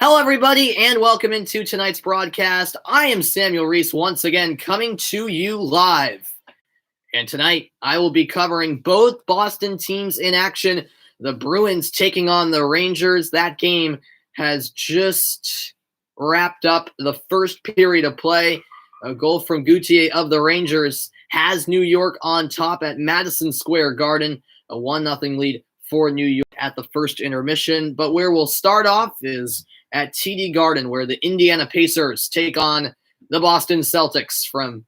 Hello, everybody, and welcome into tonight's broadcast. I am Samuel Reese, once again coming to you live. And tonight, I will be covering both Boston teams in action. The Bruins taking on the Rangers. That game has just wrapped up the first period of play. A goal from Gauthier of the Rangers has New York on top at Madison Square Garden. A 1-0 lead for New York at the first intermission. But where we'll start off is at TD Garden, where the Indiana Pacers take on the Boston Celtics from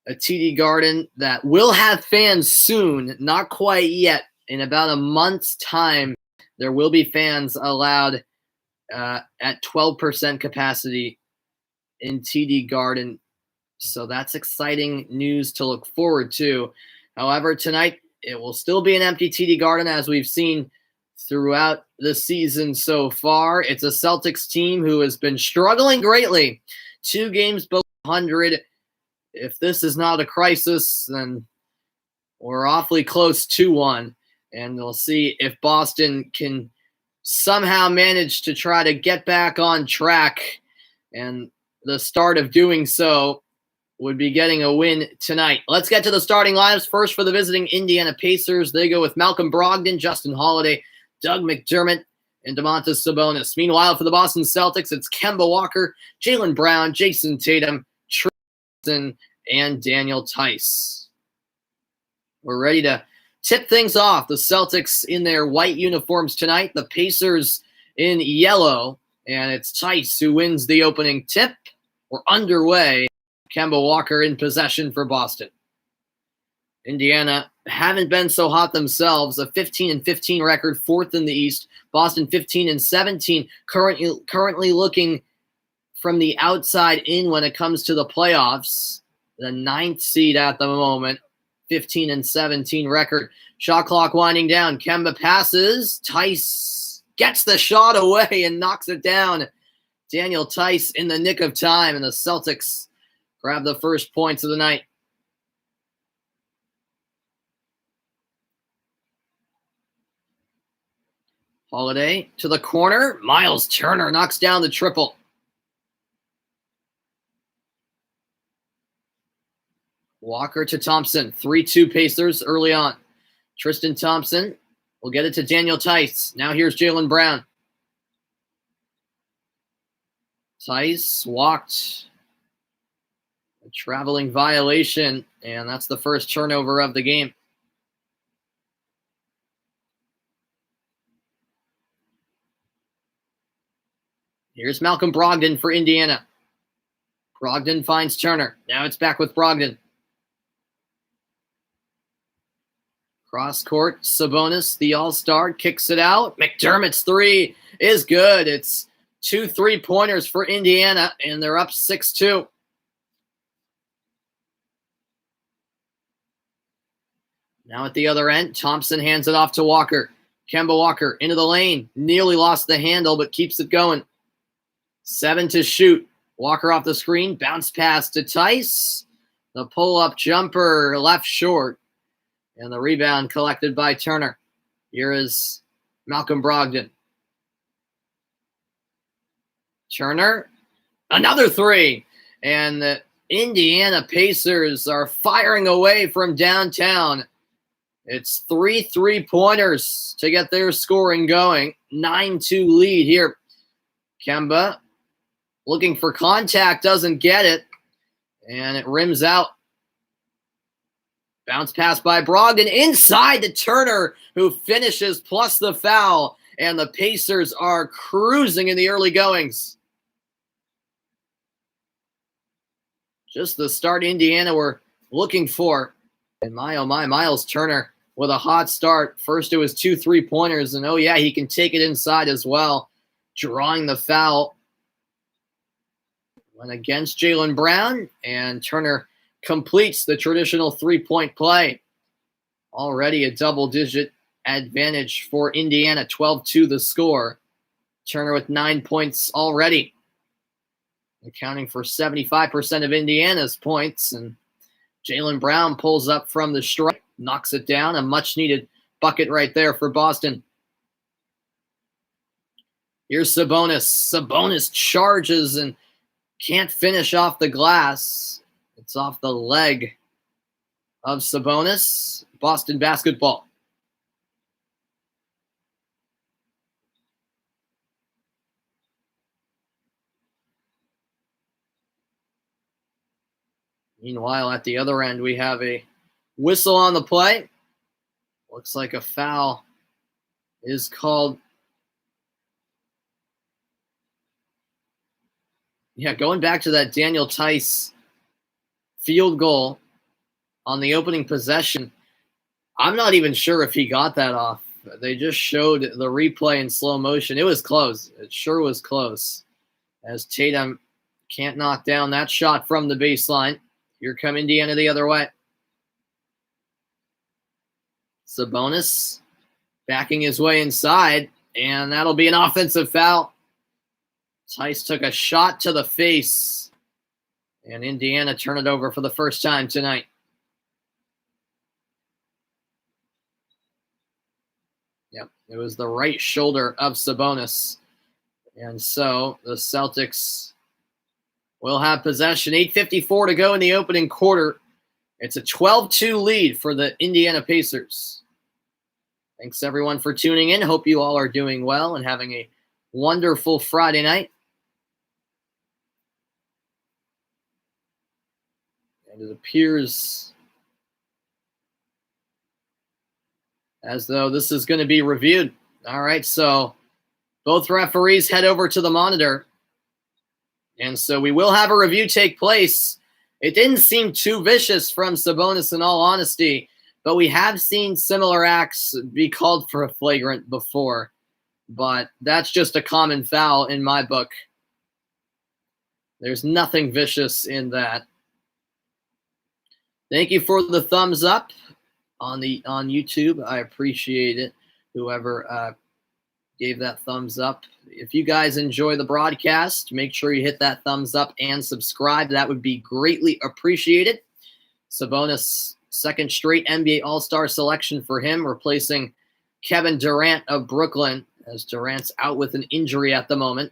a TD Garden that will have fans soon, not quite yet. In about a month's time, there will be fans allowed at 12% capacity in TD Garden. So that's exciting news to look forward to. However, tonight it will still be an empty TD Garden, as we've seen throughout the season so far. It's a Celtics team who has been struggling greatly. 2 games below 100. If this is not a crisis, then we're awfully close to one. And we'll see if Boston can somehow manage to try to get back on track. And the start of doing so would be getting a win tonight. Let's get to the starting lineups. First, for the visiting Indiana Pacers, they go with Malcolm Brogdon, Justin Holiday, Doug McDermott, and Domantas Sabonis. Meanwhile, for the Boston Celtics, it's Kemba Walker, Jaylen Brown, Jason Tatum, Tristan, and Daniel Tice. We're ready to tip things off. The Celtics in their white uniforms tonight, the Pacers in yellow, and it's Tice who wins the opening tip. We're underway. Kemba Walker in possession for Boston. Indiana haven't been so hot themselves. A 15-15 record, 4th in the East. Boston 15-17, currently looking from the outside in when it comes to the playoffs. The 9th seed at the moment, 15-17 record. Shot clock winding down. Kemba passes. Tice gets the shot away and knocks it down. Daniel Tice in the nick of time, and the Celtics grab the first points of the night. Holiday to the corner. Miles Turner knocks down the triple. Walker to Thompson. 3-2 Pacers early on. Tristan Thompson will get it to Daniel Tice. Now here's Jaylen Brown. Tice walked. A traveling violation, and that's the first turnover of the game. Here's Malcolm Brogdon for Indiana. Brogdon finds Turner. Now it's back with Brogdon. Cross court, Sabonis, the all-star, kicks it out. McDermott's 3 is good. It's 2 3-pointers for Indiana, and they're up 6-2. Now at the other end, Thompson hands it off to Walker. Kemba Walker into the lane. Nearly lost the handle, but keeps it going. 7 to shoot. Walker off the screen. Bounce pass to Tice. The pull-up jumper left short. And the rebound collected by Turner. Here is Malcolm Brogdon. Turner. Another 3. And the Indiana Pacers are firing away from downtown. It's 3 3-pointers to get their scoring going. 9-2 lead here. Kemba looking for contact, doesn't get it. And it rims out. Bounce pass by Brogdon inside to Turner, who finishes plus the foul. And the Pacers are cruising in the early goings. Just the start Indiana were looking for. And my, oh my, Miles Turner with a hot start. First it was 2 3-pointers, and oh yeah, he can take it inside as well. Drawing the foul. Went against Jaylen Brown, and Turner completes the traditional 3-point play. Already a double-digit advantage for Indiana, 12-2 the score. Turner with 9 points already, accounting for 75% of Indiana's points, and Jaylen Brown pulls up from the strike, knocks it down. A much-needed bucket right there for Boston. Here's Sabonis. Sabonis charges and can't finish off the glass. It's off the leg of Sabonis. Boston basketball. Meanwhile, at the other end, we have a whistle on the play. Looks like a foul is called. Yeah, going back to that Daniel Tice field goal on the opening possession, I'm not even sure if he got that off. They just showed the replay in slow motion. It was close. It sure was close. As Tatum can't knock down that shot from the baseline. Here come Indiana the other way. Sabonis backing his way inside, and that'll be an offensive foul. Tice took a shot to the face, and Indiana turn it over for the first time tonight. Yep, it was the right shoulder of Sabonis. And so the Celtics will have possession. 8:54 to go in the opening quarter. It's a 12-2 lead for the Indiana Pacers. Thanks, everyone, for tuning in. Hope you all are doing well and having a wonderful Friday night. And it appears as though this is going to be reviewed. All right, so both referees head over to the monitor. And so we will have a review take place. It didn't seem too vicious from Sabonis in all honesty, but we have seen similar acts be called for a flagrant before. But that's just a common foul in my book. There's nothing vicious in that. Thank you for the thumbs up on YouTube. I appreciate it. Whoever gave that thumbs up. If you guys enjoy the broadcast, make sure you hit that thumbs up and subscribe. That would be greatly appreciated. Sabonis, second straight NBA All-Star selection for him, replacing Kevin Durant of Brooklyn, as Durant's out with an injury at the moment.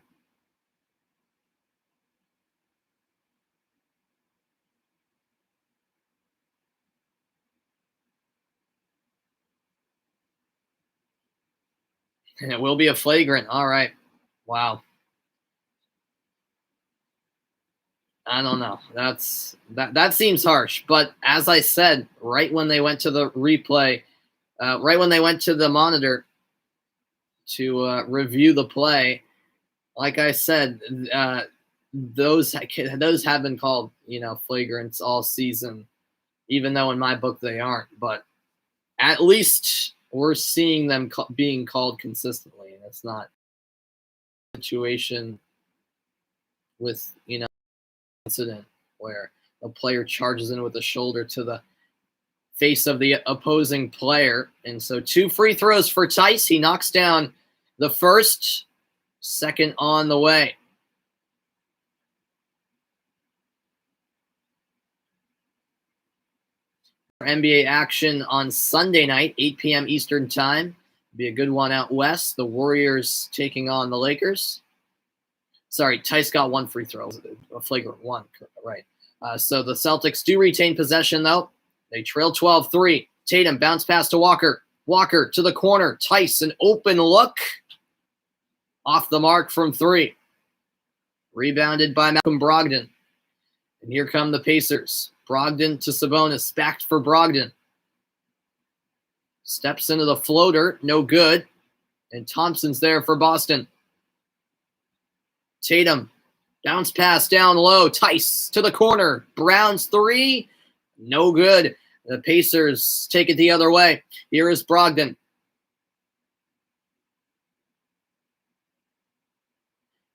And it will be a flagrant. All right. Wow. I don't know. That seems harsh. But as I said, right when they went to the replay, right when they went to the monitor to review the play, like I said, those have been called, flagrants all season, even though in my book they aren't. But at least we're seeing them being called consistently, and it's not a situation with, incident where a player charges in with a shoulder to the face of the opposing player. And so 2 free throws for Tice. He knocks down the first, second on the way. NBA action on Sunday night, 8 p.m. Eastern time. Be a good one out west. The Warriors taking on the Lakers. Sorry, Tice got 1 free throw, a flagrant 1, right. So the Celtics do retain possession, though. They trail 12-3. Tatum bounce pass to Walker. Walker to the corner. Tice, an open look. Off the mark from 3. Rebounded by Malcolm Brogdon. And here come the Pacers. Brogdon to Sabonis. Backed for Brogdon. Steps into the floater. No good. And Thompson's there for Boston. Tatum. Bounce pass down low. Tice to the corner. Brown's 3. No good. The Pacers take it the other way. Here is Brogdon.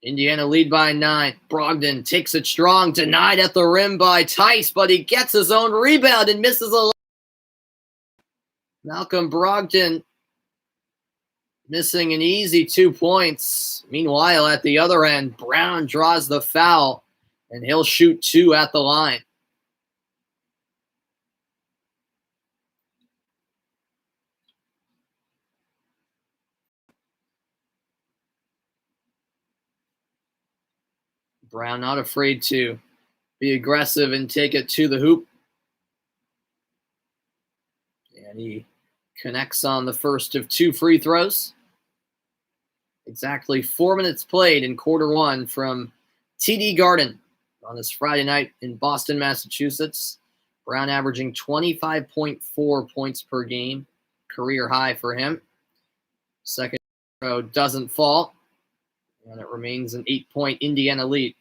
Indiana lead by 9. Brogdon takes it strong. Denied at the rim by Tice, but he gets his own rebound and misses a. Malcolm Brogdon missing an easy 2 points. Meanwhile, at the other end, Brown draws the foul, and he'll shoot 2 at the line. Brown not afraid to be aggressive and take it to the hoop. And he connects on the first of 2 free throws. Exactly 4 minutes played in quarter one from TD Garden on this Friday night in Boston, Massachusetts. Brown averaging 25.4 points per game, career high for him. Second throw doesn't fall, and it remains an 8-point Indiana lead.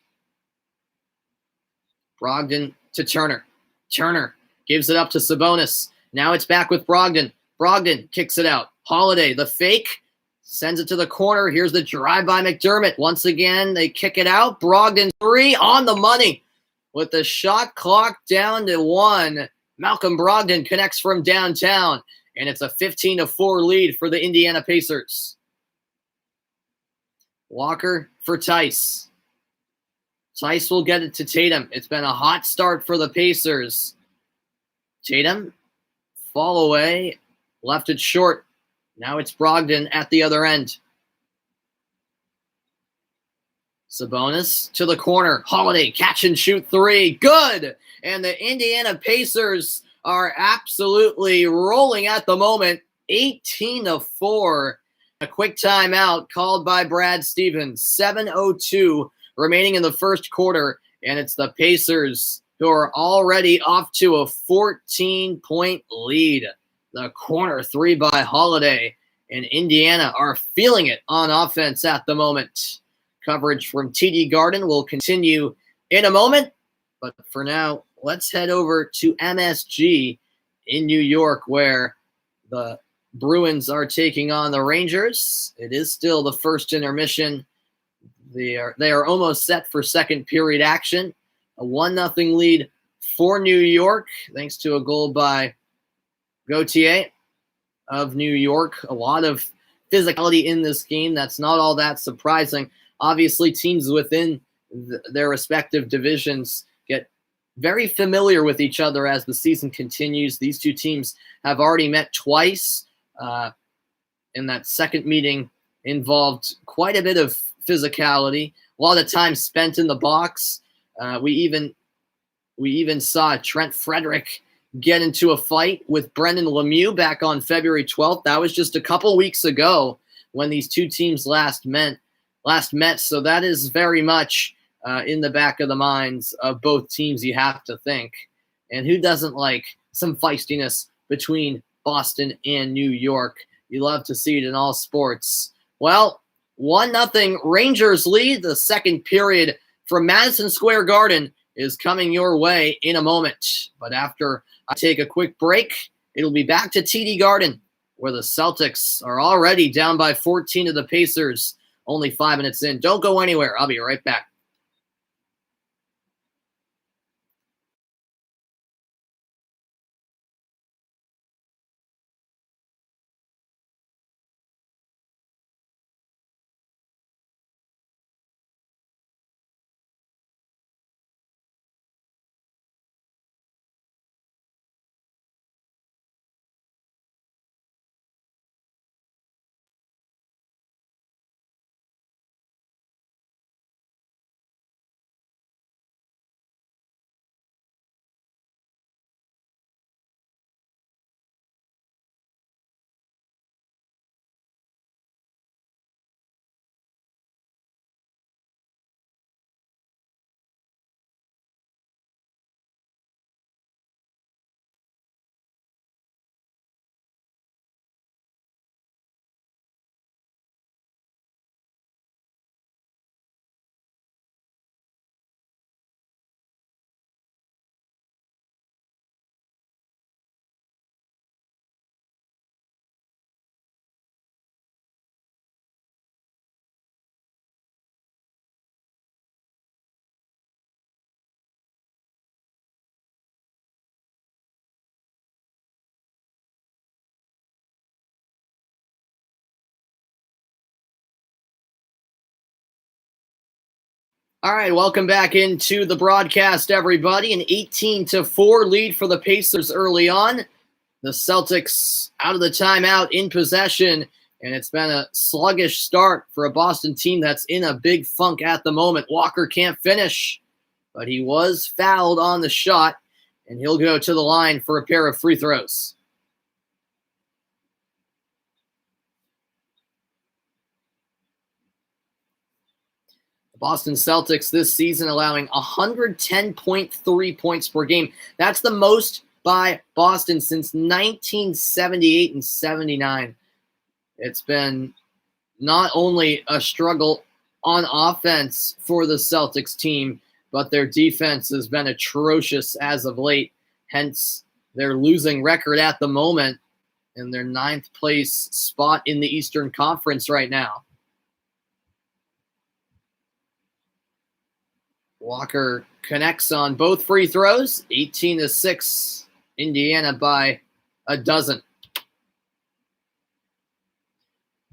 Brogdon to Turner. Turner gives it up to Sabonis. Now it's back with Brogdon. Brogdon kicks it out. Holiday, the fake, sends it to the corner. Here's the drive by McDermott. Once again, they kick it out. Brogdon 3 on the money. With the shot clock down to 1, Malcolm Brogdon connects from downtown, and it's a 15-4 lead for the Indiana Pacers. Walker for Tice. Tice will get it to Tatum. It's been a hot start for the Pacers. Tatum, fall away, left it short. Now it's Brogdon at the other end. Sabonis to the corner. Holiday, catch and shoot 3. Good! And the Indiana Pacers are absolutely rolling at the moment. 18-4. A quick timeout called by Brad Stevens. 7:02 remaining in the first quarter. And it's the Pacers who are already off to a 14-point lead. The corner 3 by Holiday. And Indiana are feeling it on offense at the moment. Coverage from TD Garden will continue in a moment. But for now, let's head over to MSG in New York, where the Bruins are taking on the Rangers. It is still the first intermission. They are almost set for second period action. A 1-0 lead for New York, thanks to a goal by Gauthier of New York. A lot of physicality in this game. That's not all that surprising. Obviously, teams within their respective divisions get very familiar with each other as the season continues. These two teams have already met twice. And that second meeting involved quite a bit of physicality, a lot of time spent in the box. We even saw Trent Frederick get into a fight with Brendan Lemieux back on February 12th. That was just a couple weeks ago when these two teams last met. So that is very much in the back of the minds of both teams, you have to think. And who doesn't like some feistiness between Boston and New York? You love to see it in all sports. Well, 1-0 Rangers lead. The second period from Madison Square Garden is coming your way in a moment. But after I take a quick break, it'll be back to TD Garden, where the Celtics are already down by 14 to the Pacers. Only 5 minutes in. Don't go anywhere. I'll be right back. All right, welcome back into the broadcast, everybody. An 18-4 lead for the Pacers early on. The Celtics out of the timeout in possession And it's been a sluggish start for a Boston team that's in a big funk at the moment. Walker can't finish, but he was fouled on the shot, and he'll go to the line for a pair of free throws. The Boston Celtics this season allowing 110.3 points per game. That's the most by Boston since 1978 and 79. It's been not only a struggle on offense for the Celtics team, but their defense has been atrocious as of late. Hence, their losing record at the moment and their 9th place spot in the Eastern Conference right now. Walker connects on both free throws, 18-6, Indiana by a dozen.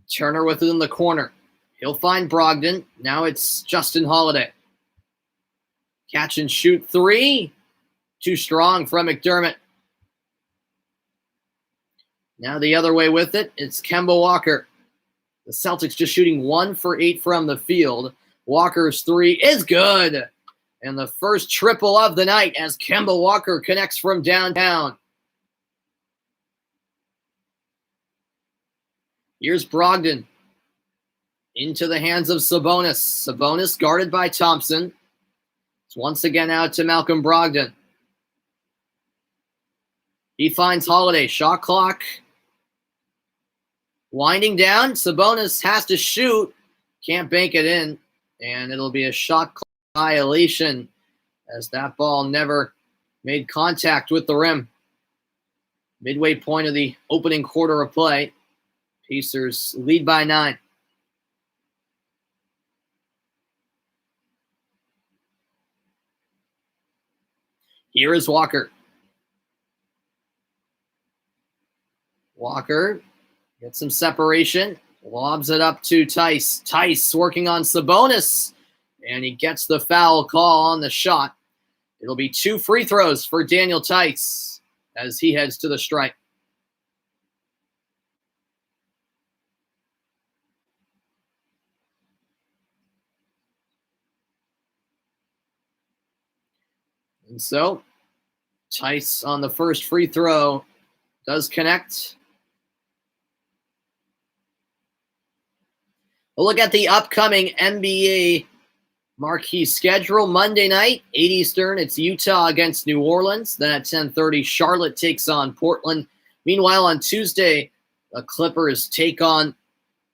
Turner with it in the corner. He'll find Brogdon. Now it's Justin Holiday. Catch and shoot three. Too strong from McDermott. Now the other way with it. It's Kemba Walker. The Celtics just shooting 1 for 8 from the field. Walker's three is good. And the first triple of the night as Kemba Walker connects from downtown. Here's Brogdon into the hands of Sabonis. Sabonis guarded by Thompson. It's once again out to Malcolm Brogdon. He finds Holiday. Shot clock winding down. Sabonis has to shoot. Can't bank it in. And it'll be a shot clock violation as that ball never made contact with the rim. Midway point of the opening quarter of play. Pacers lead by 9. Here is Walker. Walker gets some separation. Lobs it up to Tice. Tice working on Sabonis. And he gets the foul call on the shot. It'll be 2 free throws for Daniel Tice as he heads to the stripe. And so, Tice on the first free throw does connect. We'll look at the upcoming NBA marquee schedule. Monday night, 8 Eastern, it's Utah against New Orleans. Then at 10:30, Charlotte takes on Portland. Meanwhile, on Tuesday, the Clippers take on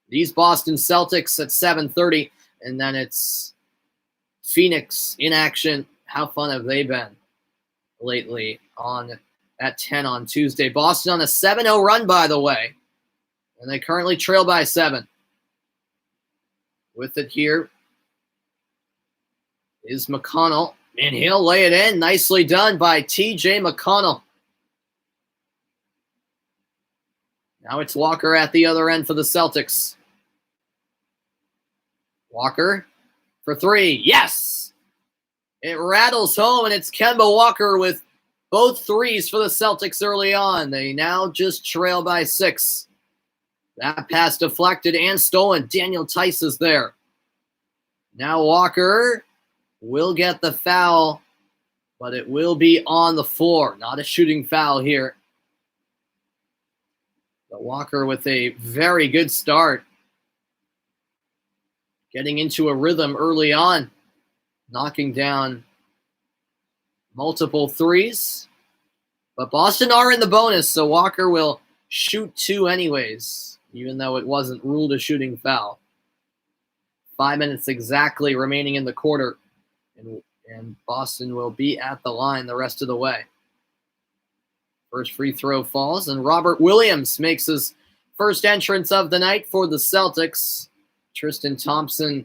these Boston Celtics at 7:30. And then it's Phoenix in action. How fun have they been lately at 10 on Tuesday? Boston on a 7-0 run, by the way. And they currently trail by 7. With it here is McConnell. And he'll lay it in. Nicely done by T.J. McConnell. Now it's Walker at the other end for the Celtics. Walker for 3. Yes! It rattles home, and it's Kemba Walker with both threes for the Celtics early on. They now just trail by 6. That pass deflected and stolen. Daniel Tice is there. Now Walker will get the foul, but it will be on the floor. Not a shooting foul here. But Walker with a very good start. Getting into a rhythm early on. Knocking down multiple threes. But Boston are in the bonus, so Walker will shoot 2 anyways, even though it wasn't ruled a shooting foul. 5 minutes exactly remaining in the quarter, and Boston will be at the line the rest of the way. First free throw falls, and Robert Williams makes his first entrance of the night for the Celtics. Tristan Thompson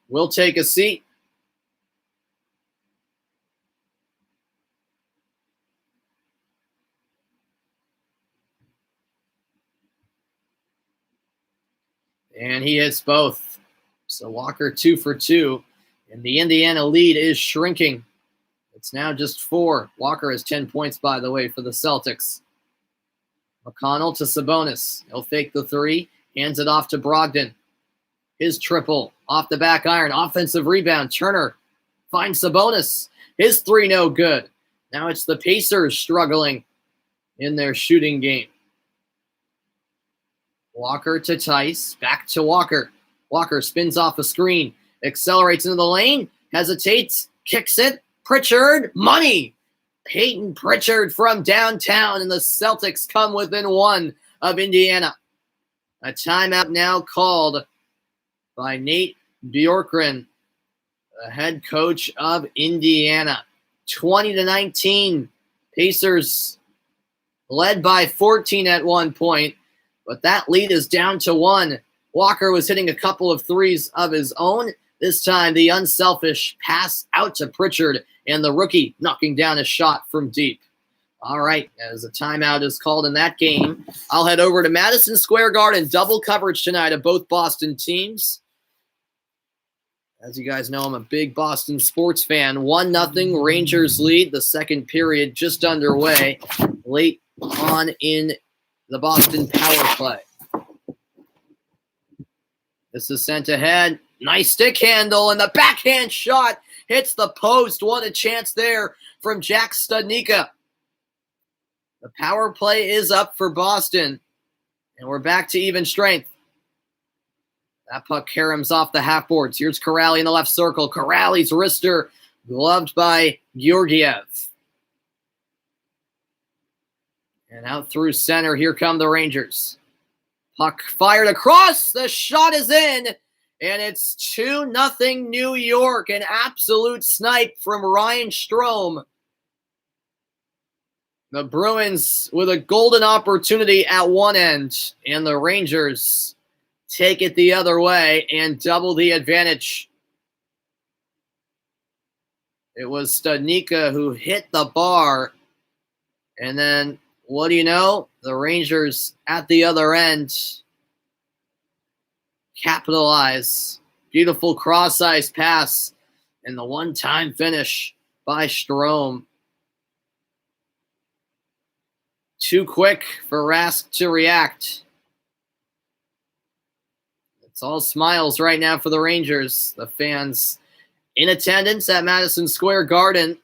will take a seat. And he hits both. So Walker 2 for 2. And the Indiana lead is shrinking. It's now just 4. Walker has 10 points, by the way, for the Celtics. McConnell to Sabonis. He'll fake the 3. Hands it off to Brogdon. His triple off the back iron. Offensive rebound. Turner finds Sabonis. His three no good. Now it's the Pacers struggling in their shooting game. Walker to Tice. Back to Walker. Walker spins off a screen. Accelerates into the lane. Hesitates. Kicks it. Pritchard. Money. Peyton Pritchard from downtown, and the Celtics come within one of Indiana. A timeout now called by Nate Bjorkgren, the head coach of Indiana. 20-19. Pacers led by 14 at one point, but that lead is down to one. Walker was hitting a couple of threes of his own. This time, the unselfish pass out to Pritchard, and the rookie knocking down a shot from deep. All right, as a timeout is called in that game, I'll head over to Madison Square Garden. Double coverage tonight of both Boston teams. As you guys know, I'm a big Boston sports fan. 1-0 Rangers lead. The second period just underway. Late on in the Boston power play. This is sent ahead. Nice stick handle, and the backhand shot hits the post. What a chance there from Jack Studnicka. The power play is up for Boston, and we're back to even strength. That puck caroms off the half boards. Here's Corrali in the left circle. Corrali's wrister gloved by Georgiev. And out through center, here come the Rangers. Puck fired across. The shot is in. And it's 2-0 New York. An absolute snipe from Ryan Strome. The Bruins with a golden opportunity at one end. And the Rangers take it the other way and double the advantage. It was Studnicka who hit the bar. And then, what do you know? The Rangers at the other end capitalize. Beautiful cross-ice pass. And the one-time finish by Strome. Too quick for Rask to react. It's all smiles right now for the Rangers. The fans in attendance at Madison Square Garden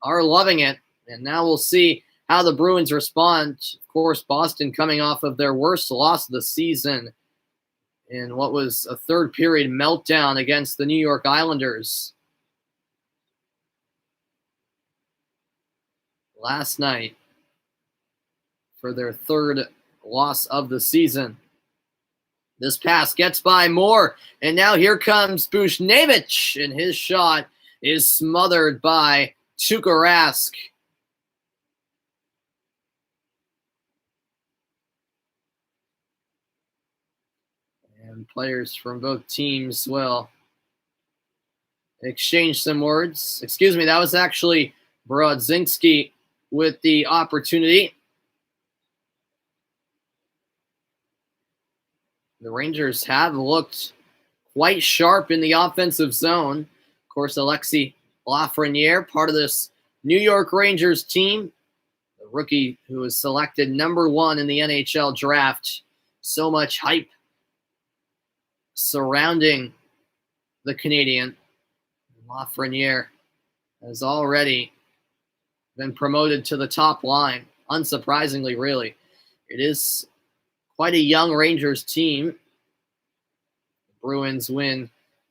are loving it. And now we'll see how the Bruins respond. Of course, Boston coming off of their worst loss of the season in what was a third period meltdown against the New York Islanders last night for their third loss of the season. This pass gets by Moore, and now here comes Buchnevich, and his shot is smothered by Tuukka Rask. And players from both teams will exchange some words. Excuse me, that was actually Brodzinski with the opportunity. The Rangers have looked quite sharp in the offensive zone. Of course, Alexis Lafreniere, part of this New York Rangers team, the rookie who was selected number 1 in the NHL draft. So much hype surrounding the Canadian. Lafreniere has already been promoted to the top line, unsurprisingly, really. It is quite a young Rangers team. The Bruins win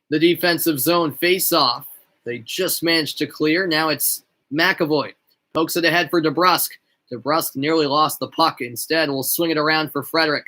the defensive zone face-off. They just managed to clear. Now it's McAvoy. Pokes it ahead for DeBrusk. DeBrusk nearly lost the puck. Instead, will swing it around for Frederick.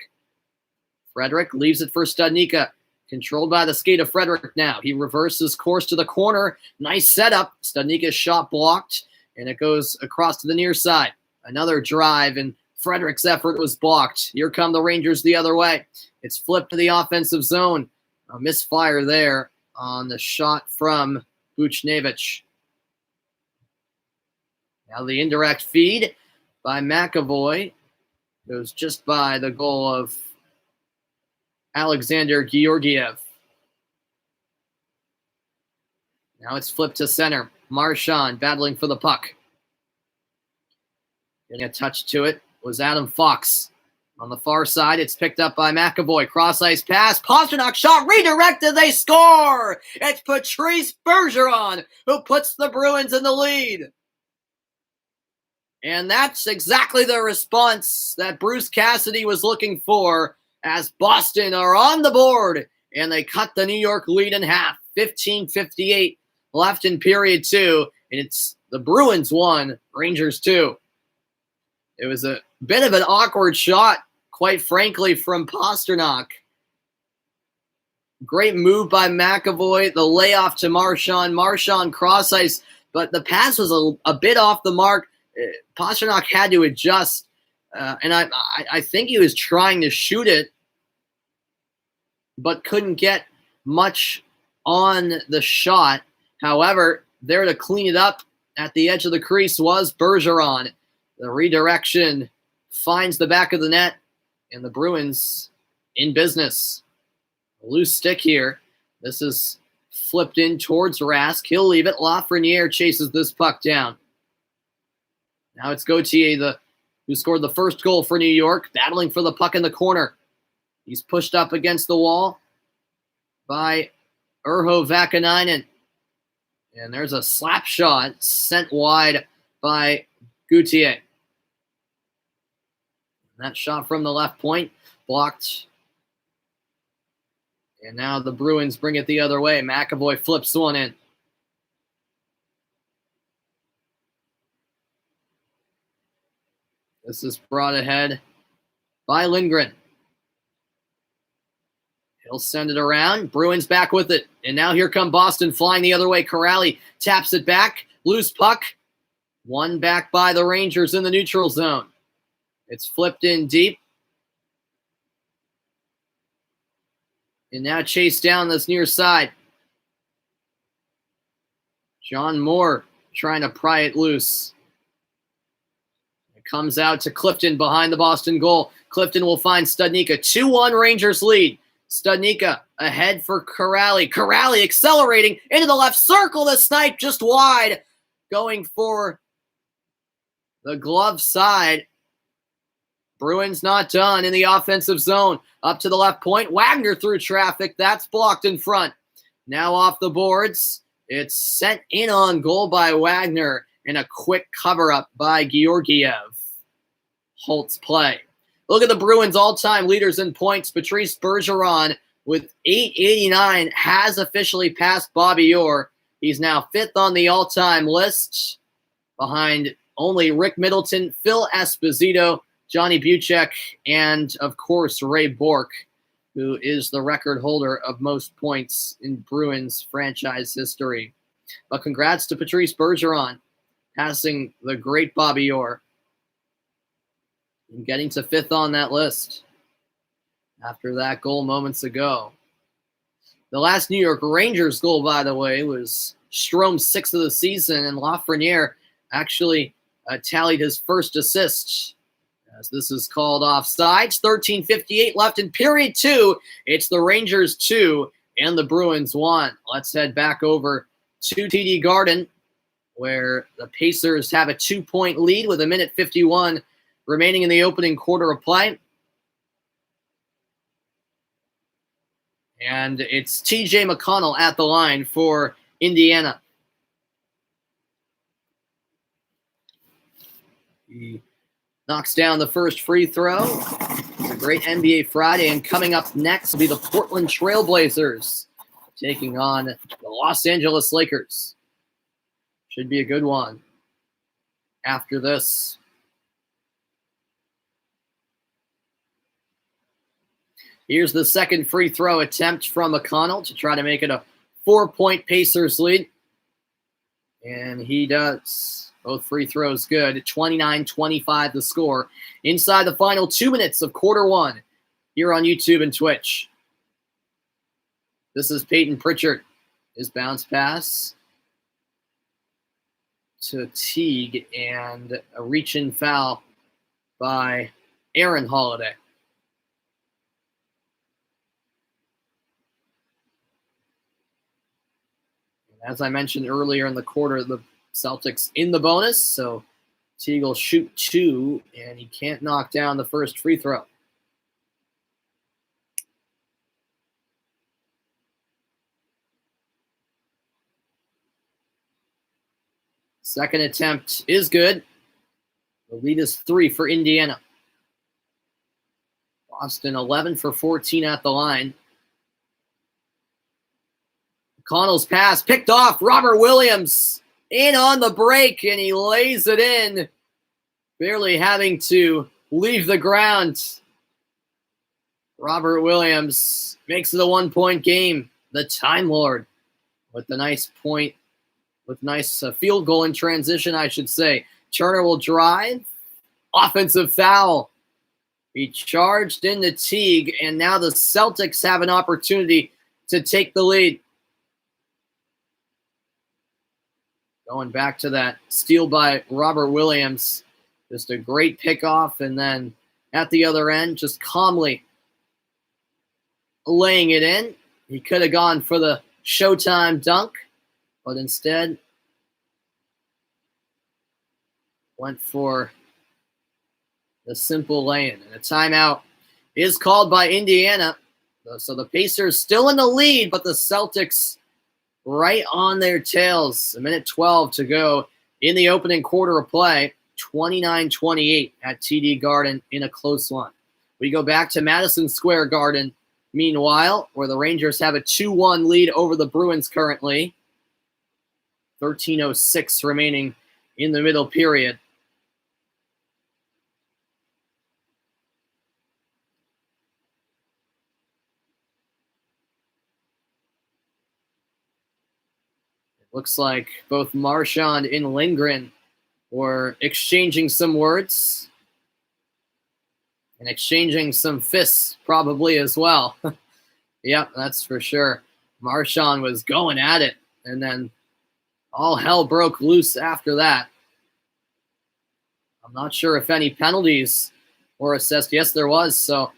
Frederick leaves it for Studnicka. Controlled by the skate of Frederick now. He reverses course to the corner. Nice setup. Studnicka's shot blocked, and it goes across to the near side. Another drive, and Frederick's effort was blocked. Here come the Rangers the other way. It's flipped to the offensive zone. A misfire there on the shot from Buchnevich. Now the indirect feed by McAvoy goes just by the goal of Alexander Georgiev. Now it's flipped to center. Marchand battling for the puck. Getting a touch to it was Adam Fox. On the far side, it's picked up by McAvoy. Cross-ice pass. Pastrnak shot redirected. They score! It's Patrice Bergeron who puts the Bruins in the lead. And that's exactly the response that Bruce Cassidy was looking for as Boston are on the board. And they cut the New York lead in half. 15:58 left in period 2. And it's the Bruins 1, Rangers 2. It was a bit of an awkward shot, quite frankly, from Pastrnak. Great move by McAvoy. The layoff to Marchand. Marchand cross ice, but the pass was a bit off the mark. Pastrnak had to adjust, and I think he was trying to shoot it, but couldn't get much on the shot. However, there to clean it up at the edge of the crease was Bergeron. The redirection finds the back of the net, and the Bruins in business. A loose stick here. This is flipped in towards Rask. He'll leave it. Lafreniere chases this puck down. Now it's Gauthier, who scored the first goal for New York, battling for the puck in the corner. He's pushed up against the wall by Urho Vakanainen. And there's a slap shot sent wide by Gauthier. That shot from the left point, blocked. And now the Bruins bring it the other way. McAvoy flips one in. This is brought ahead by Lindgren. He'll send it around. Bruins back with it. And now here come Boston flying the other way. Corrali taps it back. Loose puck. One back by the Rangers in the neutral zone. It's flipped in deep. And now chased down this near side. John Moore trying to pry it loose. It comes out to Clifton behind the Boston goal. Clifton will find Studnicka. 2-1 Rangers lead. Studnicka ahead for Corrali. Corrali accelerating into the left circle. The snipe just wide. Going for the glove side. Bruins not done in the offensive zone. Up to the left point. Wagner through traffic. That's blocked in front. Now off the boards. It's sent in on goal by Wagner. And a quick cover-up by Georgiev. Holtz play. Look at the Bruins all-time leaders in points. Patrice Bergeron with 889 has officially passed Bobby Orr. He's now 5th on the all-time list behind only Rick Middleton, Phil Esposito, Johnny Buchek, and, of course, Ray Bourque, who is the record holder of most points in Bruins franchise history. But congrats to Patrice Bergeron, passing the great Bobby Orr and getting to 5th on that list after that goal moments ago. The last New York Rangers goal, by the way, was Strome's 6th of the season, and Lafreniere actually tallied his first assist. As this is called offsides. 13:58 left in period 2. It's the Rangers 2 and the Bruins 1. Let's head back over to TD Garden, where the Pacers have a 2-point lead with 1:51 remaining in the opening quarter of play. And it's TJ McConnell at the line for Indiana. He knocks down the first free throw. It's a great NBA Friday, and coming up next will be the Portland Trailblazers taking on the Los Angeles Lakers. Should be a good one after this. Here's the second free throw attempt from McConnell to try to make it a 4-point Pacers lead. And he does. Both free throws good. 29-25 the score. Inside the final 2 minutes of quarter 1 here on YouTube and Twitch. This is Peyton Pritchard. His bounce pass to Teague and a reach-in foul by Aaron Holiday. And as I mentioned earlier in the quarter, the Celtics in the bonus, so Teague will shoot 2, and he can't knock down the first free throw. Second attempt is good. The lead is 3 for Indiana. Boston 11 for 14 at the line. McConnell's pass picked off. Robert Williams in on the break, and he lays it in, barely having to leave the ground. Robert Williams makes it a 1-point game. The Time Lord with the nice point, with nice field goal in transition, I should say. Turner will drive. Offensive foul. He charged into Teague, and now the Celtics have an opportunity to take the lead. Going back to that steal by Robert Williams. Just a great pickoff, and then at the other end, just calmly laying it in. He could have gone for the Showtime dunk, but instead went for the simple lay-in. And a timeout is called by Indiana. So the Pacers still in the lead, but the Celtics right on their tails. 1:12 to go in the opening quarter of play. 29-28 at TD Garden in a close one. We go back to Madison Square Garden, meanwhile, where the Rangers have a 2-1 lead over the Bruins currently. 13:06 remaining in the middle period. Looks like both Marchand and Lindgren were exchanging some words and exchanging some fists probably as well. Yep, that's for sure. Marchand was going at it, and then all hell broke loose after that. I'm not sure if any penalties were assessed. Yes, there was. So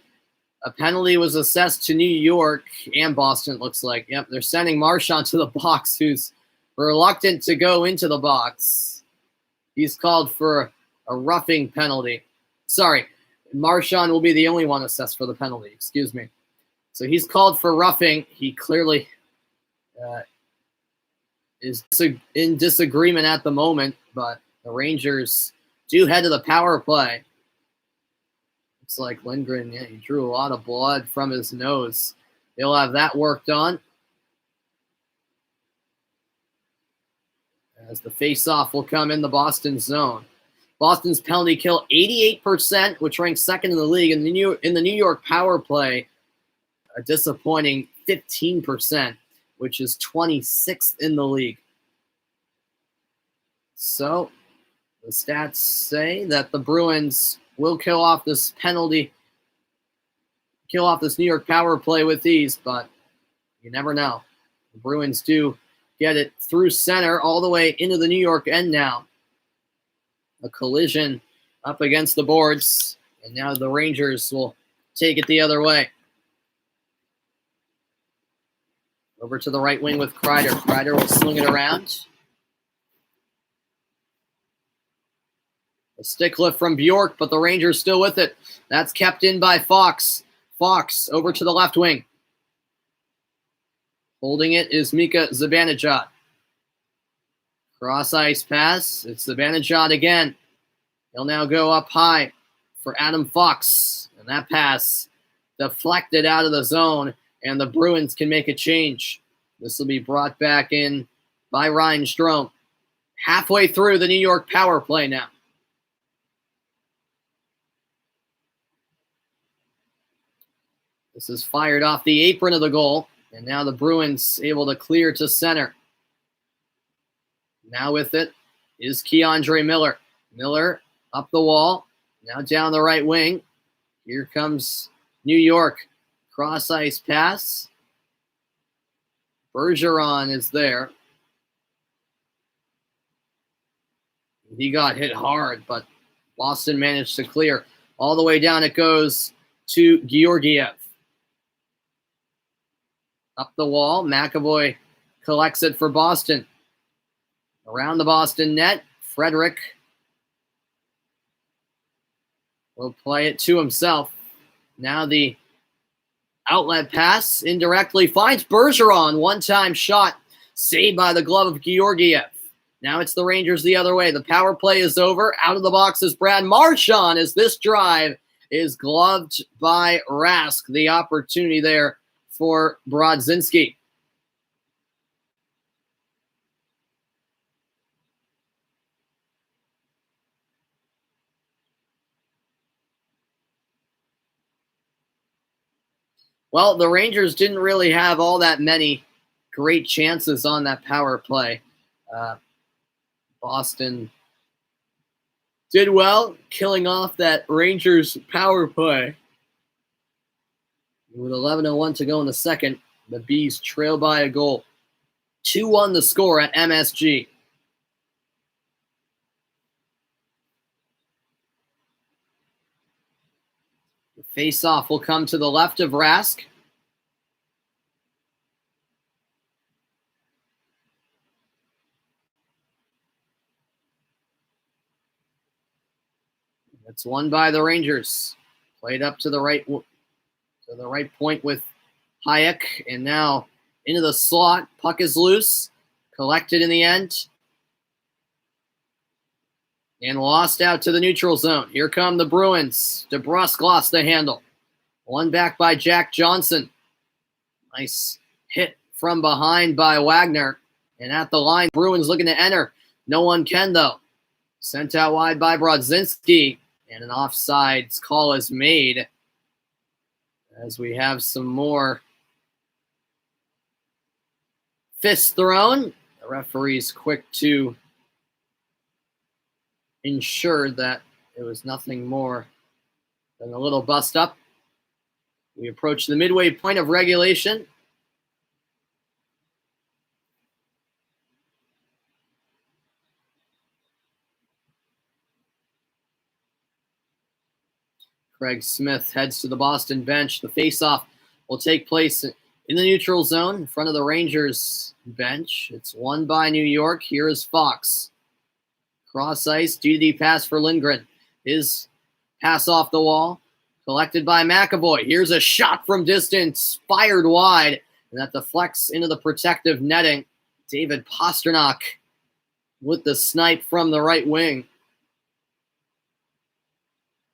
a penalty was assessed to New York and Boston, it looks like. Yep, they're sending Marchand to the box, who's reluctant to go into the box. He's called for a roughing penalty. Sorry, Marchand will be the only one assessed for the penalty. Excuse me. So he's called for roughing. He clearly is in disagreement at the moment, but the Rangers do head to the power play. Looks like Lindgren, he drew a lot of blood from his nose. They'll have that worked on. As the face-off will come in the Boston zone. Boston's penalty kill 88%, which ranks second in the league. In the New York power play, a disappointing 15%, which is 26th in the league. So the stats say that the Bruins will kill off this New York power play with ease, but you never know. The Bruins do get it through center all the way into the New York end now. A collision up against the boards, and now the Rangers will take it the other way. Over to the right wing with Kreider. Kreider will swing it around. A stick lift from Bjork, but the Rangers still with it. That's kept in by Fox. Fox over to the left wing. Holding it is Mika Zibanejad. Cross ice pass. It's Zibanejad again. He'll now go up high for Adam Fox. And that pass deflected out of the zone, and the Bruins can make a change. This will be brought back in by Ryan Strome. Halfway through the New York power play now. This is fired off the apron of the goal. And now the Bruins able to clear to center. Now with it is Keandre Miller. Miller up the wall. Now down the right wing. Here comes New York. Cross ice pass. Bergeron is there. He got hit hard, but Boston managed to clear. All the way down it goes to Georgiev. Up the wall, McAvoy collects it for Boston. Around the Boston net, Frederick will play it to himself. Now the outlet pass indirectly finds Bergeron. One-time shot saved by the glove of Georgiev. Now it's the Rangers the other way. The power play is over. Out of the box is Brad Marchand as this drive is gloved by Rask. The opportunity there for Brodzinski. Well, the Rangers didn't really have all that many great chances on that power play. Boston did well killing off that Rangers power play. With 11:01 to go in the second, the Bees trail by a goal. 2-1 the score at MSG. The face-off will come to the left of Rask. It's won by the Rangers. Played up to the right point with Hayek, and now into the slot. Puck is loose. Collected in the end. And lost out to the neutral zone. Here come the Bruins. DeBrusk lost the handle. One back by Jack Johnson. Nice hit from behind by Wagner. And at the line, Bruins looking to enter. No one can, though. Sent out wide by Brodzinski. And an offsides call is made as we have some more fists thrown. The referee's quick to ensure that it was nothing more than a little bust up. We approach the midway point of regulation. Craig Smith heads to the Boston bench. The faceoff will take place in the neutral zone in front of the Rangers bench. It's won by New York. Here is Fox. Cross ice, DD pass for Lindgren. His pass off the wall, collected by McAvoy. Here's a shot from distance, fired wide, and that deflects into the protective netting. David Pastrnak with the snipe from the right wing.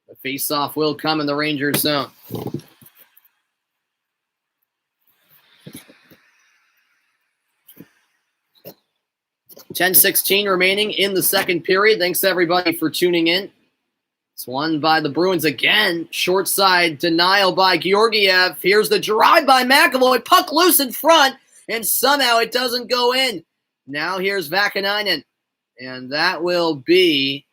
The face-off will come in the Rangers zone. .10:16 remaining in the second period. Thanks, everybody, for tuning in. It's won by the Bruins again. Short side denial by Georgiev. Here's the drive by McAvoy. Puck loose in front, and somehow it doesn't go in. Now here's Vakanainen, and that will be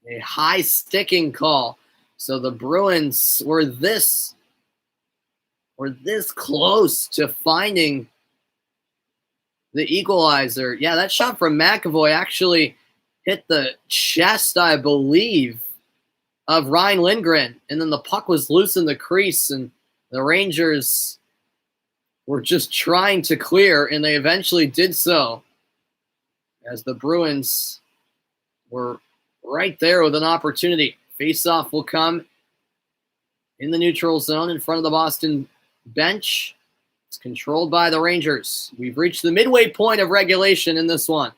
a high sticking call. So the Bruins were this close to finding the equalizer. Yeah, that shot from McAvoy actually hit the chest, I believe, of Ryan Lindgren. And then the puck was loose in the crease, and the Rangers were just trying to clear, and they eventually did so, as the Bruins were right there with an opportunity. Face-off will come in the neutral zone in front of the Boston bench. It's controlled by the Rangers. We've reached the midway point of regulation in this one.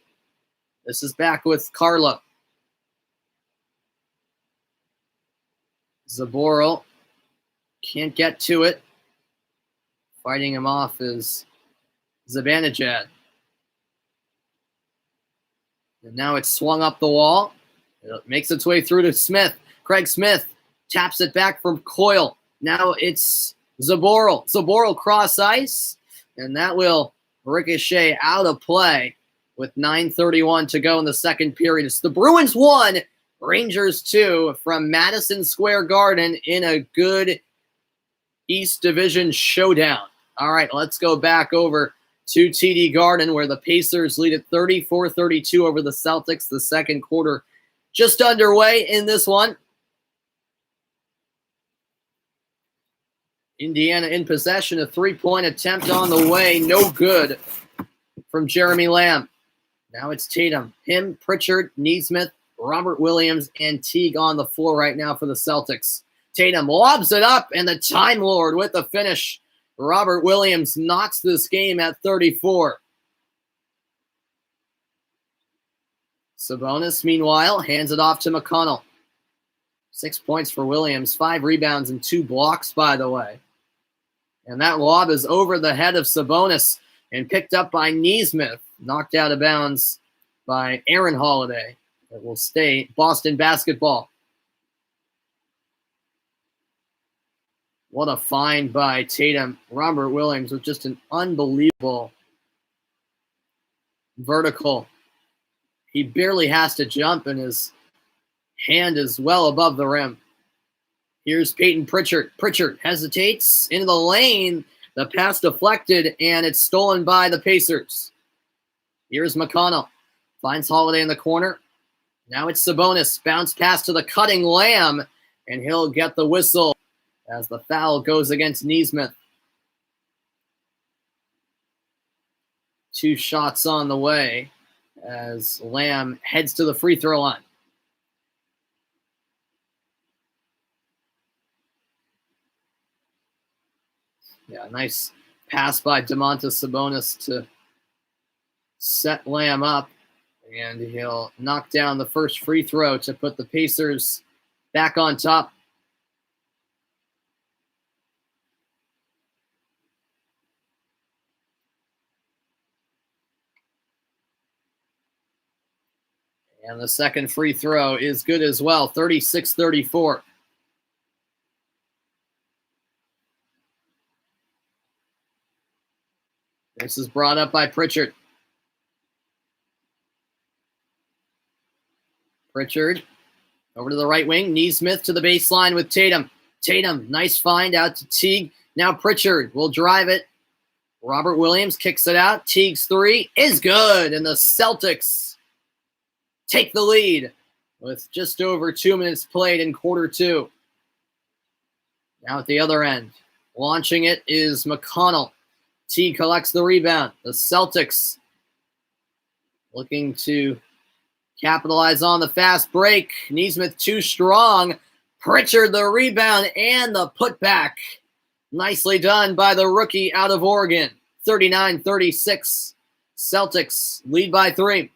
This is back with Carlo. Zaboral can't get to it. Fighting him off is Zibanejad. And now it's swung up the wall. It makes its way through to Smith. Craig Smith taps it back from Coyle. Now it's Zaboral. Zaboral cross ice, and that will ricochet out of play with 9:31 to go in the second period. It's the Bruins 1, Rangers 2 from Madison Square Garden in a good East Division showdown. All right, let's go back over to TD Garden where the Pacers lead at 34-32 over the Celtics. The second quarter just underway in this one. Indiana in possession, a three-point attempt on the way. No good from Jeremy Lamb. Now it's Tatum. Him, Pritchard, Neesmith, Robert Williams, and Teague on the floor right now for the Celtics. Tatum lobs it up, and the Time Lord with the finish. Robert Williams knocks this game at 34. Sabonis, meanwhile, hands it off to McConnell. 6 points for Williams, 5 rebounds and 2 blocks, by the way. And that lob is over the head of Sabonis and picked up by Nesmith, knocked out of bounds by Aaron Holiday. It will stay Boston basketball. What a find by Tatum. Robert Williams with just an unbelievable vertical. He barely has to jump, and his hand is well above the rim. Here's Peyton Pritchard. Pritchard hesitates into the lane. The pass deflected, and it's stolen by the Pacers. Here's McConnell. Finds Holiday in the corner. Now it's Sabonis. Bounce pass to the cutting Lamb, and he'll get the whistle as the foul goes against Nesmith. 2 shots on the way as Lamb heads to the free throw line. Yeah, nice pass by Domantas Sabonis to set Lamb up, and he'll knock down the first free throw to put the Pacers back on top. And the second free throw is good as well, 36-34. This is brought up by Pritchard. Pritchard over to the right wing. Nesmith to the baseline with Tatum. Tatum, nice find out to Teague. Now Pritchard will drive it. Robert Williams kicks it out. Teague's 3 is good. And the Celtics take the lead with just over 2 minutes played in quarter 2. Now at the other end, launching it is McConnell. Teague collects the rebound. The Celtics looking to capitalize on the fast break. Nesmith too strong. Pritchard the rebound and the putback. Nicely done by the rookie out of Oregon. 39-36. Celtics lead by 3.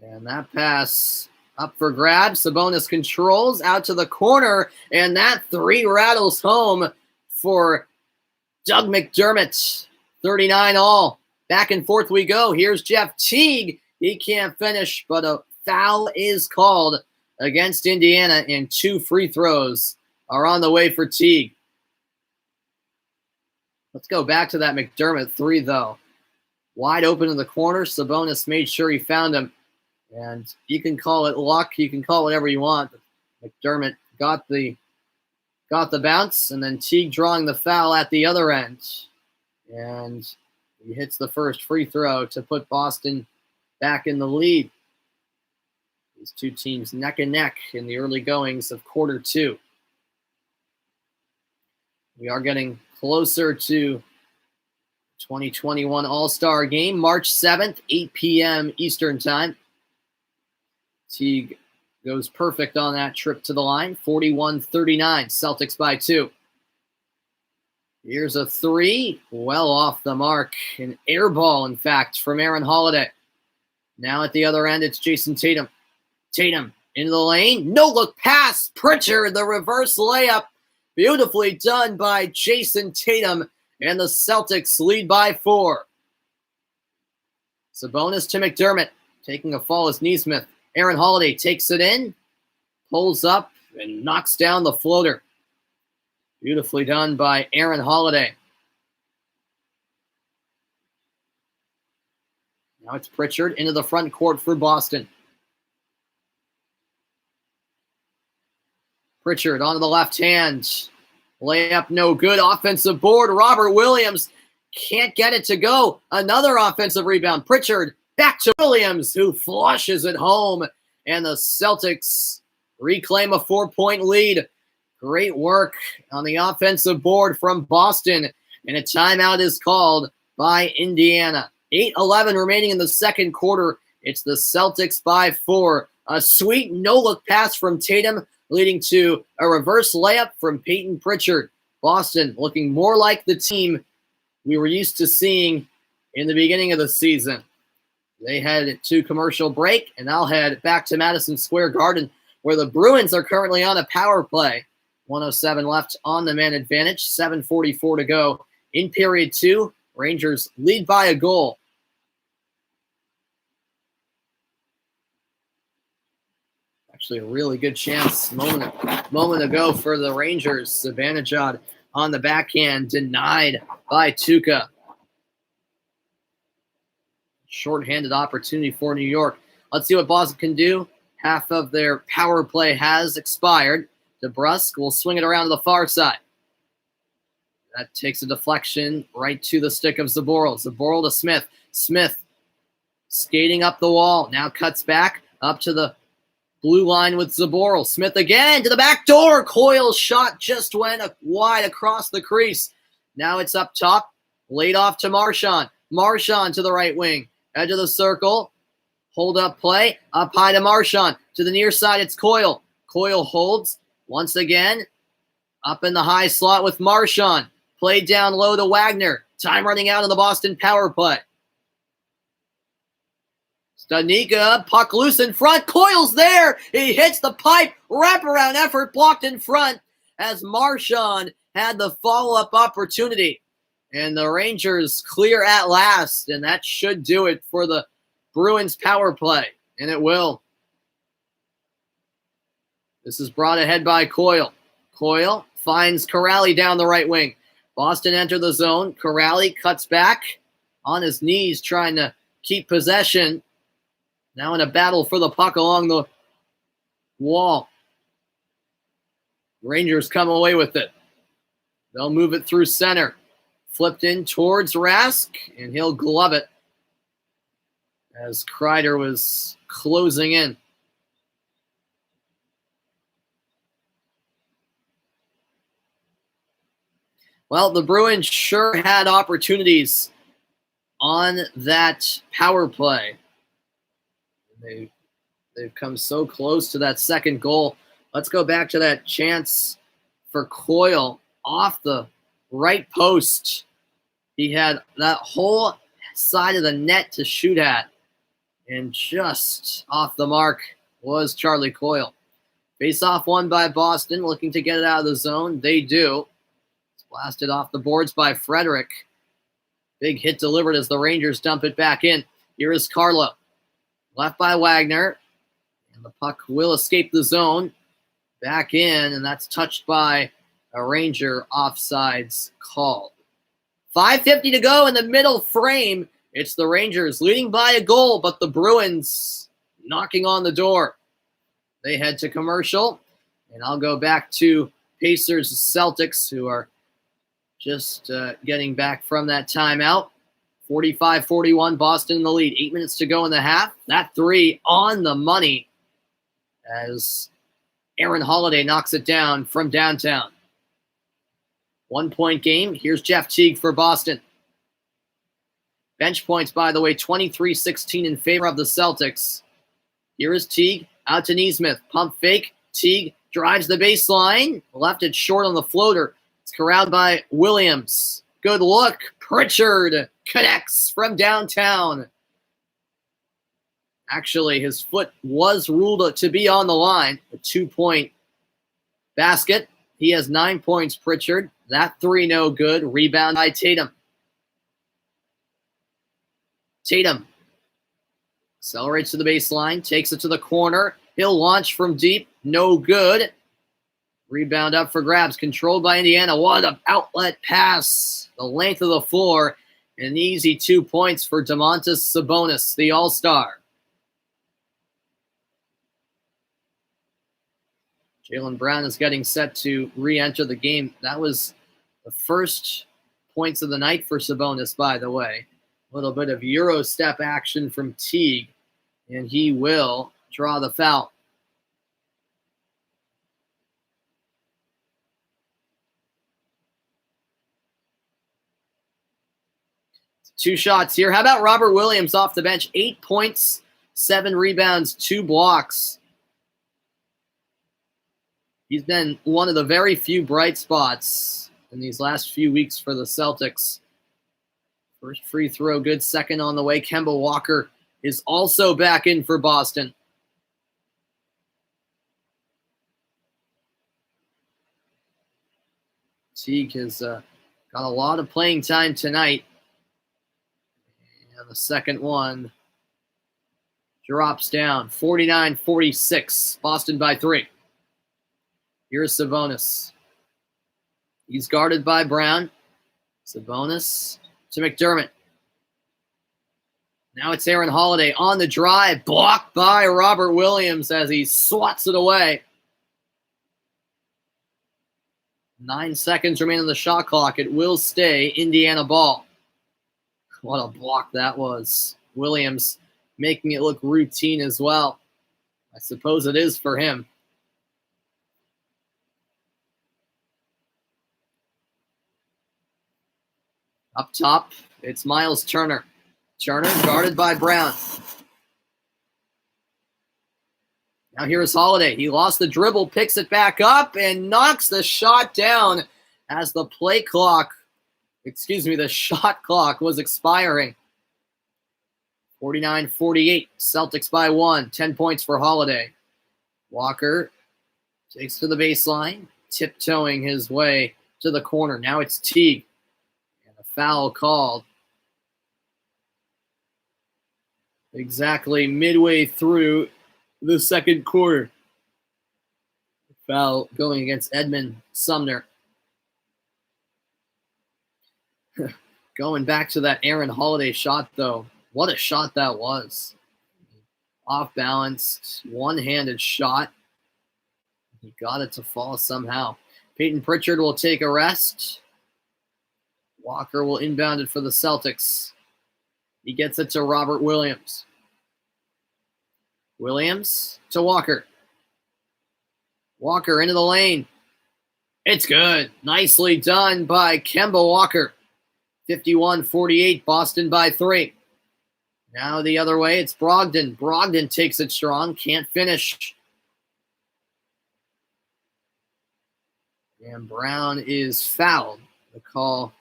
And that pass up for grabs. Sabonis controls out to the corner. And that 3 rattles home for Doug McDermott. 39 all. Back and forth we go. Here's Jeff Teague. He can't finish, but a foul is called against Indiana, and 2 free throws are on the way for Teague. Let's go back to that McDermott 3, though. Wide open in the corner. Sabonis made sure he found him. And you can call it luck. You can call it whatever you want. McDermott got the bounce, and then Teague drawing the foul at the other end. And he hits the first free throw to put Boston back in the lead. These two teams neck and neck in the early goings of quarter 2. We are getting closer to 2021 All-Star Game, March 7th, 8 p.m. Eastern Time. Teague goes perfect on that trip to the line, 41-39, Celtics by 2. Here's a 3, well off the mark. An air ball, in fact, from Aaron Holiday. Now at the other end, it's Jason Tatum. Tatum into the lane. No-look pass. Pritchard, the reverse layup. Beautifully done by Jason Tatum. And the Celtics lead by 4. Sabonis to McDermott. Taking a fall is Nesmith. Aaron Holiday takes it in. Pulls up and knocks down the floater. Beautifully done by Aaron Holiday. Now it's Pritchard into the front court for Boston. Pritchard onto the left hand. Layup no good. Offensive board. Robert Williams can't get it to go. Another offensive rebound. Pritchard back to Williams, who flushes it home. And the Celtics reclaim a 4-point lead. Great work on the offensive board from Boston. And a timeout is called by Indiana. 8:11 remaining in the second quarter. It's the Celtics by 4. A sweet no-look pass from Tatum leading to a reverse layup from Peyton Pritchard. Boston looking more like the team we were used to seeing in the beginning of the season. They head to commercial break, and I'll head back to Madison Square Garden, where the Bruins are currently on a power play. 107 left on the man advantage, 7:44 to go in period 2. Rangers lead by a goal. Actually, a really good chance moment ago for the Rangers. Zibanejad on the backhand, denied by Tuukka. Short-handed opportunity for New York. Let's see what Boston can do. Half of their power play has expired. DeBrusk will swing it around to the far side. That takes a deflection right to the stick of Zboril. Zboril to Smith. Smith skating up the wall. Now cuts back up to the blue line with Zboril. Smith again to the back door. Coyle's shot just went wide across the crease. Now it's up top. Laid off to Marchand. Marchand to the right wing. Edge of the circle. Hold up play. Up high to Marchand. To the near side, it's Coyle. Coyle holds. Once again, up in the high slot with Marchand. Played down low to Wagner. Time running out on the Boston power play. Studnicka, puck loose in front. Coyle's there. He hits the pipe. Wraparound effort blocked in front as Marchand had the follow-up opportunity. And the Rangers clear at last, and that should do it for the Bruins power play, and it will. This is brought ahead by Coyle. Coyle finds Corrali down the right wing. Boston enter the zone. Corrali cuts back on his knees, trying to keep possession. Now in a battle for the puck along the wall. Rangers come away with it. They'll move it through center. Flipped in towards Rask, and he'll glove it as Kreider was closing in. Well, the Bruins sure had opportunities on that power play. They've come so close to that second goal. Let's go back to that chance for Coyle off the right post. He had that whole side of the net to shoot at. And just off the mark was Charlie Coyle. Face-off won by Boston, looking to get it out of the zone. They do. It's blasted off the boards by Frederick. Big hit delivered as the Rangers dump it back in. Here is Carlo. Left by Wagner. And the puck will escape the zone. Back in, and that's touched by a Ranger offsides call. 5:50 to go in the middle frame. It's the Rangers leading by a goal, but the Bruins knocking on the door. They head to commercial, and I'll go back to Pacers Celtics, who are just getting back from that timeout. 45-41, Boston in the lead. 8 minutes to go in the half. That three on the money as Aaron Holiday knocks it down from downtown. 1 point game. Here's Jeff Teague for Boston. Bench points, by the way, 23-16 in favor of the Celtics. Here is Teague out to Neesmith. Pump fake. Teague drives the baseline. Left it short on the floater. It's corralled by Williams. Good look. Pritchard connects from downtown. Actually, his foot was ruled to be on the line. A 2-point basket. He has 9 points, Pritchard. That three no good. Rebound by Tatum. Tatum accelerates to the baseline. Takes it to the corner. He'll launch from deep. No good. Rebound up for grabs. Controlled by Indiana. What an outlet pass. The length of the floor. An easy 2 points for Domantas Sabonis, the All-Star. Jaylen Brown is getting set to re-enter the game. That was the first points of the night for Sabonis, by the way. A little bit of Euro step action from Teague, and he will draw the foul. Two shots here. How about Robert Williams off the bench? 8 points, 7 rebounds, 2 blocks. He's been one of the very few bright spots in these last few weeks for the Celtics. First free throw, good. Second on the way. Kemba Walker is also back in for Boston. Teague has got a lot of playing time tonight. And the second one drops down, 49-46, Boston by 3. Here's Sabonis. He's guarded by Brown. Sabonis to McDermott. Now it's Aaron Holiday on the drive, blocked by Robert Williams as he swats it away. 9 seconds remain on the shot clock. It will stay Indiana ball. What a block that was. Williams making it look routine as well. I suppose it is for him. Up top, it's Miles Turner. Turner guarded by Brown. Now here's Holiday. He lost the dribble, picks it back up, and knocks the shot down as the shot clock was expiring. 49-48, Celtics by 1. 10 points for Holiday. Walker takes to the baseline, tiptoeing his way to the corner. Now it's Teague. And a foul called exactly midway through the second quarter. Foul going against Edmund Sumner. Going back to that Aaron Holiday shot, though. What a shot that was. Off-balanced, one-handed shot. He got it to fall somehow. Peyton Pritchard will take a rest. Walker will inbound it for the Celtics. He gets it to Robert Williams. Williams to Walker. Walker into the lane. It's good. Nicely done by Kemba Walker. 51-48, Boston by 3. Now the other way, it's Brogdon. Brogdon takes it strong, can't finish. And Brown is fouled. The call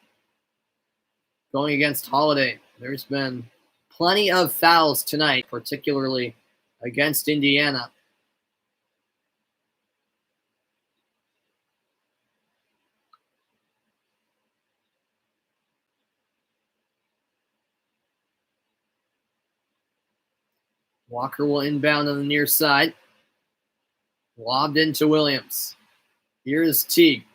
going against Holiday. There's been plenty of fouls tonight, particularly against Indiana. Walker will inbound on the near side. Lobbed into Williams. Here's Teague.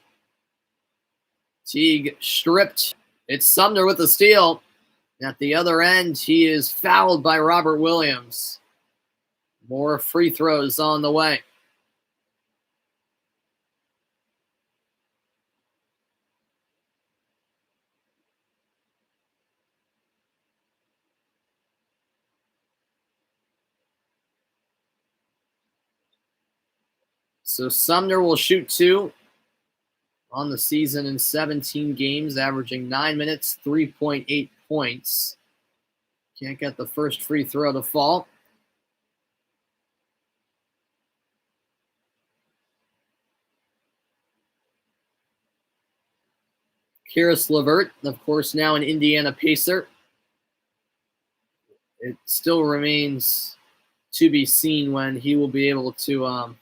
Teague stripped. It's Sumner with the steal. At the other end, he is fouled by Robert Williams. More free throws on the way. So Sumner will shoot 2 on the season in 17 games, averaging 9 minutes, 3.8 points. Can't get the first free throw to fall. Karis LeVert, of course, now an Indiana Pacer. It still remains to be seen when he will be able to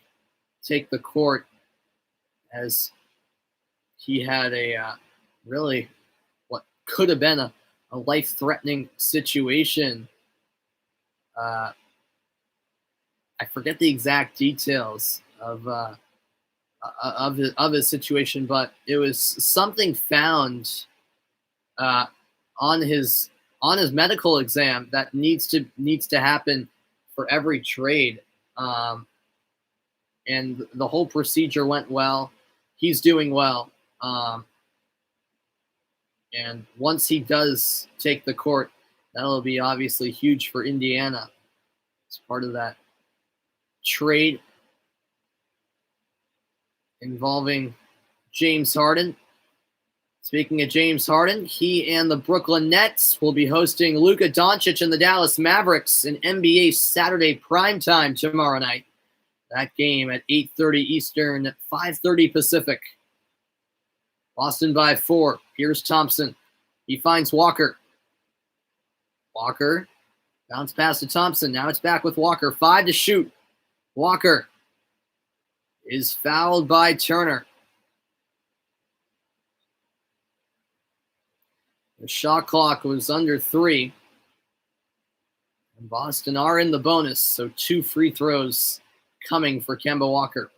take the court, as he had a really what could have been a life-threatening situation. I forget the exact details of his situation, but it was something found on his medical exam that needs to happen for every trade. And the whole procedure went well. He's doing well. And once he does take the court, that'll be obviously huge for Indiana. It's part of that trade involving James Harden. Speaking of James Harden, he and the Brooklyn Nets will be hosting Luka Doncic and the Dallas Mavericks in NBA Saturday primetime tomorrow night. That game at 8:30 Eastern, 5:30 Pacific. Boston by 4. Here's Thompson. He finds Walker. Walker Bounce pass to Thompson. Now it's back with Walker. 5 to shoot. Walker is fouled by Turner. The shot clock was under 3. And Boston are in the bonus, so 2 free throws coming for Kemba Walker.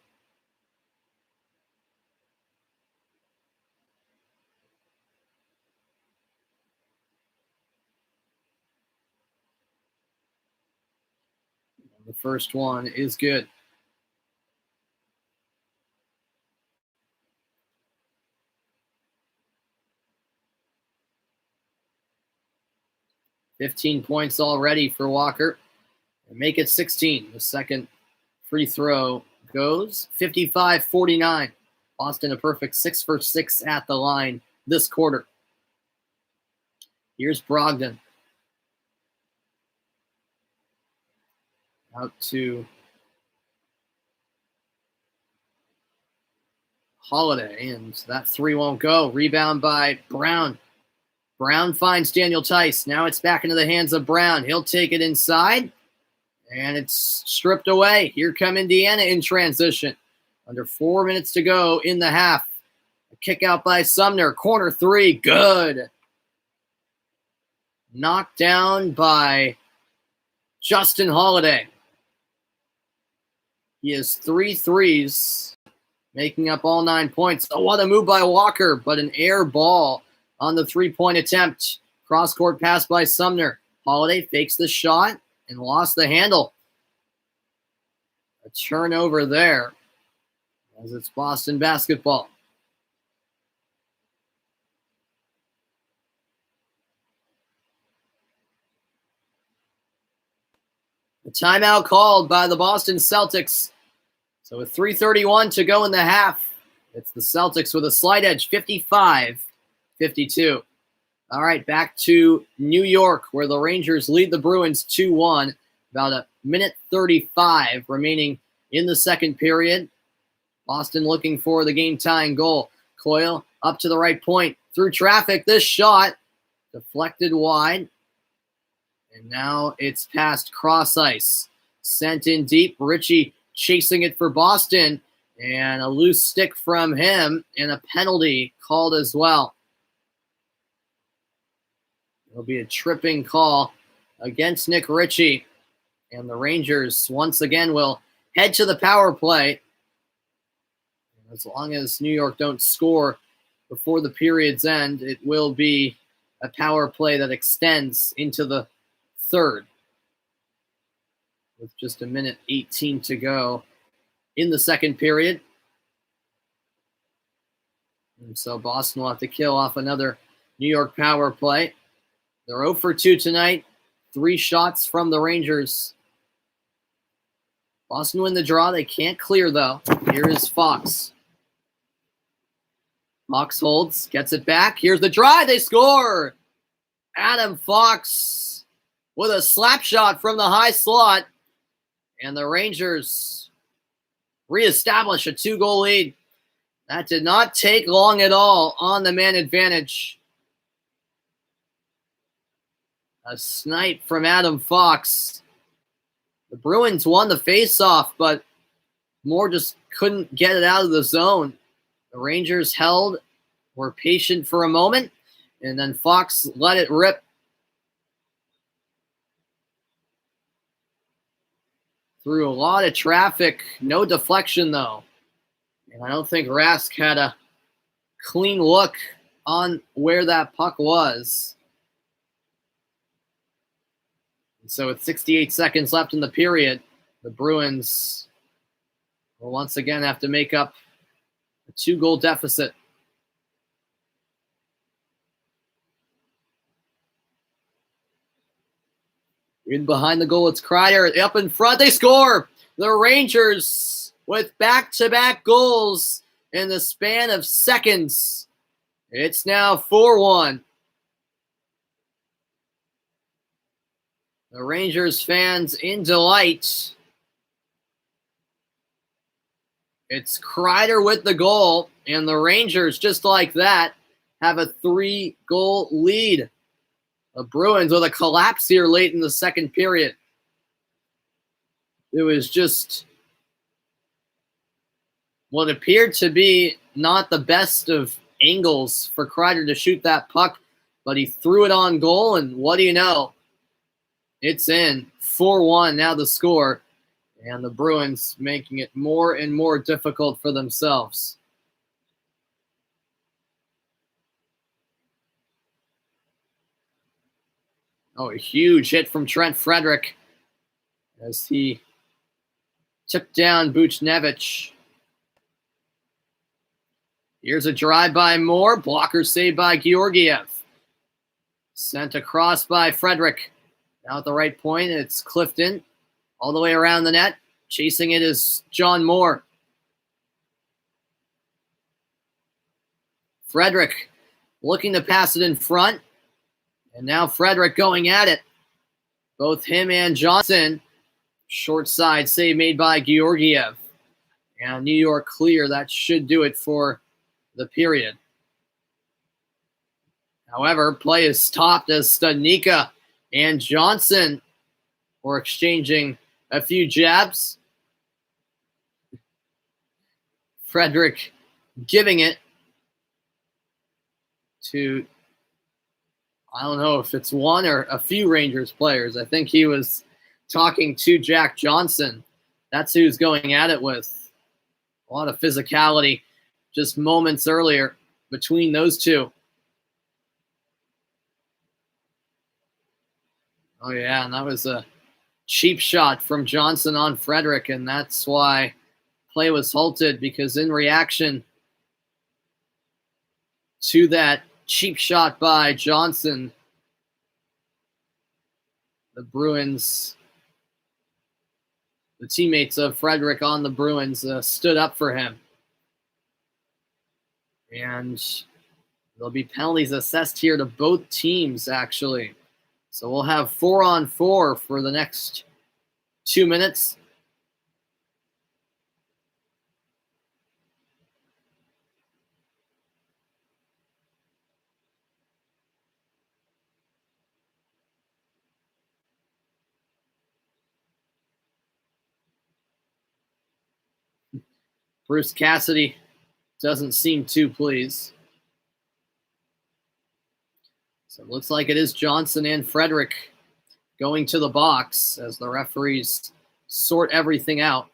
The first one is good. $15 points already for Walker. And make it 16. The second free throw goes 55-49. Boston a perfect 6 for 6 at the line this quarter. Here's Brogdon. Out to Holiday, and that 3 won't go. Rebound by Brown. Brown finds Daniel Tice. Now it's back into the hands of Brown. He'll take it inside, and it's stripped away. Here come Indiana in transition. Under 4 minutes to go in the half. A kick out by Sumner. Corner 3, good. Knocked down by Justin Holiday. He has 3 threes, making up all 9 points. Oh, what a move by Walker, but an air ball on the 3-point attempt. Cross-court pass by Sumner. Holiday fakes the shot and lost the handle. A turnover there as it's Boston basketball. A timeout called by the Boston Celtics. So with 3:31 to go in the half, it's the Celtics with a slight edge, 55-52. All right, back to New York, where the Rangers lead the Bruins 2-1. About a minute 35 remaining in the second period. Boston looking for the game-tying goal. Coyle up to the right point. Through traffic, this shot deflected wide. And now it's past cross ice. Sent in deep. Ritchie chasing it for Boston. And a loose stick from him. And a penalty called as well. It'll be a tripping call against Nick Ritchie. And the Rangers once again will head to the power play. As long as New York don't score before the period's end, it will be a power play that extends into the third, with just a minute 18 to go in the second period. And so Boston will have to kill off another New York power play. They're 0 for 2 tonight. 3 shots from the Rangers. Boston win the draw. They can't clear, though. Here is Fox. Fox holds, gets it back. Here's the drive. They score. Adam Fox with a slap shot from the high slot. And the Rangers reestablish a 2-goal lead. That did not take long at all on the man advantage. A snipe from Adam Fox. The Bruins won the faceoff, but Moore just couldn't get it out of the zone. The Rangers held, were patient for a moment, and then Fox let it rip. Through a lot of traffic, no deflection though. And I don't think Rask had a clean look on where that puck was. And so with 68 seconds left in the period, the Bruins will once again have to make up a 2-goal deficit. In behind the goal, it's Kreider. Up in front, they score. The Rangers with back-to-back goals in the span of seconds. It's now 4-1. The Rangers fans in delight. It's Kreider with the goal, and the Rangers, just like that, have a 3-goal lead. The Bruins with a collapse here late in the second period. It was just what appeared to be not the best of angles for Kreider to shoot that puck, but he threw it on goal, and what do you know? It's in. 4-1 now the score, and the Bruins making it more and more difficult for themselves. Oh, a huge hit from Trent Frederick as he took down Buchnevich. Here's a drive by Moore. Blocker saved by Georgiev. Sent across by Frederick. Now at the right point, it's Clifton. All the way around the net. Chasing it is John Moore. Frederick looking to pass it in front. And now Frederick going at it. Both him and Johnson. Short side save made by Georgiev. And New York clear. That should do it for the period. However, play is stopped as Studnicka and Johnson were exchanging a few jabs. Frederick giving it to, I don't know if it's one or a few Rangers players. I think he was talking to Jack Johnson. That's who's going at it with. A lot of physicality just moments earlier between those two. Oh, yeah, and that was a cheap shot from Johnson on Frederick, and that's why play was halted, because in reaction to that cheap shot by Johnson, the Bruins, the teammates of Frederick on the Bruins stood up for him. And there'll be penalties assessed here to both teams, actually. So we'll have 4-on-4 for the next 2 minutes. Bruce Cassidy doesn't seem too pleased. So it looks like it is Johnson and Frederick going to the box as the referees sort everything out.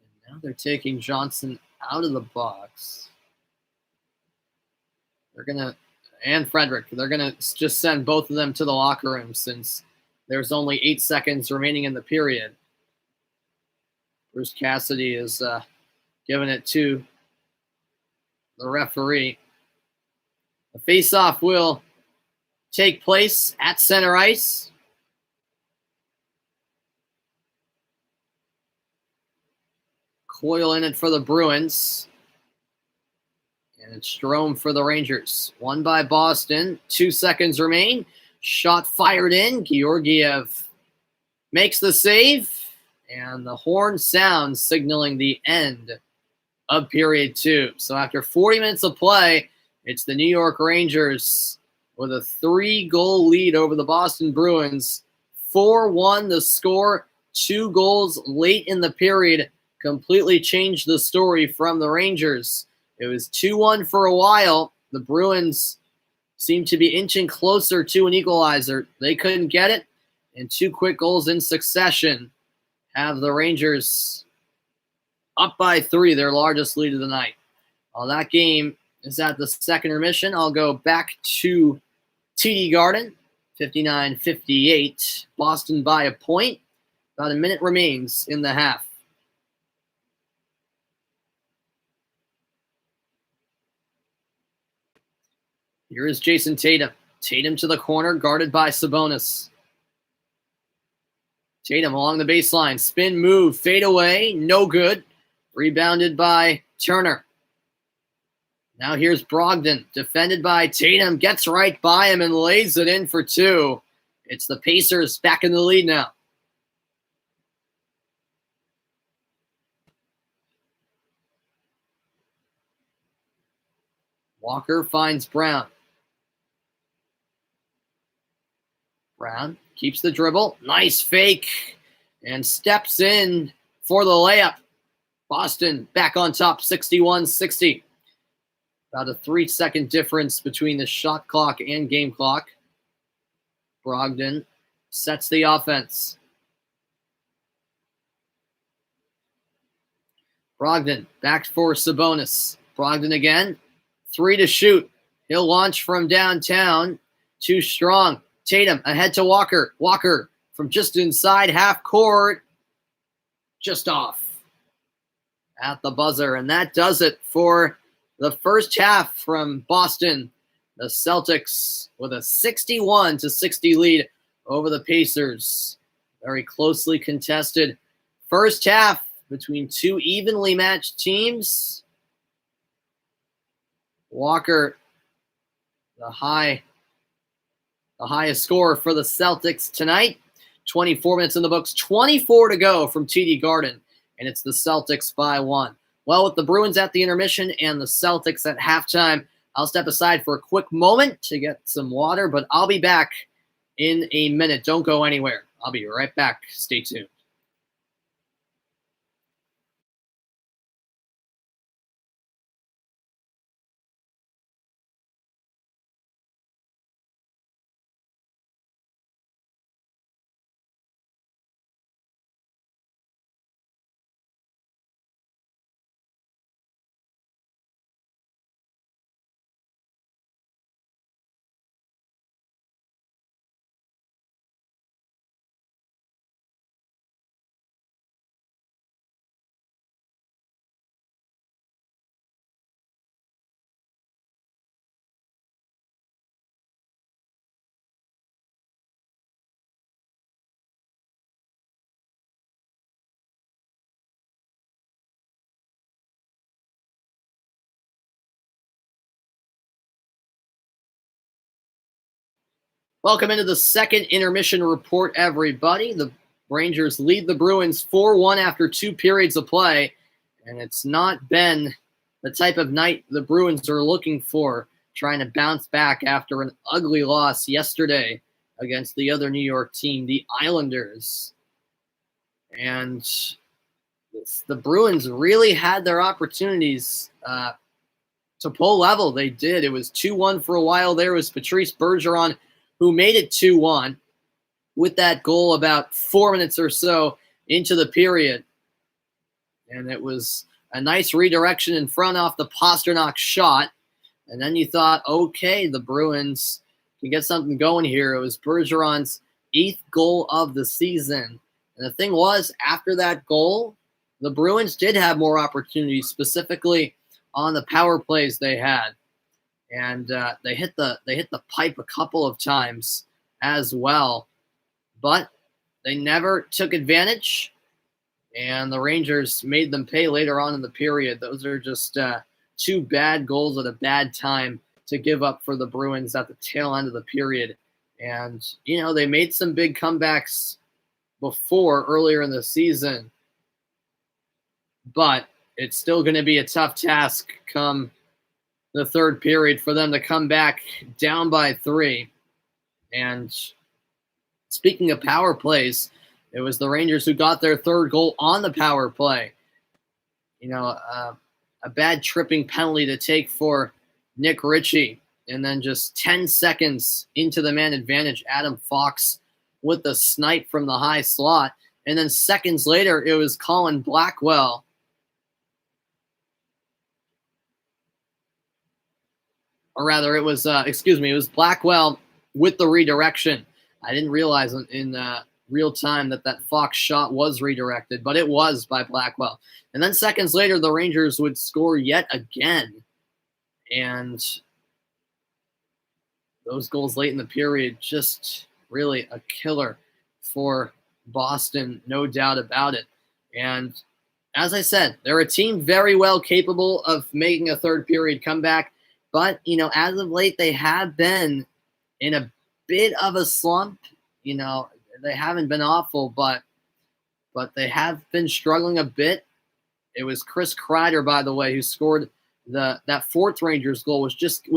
And now they're taking Johnson out of the box. And Frederick, they're going to just send both of them to the locker room since there's only 8 seconds remaining in the period. Bruce Cassidy is giving it to the referee. The faceoff will take place at center ice. Coyle in it for the Bruins. And it's Strome for the Rangers. One by Boston. 2 seconds remain. Shot fired in. Georgiev makes the save. And the horn sounds signaling the end of period 2. So after 40 minutes of play, it's the New York Rangers with a 3-goal lead over the Boston Bruins. 4-1 the score. 2 goals late in the period completely changed the story from the Rangers. It was 2-1 for a while. The Bruins seemed to be inching closer to an equalizer. They couldn't get it, and 2 quick goals in succession have the Rangers up by 3, their largest lead of the night. While that game is at the second intermission, I'll go back to TD Garden, 59-58. Boston by a point. About a minute remains in the half. Here is Jason Tatum. Tatum to the corner, guarded by Sabonis. Tatum along the baseline. Spin move, fade away, no good. Rebounded by Turner. Now here's Brogdon, defended by Tatum. Gets right by him and lays it in for 2. It's the Pacers back in the lead now. Walker finds Brown. Brown keeps the dribble. Nice fake. And steps in for the layup. Boston back on top, 61-60. About a 3-second difference between the shot clock and game clock. Brogdon sets the offense. Brogdon back for Sabonis. Brogdon again. 3 to shoot. He'll launch from downtown. Too strong. Tatum ahead to Walker. Walker from just inside half court. Just off at the buzzer. And that does it for the first half from Boston. The Celtics with a 61-60 lead over the Pacers. Very closely contested first half between two evenly matched teams. Walker, the highest scorer for the Celtics tonight. 24 minutes in the books, 24 to go from TD Garden, and it's the Celtics by 1. Well, with the Bruins at the intermission and the Celtics at halftime, I'll step aside for a quick moment to get some water, but I'll be back in a minute. Don't go anywhere. I'll be right back. Stay tuned. Welcome into the second intermission report, everybody. The Rangers lead the Bruins 4-1 after 2 periods of play, and it's not been the type of night the Bruins are looking for, trying to bounce back after an ugly loss yesterday against the other New York team, the Islanders. And the Bruins really had their opportunities to pull level. They did. It was 2-1 for a while there. It was Patrice Bergeron who made it 2-1 with that goal about 4 minutes or so into the period. And it was a nice redirection in front off the Pasternak shot. And then you thought, okay, the Bruins can get something going here. It was Bergeron's 8th goal of the season. And the thing was, after that goal, the Bruins did have more opportunities, specifically on the power plays they had. And they hit the pipe a couple of times as well, but they never took advantage, and the Rangers made them pay later on in the period. Those are just 2 bad goals at a bad time to give up for the Bruins at the tail end of the period. And, they made some big comebacks before earlier in the season, but it's still going to be a tough task come the third period for them to come back down by 3. And speaking of power plays, it was the Rangers who got their 3rd goal on the power play. A bad tripping penalty to take for Nick Ritchie. And then just 10 seconds into the man advantage, Adam Fox with the snipe from the high slot. And then seconds later, it was Colin Blackwell. Or rather, it was Blackwell with the redirection. I didn't realize in real time that Fox shot was redirected, but it was by Blackwell. And then seconds later, the Rangers would score yet again. And those goals late in the period, just really a killer for Boston, no doubt about it. And as I said, they're a team very well capable of making a third period comeback. But, as of late, they have been in a bit of a slump. They haven't been awful, but they have been struggling a bit. It was Chris Kreider, by the way, who scored that fourth Rangers goal was just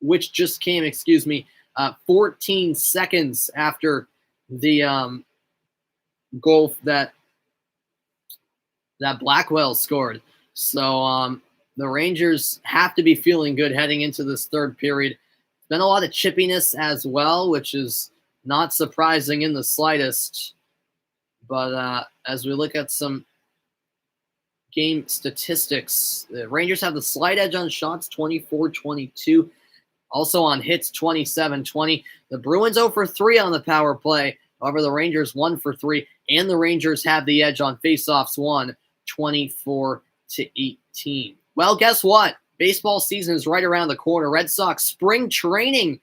which just came, 14 seconds after the goal that Blackwell scored. So the Rangers have to be feeling good heading into this third period. Been a lot of chippiness as well, which is not surprising in the slightest. But as we look at some game statistics, the Rangers have the slight edge on shots, 24-22. Also on hits, 27-20. The Bruins 0 for 3 on the power play. However, the Rangers 1 for 3. And the Rangers have the edge on faceoffs, 24-18. Well, guess what? Baseball season is right around the corner. Red Sox spring training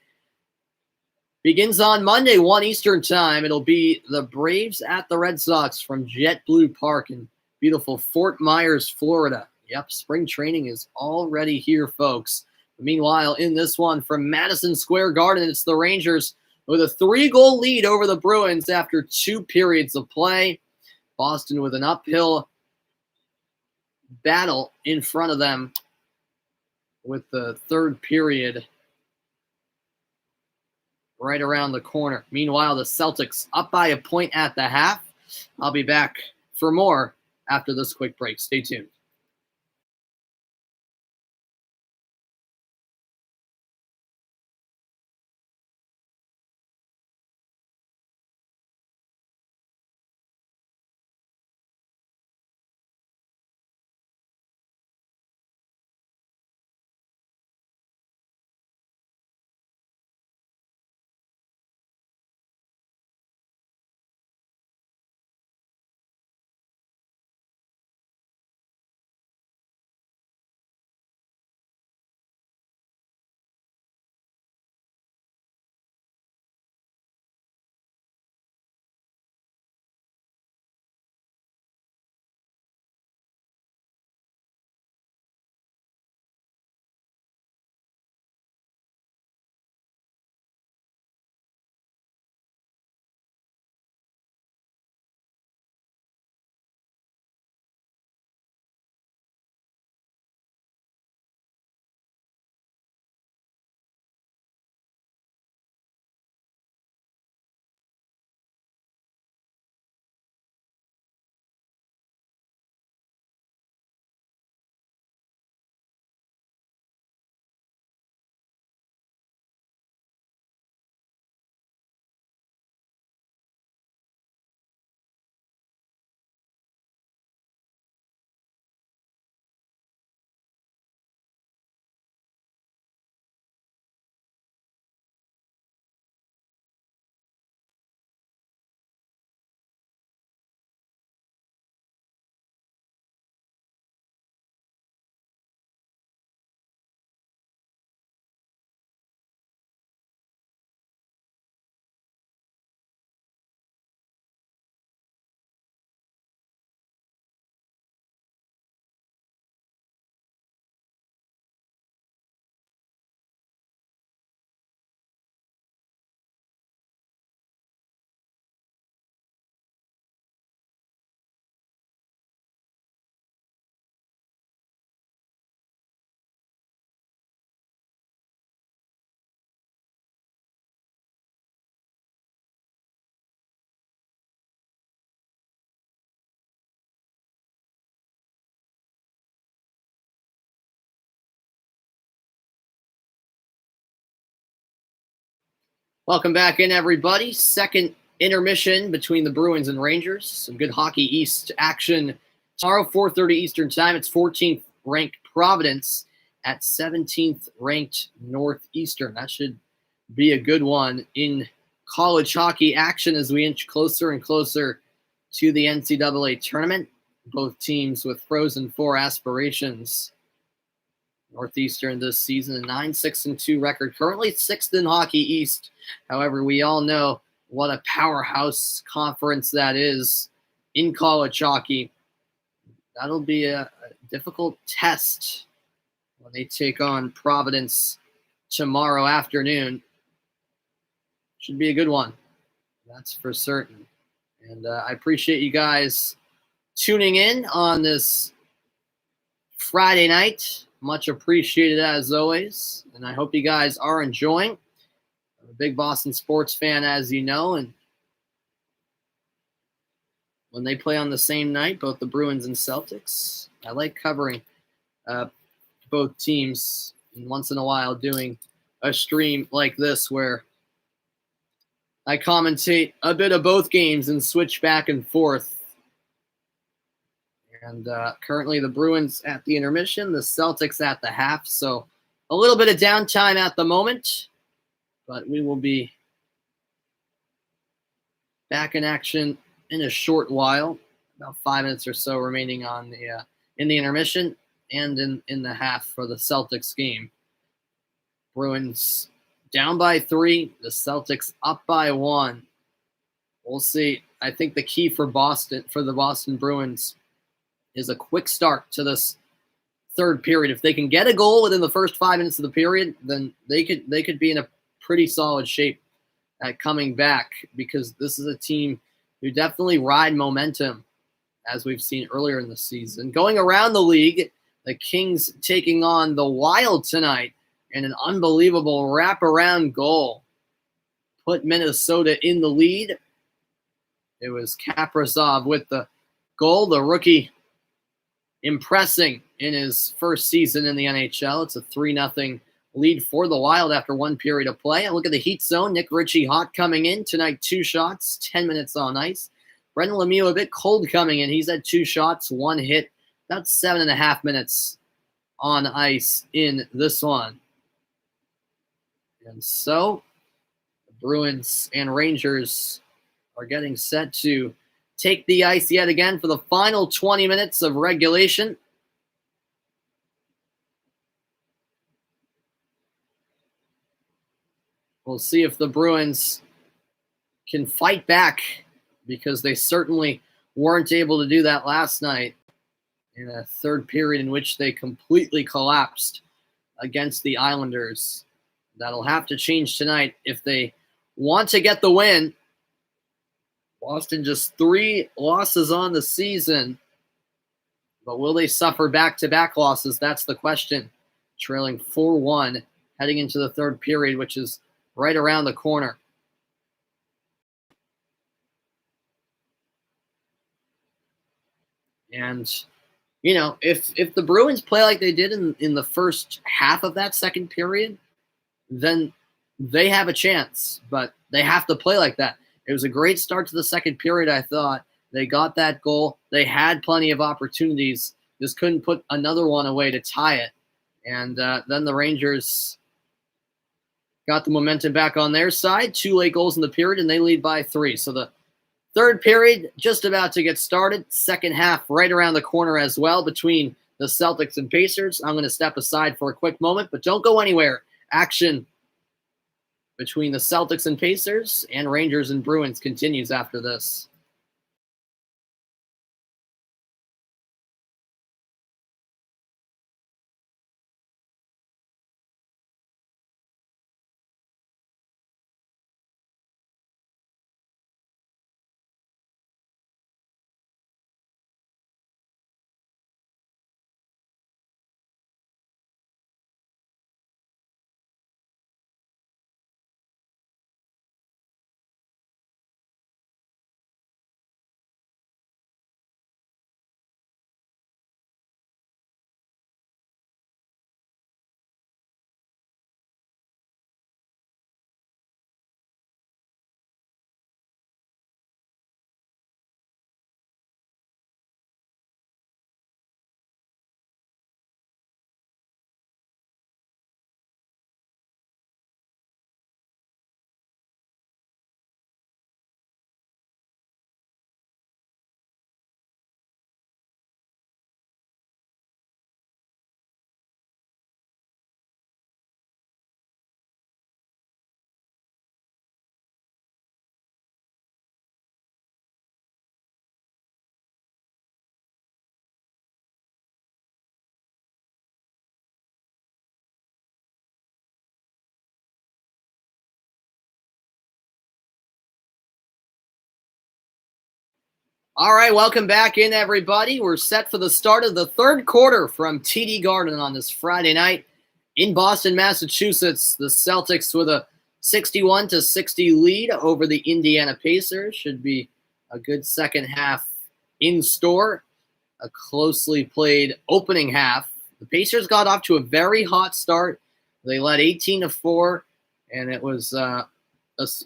begins on Monday, 1 Eastern time. It'll be the Braves at the Red Sox from JetBlue Park in beautiful Fort Myers, Florida. Yep, spring training is already here, folks. Meanwhile, in this one from Madison Square Garden, it's the Rangers with a 3-goal lead over the Bruins after 2 periods of play. Boston with an uphill battle in front of them with the third period right around the corner. Meanwhile, the Celtics up by a point at the half. I'll be back for more after this quick break. Stay tuned. Welcome back in, everybody. Second intermission between the Bruins and Rangers. Some good Hockey East action tomorrow, 4:30 Eastern time. It's 14th ranked Providence at 17th ranked Northeastern. That should be a good one in college hockey action as we inch closer and closer to the NCAA tournament. Both teams with Frozen Four aspirations. Northeastern this season, a 9-6-2 record, currently 6th in Hockey East. However, we all know what a powerhouse conference that is in college hockey. That'll be a difficult test when they take on Providence tomorrow afternoon. Should be a good one, that's for certain. And I appreciate you guys tuning in on this Friday night. Much appreciated as always. And I hope you guys are enjoying. I'm a big Boston sports fan, as you know. And when they play on the same night, both the Bruins and Celtics, I like covering both teams. And once in a while, doing a stream like this where I commentate a bit of both games and switch back and forth. And currently the Bruins at the intermission, the Celtics at the half. So a little bit of downtime at the moment, but we will be back in action in a short while. About 5 minutes or so remaining on the in the intermission and in the half for the Celtics game. Bruins down by 3, the Celtics up by 1. We'll see. I think the key for the Boston Bruins is a quick start to this third period. If they can get a goal within the first 5 minutes of the period, then they could be in a pretty solid shape at coming back, because this is a team who definitely ride momentum, as we've seen earlier in the season. Going around the league, the Kings taking on the Wild tonight, and an unbelievable wraparound goal put Minnesota in the lead. It was Kaprizov with the goal, the rookie impressing in his first season in the NHL. It's a 3-0 lead for the Wild after 1 period of play. And look at the Heat zone. Nick Ritchie hot coming in tonight, 2 shots, 10 minutes on ice. Brendan Lemieux a bit cold coming in. He's had 2 shots, 1 hit, about 7.5 minutes on ice in this one. And so the Bruins and Rangers are getting set to take the ice yet again for the final 20 minutes of regulation. We'll see if the Bruins can fight back, because they certainly weren't able to do that last night in a third period in which they completely collapsed against the Islanders. That'll have to change tonight if they want to get the win. Boston just 3 losses on the season, but will they suffer back-to-back losses? That's the question. Trailing 4-1 heading into the third period, which is right around the corner. And, if the Bruins play like they did in the first half of that second period, then they have a chance, but they have to play like that. It was a great start to the second period, I thought. They got that goal. They had plenty of opportunities. Just couldn't put another one away to tie it. And then the Rangers got the momentum back on their side. 2 late goals in the period, and they lead by 3. So the third period just about to get started. Second half right around the corner as well between the Celtics and Pacers. I'm going to step aside for a quick moment, but don't go anywhere. Action between the Celtics and Pacers and Rangers and Bruins continues after this. All right, welcome back in, everybody. We're set for the start of the third quarter from TD Garden on this Friday night in Boston, Massachusetts. The Celtics with a 61-60 lead over the Indiana Pacers. Should be a good second half in store. A closely played opening half. The Pacers got off to a very hot start. They led 18-4, and it was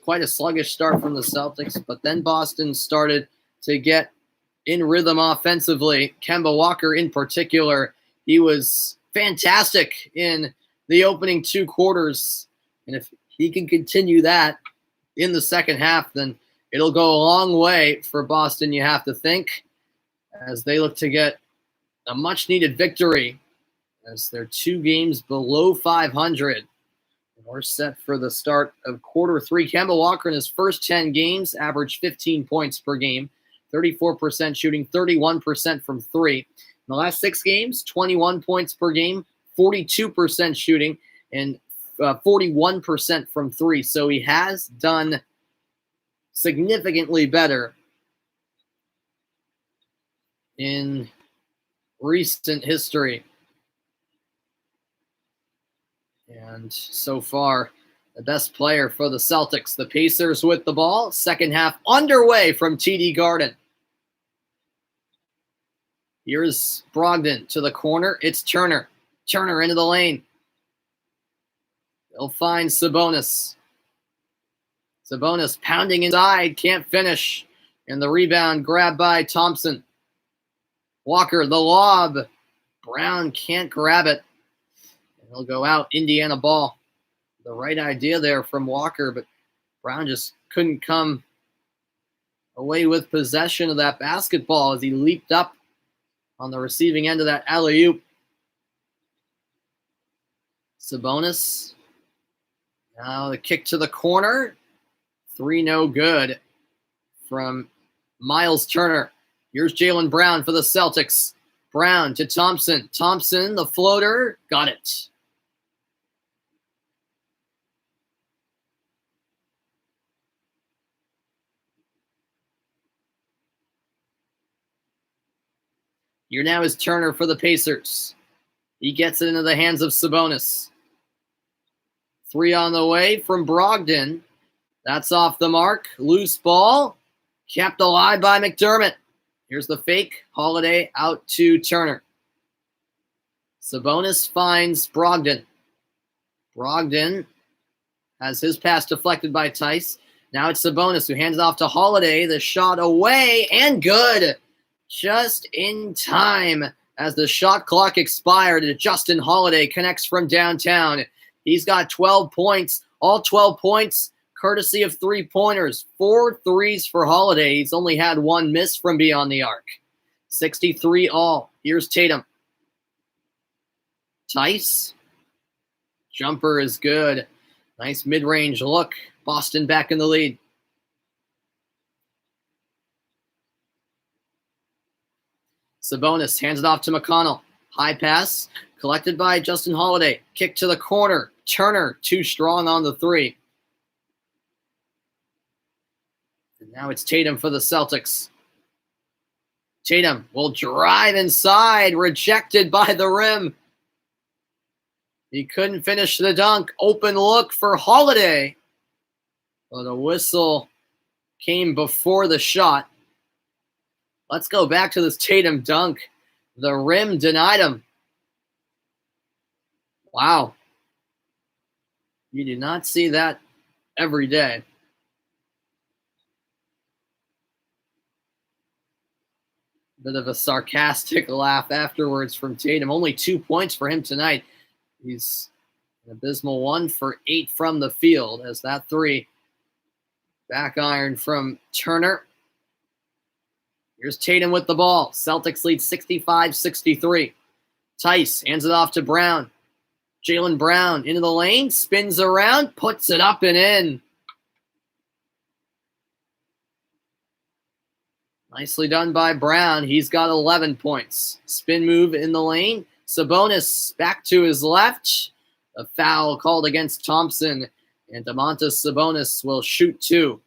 quite a sluggish start from the Celtics. But then Boston started to get in rhythm offensively. Kemba Walker in particular, he was fantastic in the opening two quarters. And if he can continue that in the second half, then it'll go a long way for Boston, you have to think, as they look to get a much-needed victory as they're 2 games below 500. We're set for the start of quarter 3. Kemba Walker in his first 10 games averaged 15 points per game, 34% shooting, 31% from 3. In the last 6 games, 21 points per game, 42% shooting, and 41% from 3. So he has done significantly better in recent history. And so far, the best player for the Celtics. The Pacers with the ball. Second half underway from TD Garden. Here's Brogdon to the corner. It's Turner. Turner into the lane. They'll find Sabonis. Sabonis pounding inside. Can't finish. And the rebound grabbed by Thompson. Walker, the lob. Brown can't grab it. He'll go out, Indiana ball. The right idea there from Walker, but Brown just couldn't come away with possession of that basketball as he leaped up on the receiving end of that alley-oop. Sabonis. Now the kick to the corner. 3 no good from Miles Turner. Here's Jaylen Brown for the Celtics. Brown to Thompson. Thompson, the floater, got it. Here now is Turner for the Pacers. He gets it into the hands of Sabonis. 3 on the way from Brogdon. That's off the mark. Loose ball. Kept alive by McDermott. Here's the fake. Holiday out to Turner. Sabonis finds Brogdon. Brogdon has his pass deflected by Tice. Now it's Sabonis who hands it off to Holiday. The shot away and good. Just in time as the shot clock expired. Justin Holiday connects from downtown. He's got 12 points. All 12 points courtesy of 3-pointers. 4 threes for Holiday. He's only had 1 miss from beyond the arc. 63 all. Here's Tatum. Tice. Jumper is good. Nice mid-range look. Boston back in the lead. Sabonis hands it off to McConnell. High pass. Collected by Justin Holiday. Kick to the corner. Turner too strong on the 3. And now it's Tatum for the Celtics. Tatum will drive inside. Rejected by the rim. He couldn't finish the dunk. Open look for Holiday. Well, the whistle came before the shot. Let's go back to this Tatum dunk. The rim denied him. Wow. You do not see that every day. Bit of a sarcastic laugh afterwards from Tatum. Only 2 points for him tonight. He's an abysmal 1 for 8 from the field as that 3 back iron from Turner. Here's Tatum with the ball. Celtics lead 65-63. Tice hands it off to Brown. Jaylen Brown into the lane, spins around, puts it up and in. Nicely done by Brown. He's got 11 points. Spin move in the lane. Sabonis back to his left. A foul called against Thompson. And Domantas Sabonis will shoot 2.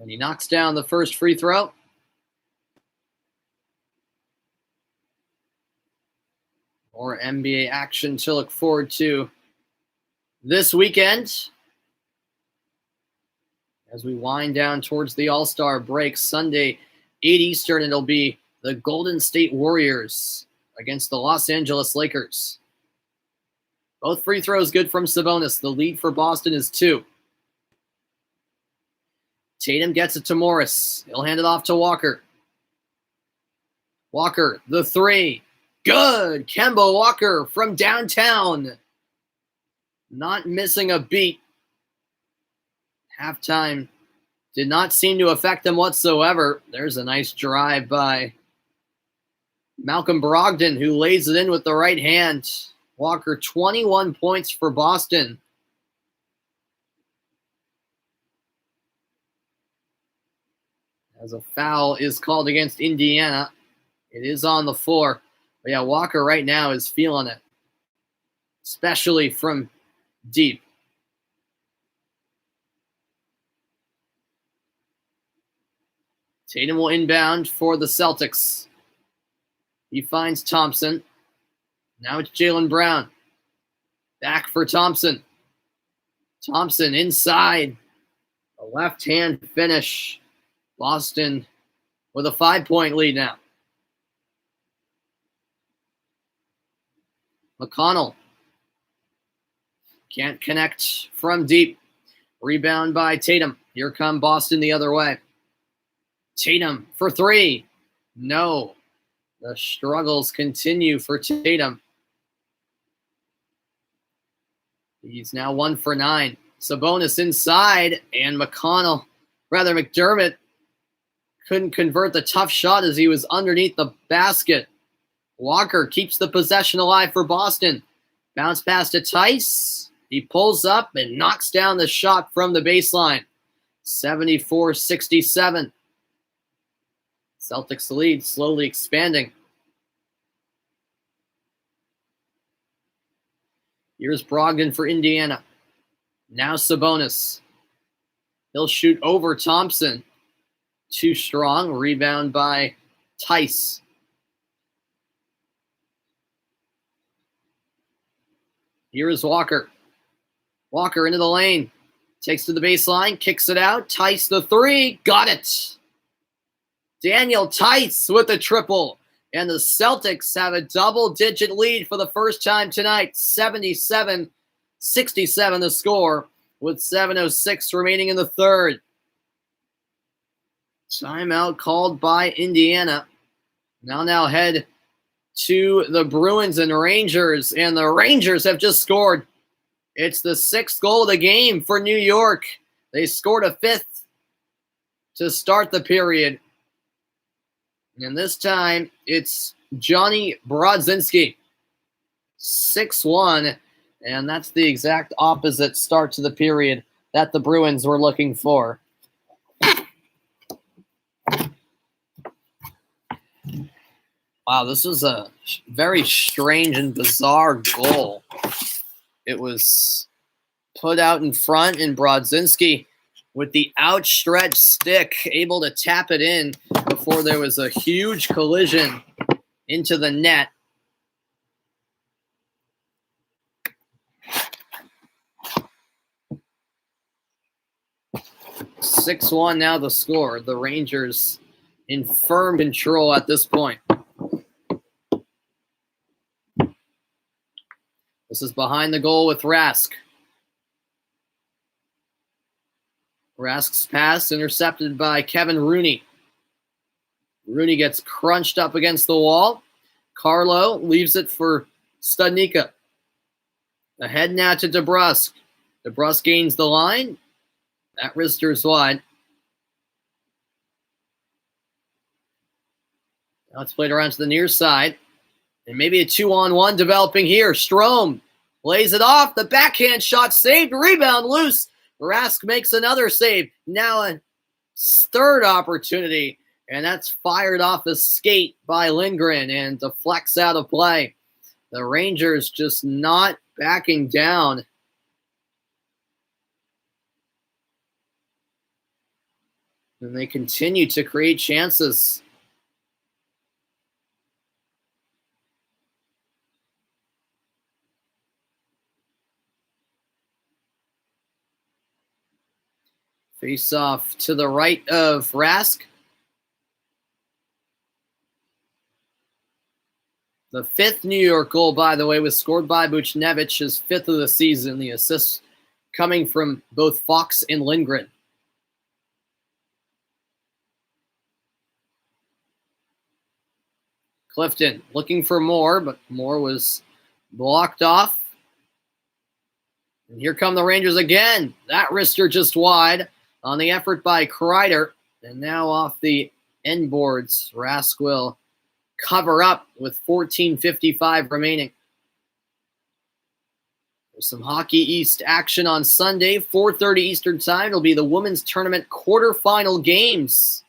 And he knocks down the first free throw. More NBA action to look forward to this weekend. As we wind down towards the All-Star break, Sunday, 8 Eastern, it'll be the Golden State Warriors against the Los Angeles Lakers. Both free throws good from Sabonis. The lead for Boston is 2. Tatum gets it to Morris. He'll hand it off to Walker. Walker, the 3. Good! Kemba Walker from downtown. Not missing a beat. Halftime did not seem to affect them whatsoever. There's a nice drive by Malcolm Brogdon, who lays it in with the right hand. Walker, 21 points for Boston. As a foul is called against Indiana. It is on the floor. But yeah, Walker right now is feeling it, especially from deep. Tatum will inbound for the Celtics. He finds Thompson. Now it's Jaylen Brown. Back for Thompson. Thompson inside. A left-hand finish. Boston with a 5-point lead now. McConnell can't connect from deep. Rebound by Tatum. Here come Boston the other way. Tatum for 3. No. The struggles continue for Tatum. He's now 1 for 9. Sabonis inside, and McDermott couldn't convert the tough shot as he was underneath the basket. Walker keeps the possession alive for Boston. Bounce pass to Tice. He pulls up and knocks down the shot from the baseline. 74-67. Celtics lead slowly expanding. Here's Brogdon for Indiana. Now Sabonis. He'll shoot over Thompson. Too strong. Rebound by Tice. Here is Walker. Walker into the lane. Takes to the baseline. Kicks it out. Tice the 3. Got it. Daniel Tice with the triple. And the Celtics have a double-digit lead for the first time tonight. 77-67 the score with 7:06 remaining in the third. Timeout called by Indiana. Now head to the Bruins and Rangers. And the Rangers have just scored. It's the 6th goal of the game for New York. They scored a 5th to start the period. And this time, it's Johnny Brodzinski. 6-1. And that's the exact opposite start to the period that the Bruins were looking for. Wow, this was a very strange and bizarre goal. It was put out in front, and Brodzinski, with the outstretched stick, able to tap it in before there was a huge collision into the net. (6-1) now the score. The Rangers in firm control at this point. This is behind the goal with Rask. Rask's pass intercepted by Kevin Rooney. Rooney gets crunched up against the wall. Carlo leaves it for Studnicka. Ahead now to DeBrusque. DeBrusque gains the line. That wrister's wide. Now it's played around to the near side. And maybe a 2-on-1 developing here. Strome lays it off. The backhand shot saved. Rebound loose. Rask makes another save. Now a third opportunity. And that's fired off a skate by Lindgren and deflects out of play. The Rangers just not backing down. And they continue to create chances. Face off to the right of Rask. The fifth New York goal, by the way, was scored by Buchnevich, his fifth of the season. The assists coming from both Fox and Lindgren. Clifton looking for Moore, but Moore was blocked off. And here come the Rangers again. That wrister just wide on the effort by Kreider. And now off the end boards, Rask will cover up with 14:55 remaining. There's some Hockey East action on Sunday, 4:30 Eastern Time. It'll be the women's tournament quarterfinal games.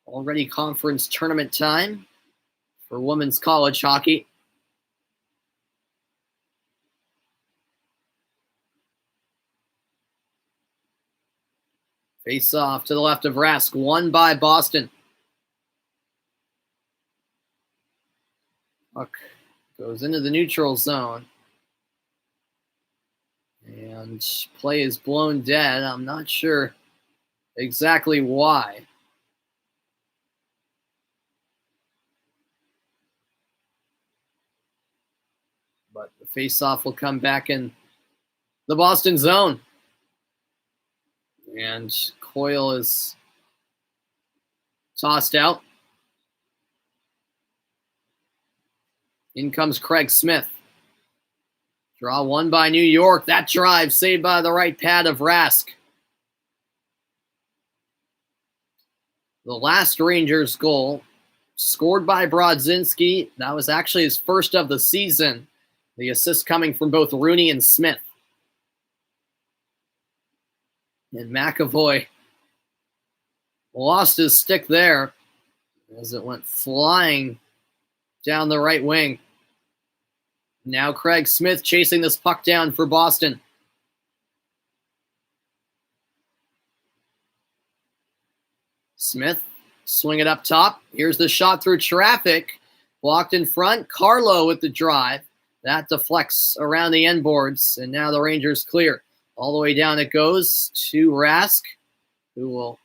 Already conference tournament time for women's college hockey. Face off to the left of Rask, won by Boston. Puck goes into the neutral zone. And play is blown dead. I'm not sure exactly why. But the face-off will come back in the Boston zone. And Coyle is tossed out. In comes Craig Smith. Draw one by New York. That drive saved by the right pad of Rask. The last Rangers goal scored by Brodzinski. That was actually his first of the season. The assist coming from both Rooney and Smith. And McAvoy lost his stick there as it went flying down the right wing. Now Craig Smith chasing this puck down for Boston. Smith swing it up top. Here's the shot through traffic. Blocked in front. Carlo with the drive. That deflects around the end boards. And now the Rangers clear. All the way down it goes to Rask, who will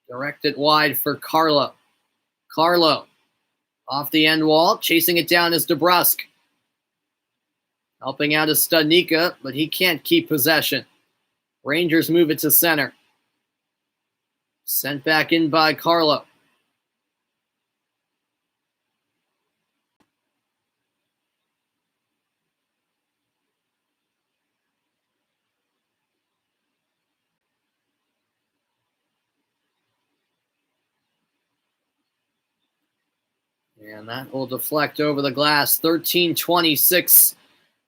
direct it wide for Carlo. Carlo off the end wall. Chasing it down is DeBrusk. Helping out is Studnicka, but he can't keep possession. Rangers move it to center. Sent back in by Carlo. And that will deflect over the glass. 13:26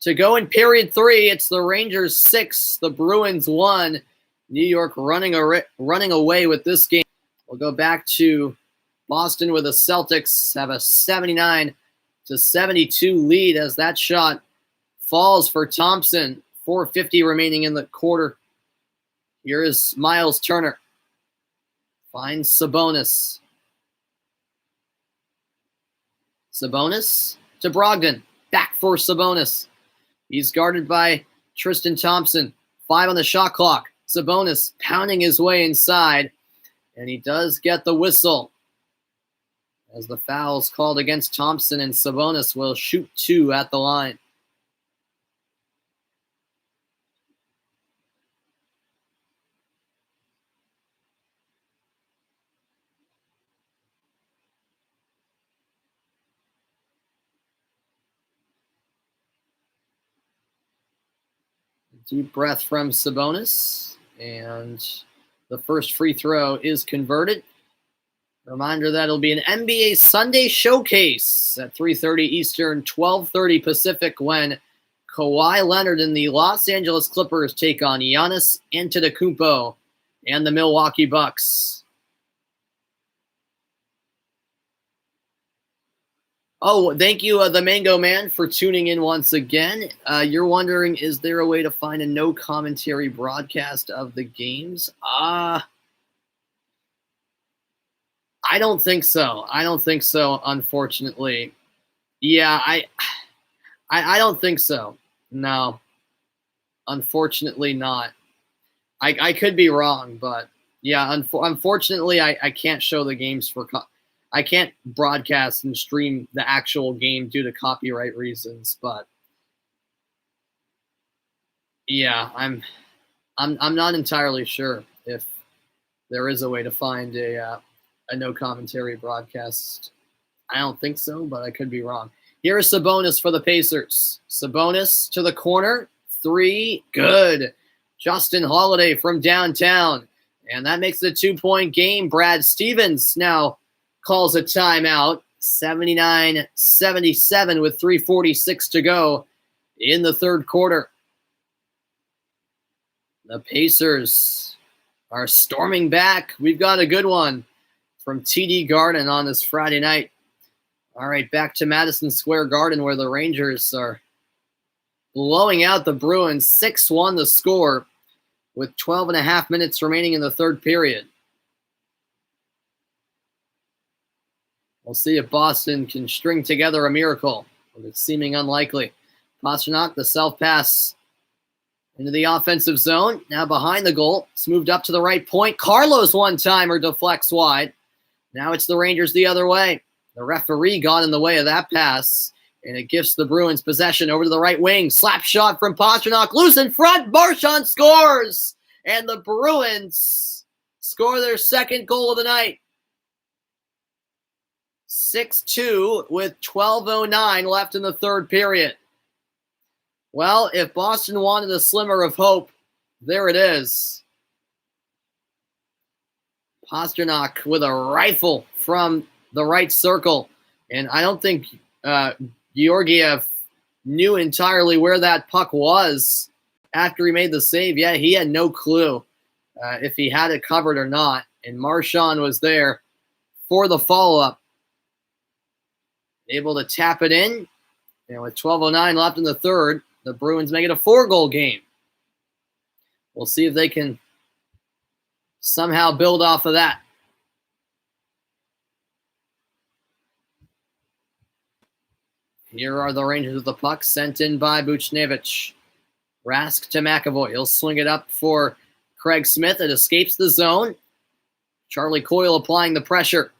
to go in period 3. It's the Rangers 6, the Bruins 1. New York running away with this game. We'll go back to Boston where the Celtics have a 79-72 lead as that shot falls for Thompson. 4:50 remaining in the quarter. Here is Miles Turner. Finds Sabonis. Sabonis to Brogdon. Back for Sabonis. He's guarded by Tristan Thompson. 5 on the shot clock. Sabonis pounding his way inside. And he does get the whistle. As the foul's called against Thompson, and Sabonis will shoot 2 at the line. Deep breath from Sabonis, and the first free throw is converted. Reminder that it'll be an NBA Sunday showcase at 3:30 Eastern, 12:30 Pacific when Kawhi Leonard and the Los Angeles Clippers take on Giannis Antetokounmpo and the Milwaukee Bucks. Oh, thank you, the Mango Man, for tuning in once again. You're wondering, is there a way to find a no commentary broadcast of the games? I don't think so. Unfortunately. Yeah, I don't think so. No, unfortunately not. I could be wrong, but yeah, unfortunately, I can't show the games I can't broadcast and stream the actual game due to copyright reasons. But yeah, I'm not entirely sure if there is a way to find a no commentary broadcast. I don't think so, but I could be wrong. Here is Sabonis for the Pacers. Sabonis to the corner. 3, good. Justin Holiday from downtown. And that makes it a 2-point game. Brad Stevens now calls a timeout. 79-77 with 3:46 to go in the third quarter. The Pacers are storming back. We've got a good one from TD Garden on this Friday night. All right, back to Madison Square Garden where the Rangers are blowing out the Bruins. 6-1 the score with 12 and a half minutes remaining in the third period. We'll see if Boston can string together a miracle, but it's seeming unlikely. Pastrnak, the self-pass into the offensive zone. Now behind the goal. It's moved up to the right point. Carlos one-timer deflects wide. Now it's the Rangers the other way. The referee got in the way of that pass, and it gives the Bruins possession over to the right wing. Slap shot from Pastrnak. Loose in front. Marchand scores, and the Bruins score their second goal of the night. 6-2 with 12:09 left in the third period. Well, if Boston wanted a slimmer of hope, there it is. Pastrnak with a rifle from the right circle. And I don't think Georgiev knew entirely where that puck was after he made the save. Yeah, he had no clue if he had it covered or not. And Marchand was there for the follow-up. Able to tap it in. And with 12:09 left in the third, the Bruins make it a 4-goal game. We'll see if they can somehow build off of that. Here are the Rangers with the puck, sent in by Buchnevich. Rask to McAvoy. He'll swing it up for Craig Smith. It escapes the zone. Charlie Coyle applying the pressure.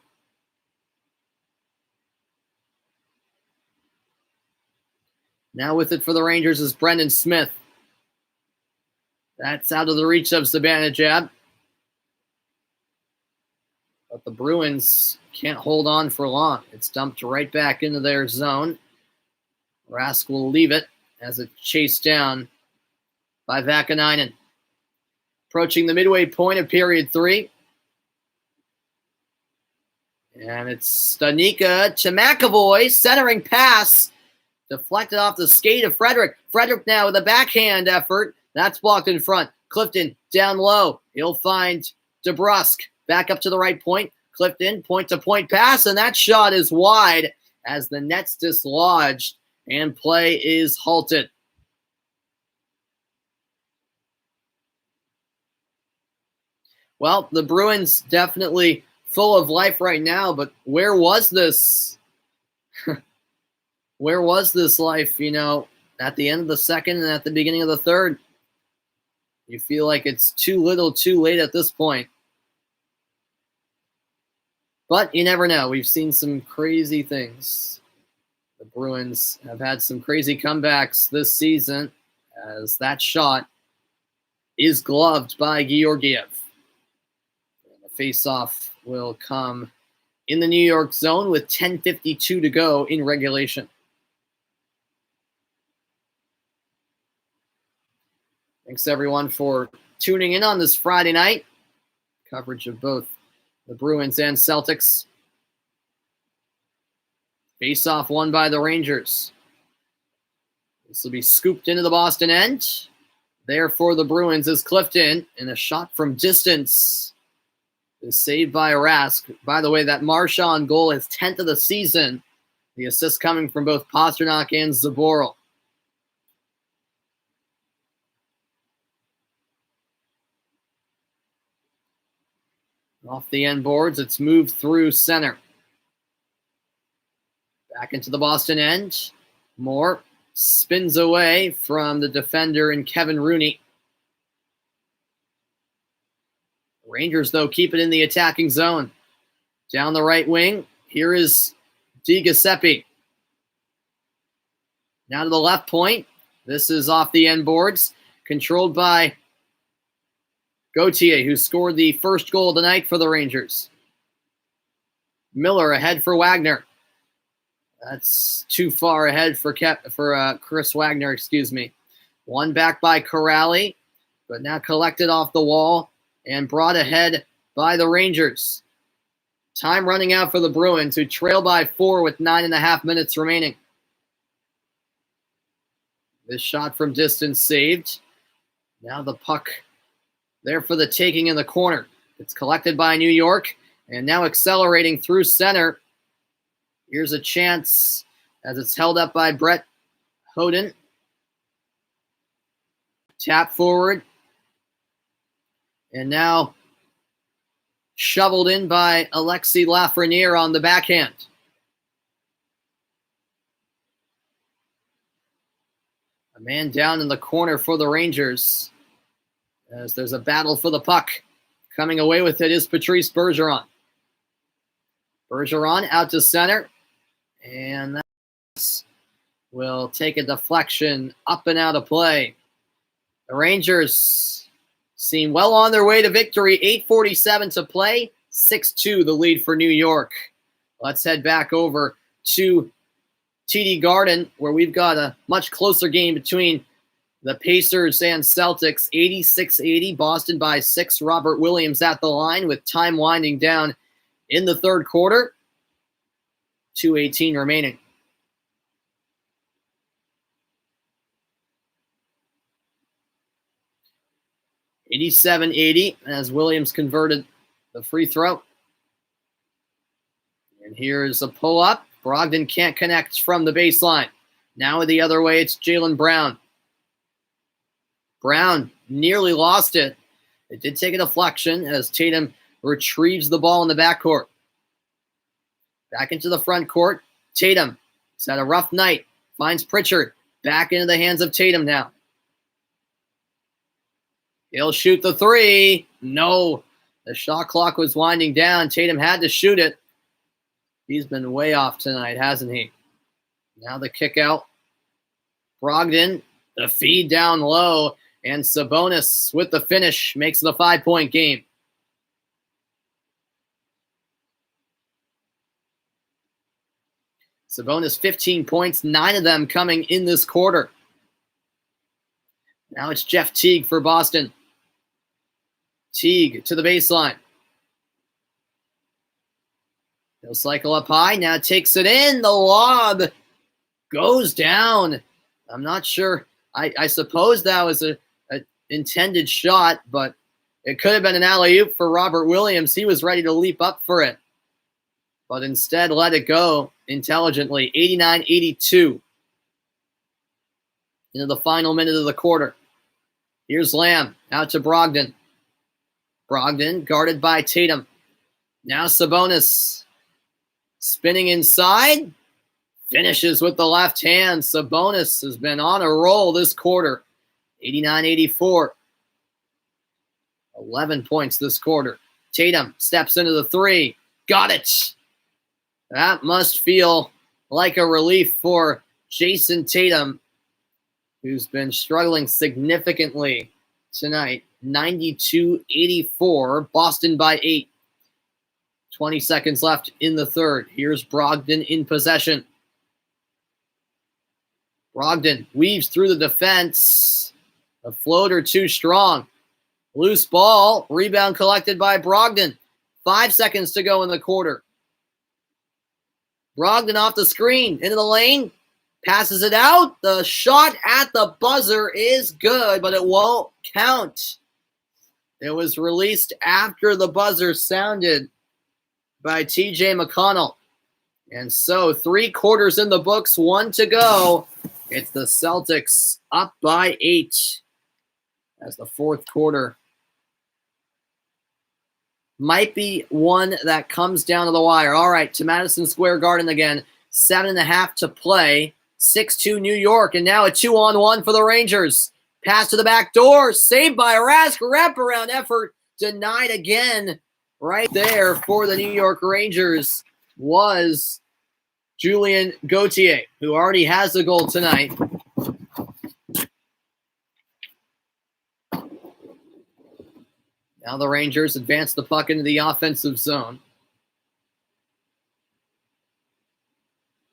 Now with it for the Rangers is Brendan Smith. That's out of the reach of Zibanejad. But the Bruins can't hold on for long. It's dumped right back into their zone. Rask will leave it as it's chased down by Vakanainen. Approaching the midway point of period 3. And it's Stanika to McAvoy. Centering pass. Deflected off the skate of Frederick. Frederick now with a backhand effort. That's blocked in front. Clifton down low. He'll find DeBrusk. Back up to the right point. Clifton, point-to-point pass, and that shot is wide as the net's dislodged and play is halted. Well, the Bruins definitely full of life right now, but where was this? Where was this life, at the end of the second and at the beginning of the third? You feel like it's too little, too late at this point. But you never know. We've seen some crazy things. The Bruins have had some crazy comebacks this season as that shot is gloved by Georgiev. And the faceoff will come in the New York zone with 10:52 to go in regulation. Thanks, everyone, for tuning in on this Friday night. Coverage of both the Bruins and Celtics. Face-off won by the Rangers. This will be scooped into the Boston end. There for the Bruins is Clifton, and a shot from distance is saved by Rask. By the way, that Marchand goal is 10th of the season The assist coming from both Pasternak and Zaboral. Off the end boards, it's moved through center. Back into the Boston end. Moore spins away from the defender in Kevin Rooney. Rangers, though, keep it in the attacking zone. Down the right wing, here is DiGiuseppe. Now to the left point. This is off the end boards, controlled by Gauthier, who scored the first goal of the night for the Rangers. Miller ahead for Wagner. That's too far ahead for Chris Wagner, One back by Corrali, but now collected off the wall and brought ahead by the Rangers. Time running out for the Bruins, who trail by 4 with 9.5 minutes remaining. This shot from distance saved. Now the puck there for the taking in the corner. It's collected by New York, and now accelerating through center. Here's a chance as it's held up by Brett Hoden. Tap forward. And now shoveled in by Alexis Lafreniere on the backhand. A man down in the corner for the Rangers as there's a battle for the puck. Coming away with it is Patrice Bergeron. Bergeron out to center. And that will take a deflection up and out of play. The Rangers seem well on their way to victory. 8:47 to play. 6-2 the lead for New York. Let's head back over to TD Garden, where we've got a much closer game between the Pacers and Celtics. 86-80, Boston by 6. Robert Williams at the line with time winding down in the third quarter. 2:18 remaining. $87-80 as Williams converted the free throw. And here's a pull-up. Brogdon can't connect from the baseline. Now the other way, it's Jaylen Brown. Brown nearly lost it. It did take a deflection as Tatum retrieves the ball in the backcourt. Back into the front court. Tatum has had a rough night. Finds Pritchard. Back into the hands of Tatum now. He'll shoot the three. No. The shot clock was winding down. Tatum had to shoot it. He's been way off tonight, hasn't he? Now the kick out. Brogdon, the feed down low. And Sabonis with the finish makes it a 5-point game. Sabonis 15 points, 9 of them coming in this quarter. Now it's Jeff Teague for Boston. Teague to the baseline. He'll cycle up high, now takes it in. The lob goes down. I'm not sure. I suppose that was an intended shot, but it could have been an alley-oop for Robert Williams. He was ready to leap up for it, but instead let it go intelligently. 89-82 into the final minute of the quarter. Here's Lamb out to Brogdon. Brogdon guarded by Tatum. Now Sabonis spinning inside. Finishes with the left hand. Sabonis has been on a roll this quarter. 89-84. 11 points this quarter. Tatum steps into the three. Got it. That must feel like a relief for Jason Tatum, who's been struggling significantly tonight. 92-84, Boston by 8. 20 seconds left in the third. Here's Brogdon in possession. Brogdon weaves through the defense. A floater too strong. Loose ball. Rebound collected by Brogdon. 5 seconds to go in the quarter. Brogdon off the screen. Into the lane. Passes it out. The shot at the buzzer is good, but it won't count. It was released after the buzzer sounded by TJ McConnell. And so 3 quarters in the books, 1 to go. It's the Celtics up by 8 as the fourth quarter might be one that comes down to the wire. All right, to Madison Square Garden again. 7.5 to play. 6-2 New York. And now a 2-on-1 for the Rangers. Pass to the back door. Saved by Rask. Wraparound effort. Denied again. Right there for the New York Rangers was Julien Gauthier, who already has a goal tonight. Now the Rangers advance the puck into the offensive zone.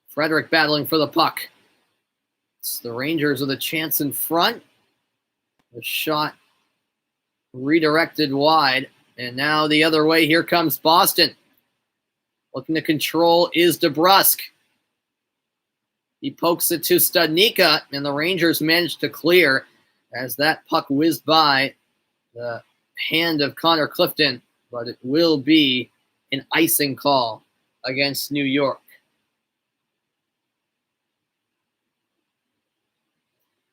Frederick battling for the puck. It's the Rangers with a chance in front. The shot redirected wide. And now the other way, here comes Boston. Looking to control is DeBrusk. He pokes it to Studnicka, and the Rangers managed to clear as that puck whizzed by the hand of Connor Clifton, but it will be an icing call against New York.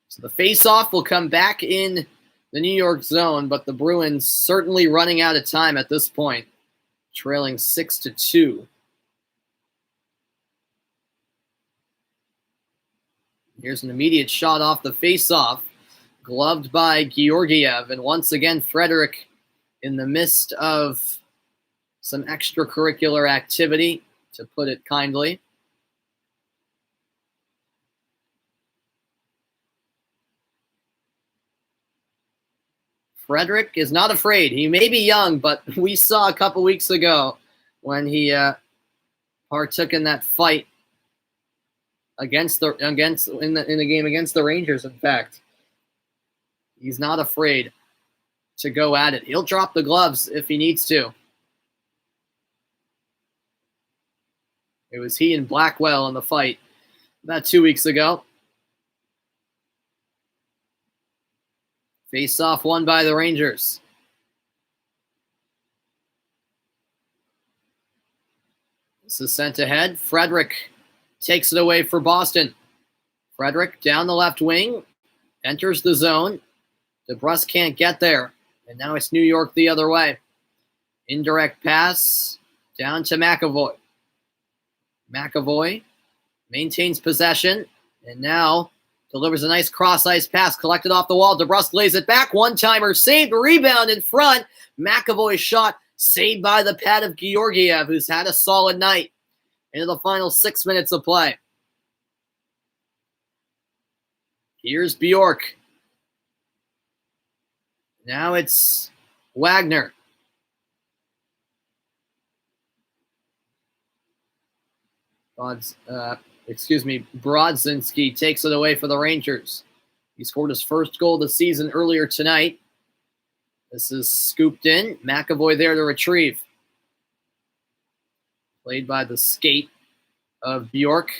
So the face-off will come back in the New York zone, but the Bruins certainly running out of time at this point, trailing 6-2. Here's an immediate shot off the face-off, gloved by Georgiev, and once again Frederick in the midst of some extracurricular activity, to put it kindly. Frederick is not afraid. He may be young, but we saw a couple weeks ago when he partook in that fight in the game against the Rangers. In fact, he's not afraid to go at it. He'll drop the gloves if he needs to. It was he and Blackwell in the fight about 2 weeks ago. Face-off won by the Rangers. This is sent ahead. Frederick takes it away for Boston. Frederick down the left wing. Enters the zone. DeBrusk can't get there. And now it's New York the other way. Indirect pass down to McAvoy. McAvoy maintains possession. And now delivers a nice cross-ice pass, collected off the wall. DeBrusk lays it back. One-timer saved, rebound in front. McAvoy's shot saved by the pad of Georgiev, who's had a solid night. Into the final 6 minutes of play. Here's Bjork. Now it's Wagner. Brodzinski takes it away for the Rangers. He scored his first goal of the season earlier tonight. This is scooped in. McAvoy there to retrieve. Played by the skate of Bjork.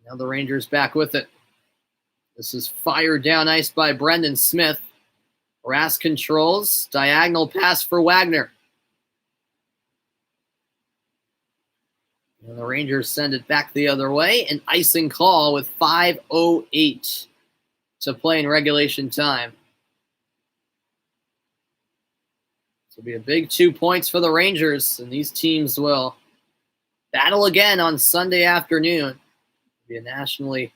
Now the Rangers back with it. This is fired down ice by Brendan Smith. Rask controls. Diagonal pass for Wagner. And the Rangers send it back the other way. An icing call with 5:08 to play in regulation time. This will be a big 2 points for the Rangers, and these teams will battle again on Sunday afternoon. It'll be a nationally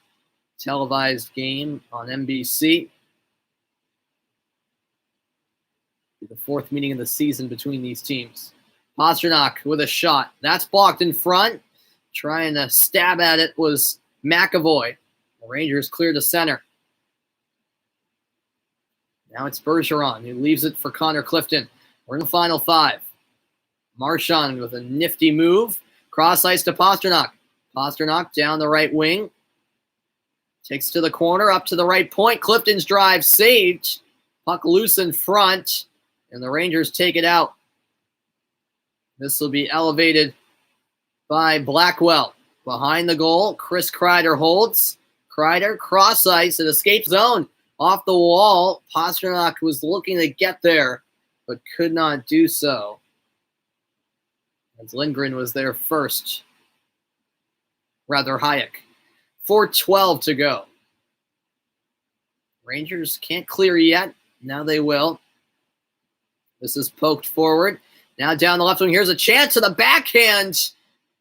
televised game on NBC. It'll be the fourth meeting of the season between these teams. Pastrnak with a shot. That's blocked in front. Trying to stab at it was McAvoy. The Rangers clear to center. Now it's Bergeron, who leaves it for Connor Clifton. We're in the final 5. Marchand with a nifty move. Cross ice to Pastrnak. Pastrnak down the right wing. Takes to the corner, up to the right point. Clifton's drive saved. Puck loose in front. And the Rangers take it out. This will be elevated by Blackwell. Behind the goal, Chris Kreider holds. Kreider, cross ice, and escape zone. Off the wall, Pastrnak was looking to get there, but could not do so. as Lindgren was there first. Rather, Hayek. 4:12 to go. Rangers can't clear yet. Now they will. This is poked forward. Now down the left wing. Here's a chance to the backhand.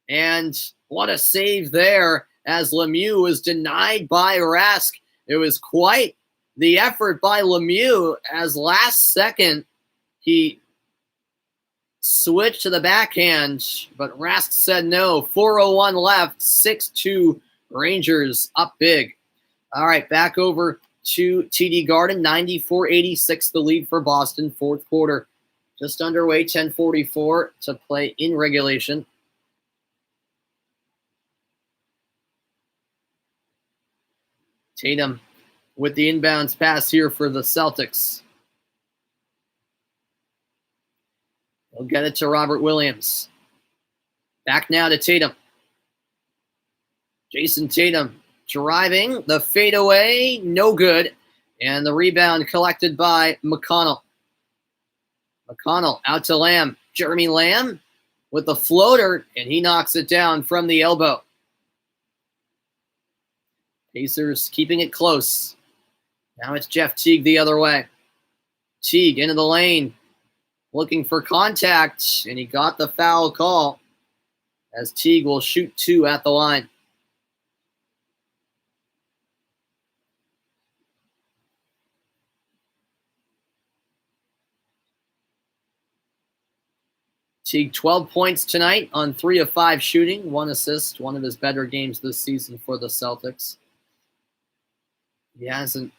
And what a save there as Lemieux was denied by Rask. It was quite the effort by Lemieux as last second he switched to the backhand, but Rask said no. 4:01 left, 6-2 Rangers up big. All right, back over to TD Garden, 94-86 the lead for Boston, fourth quarter. Just underway, 10:44 to play in regulation. Tatum with the inbounds pass here for the Celtics. They'll get it to Robert Williams. Back now to Tatum. Jason Tatum driving. The fadeaway, no good. And the rebound collected by McConnell. McConnell out to Lamb. Jeremy Lamb with the floater, and he knocks it down from the elbow. Pacers keeping it close. Now it's Jeff Teague the other way. Teague into the lane. Looking for contact, and he got the foul call as Teague will shoot two at the line. Teague 12 points tonight on 3 of 5 shooting, 1 assist, one of his better games this season for the Celtics. He hasn't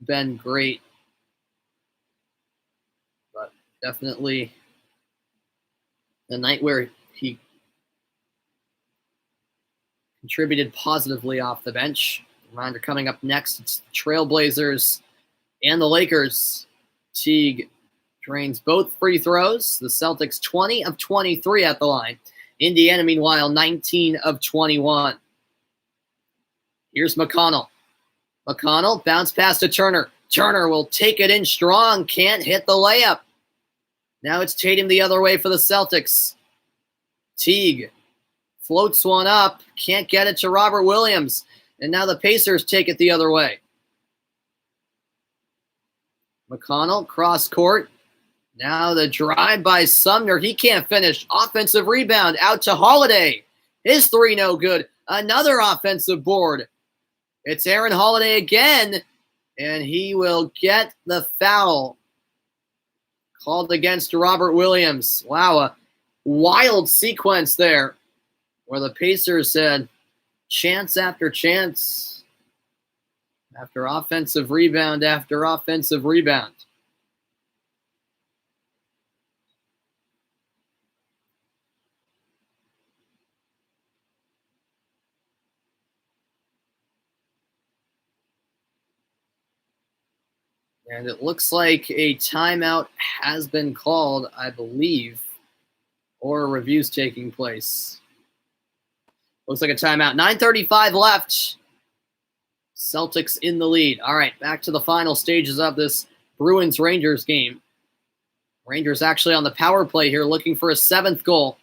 been great, but definitely a night where he contributed positively off the bench. Reminder coming up next, it's the Trailblazers and the Lakers. Teague drains both free throws. The Celtics 20 of 23 at the line. Indiana, meanwhile, 19 of 21. Here's McConnell. McConnell bounce pass to Turner. Turner will take it in strong. Can't hit the layup. Now it's Tatum the other way for the Celtics. Teague floats one up. Can't get it to Robert Williams. And now the Pacers take it the other way. McConnell cross court. Now the drive by Sumner. He can't finish. Offensive rebound out to Holiday. His three no good. Another offensive board. It's Aaron Holiday again, and he will get the foul called against Robert Williams. Wow, a wild sequence there where the Pacers had chance after chance after offensive rebound after offensive rebound. And it looks like a timeout has been called, I believe, or a review's taking place. Looks like a timeout. 9:35 left. Celtics in the lead. All right, back to the final stages of this Bruins-Rangers game. Rangers actually on the power play here, looking for a 7th goal.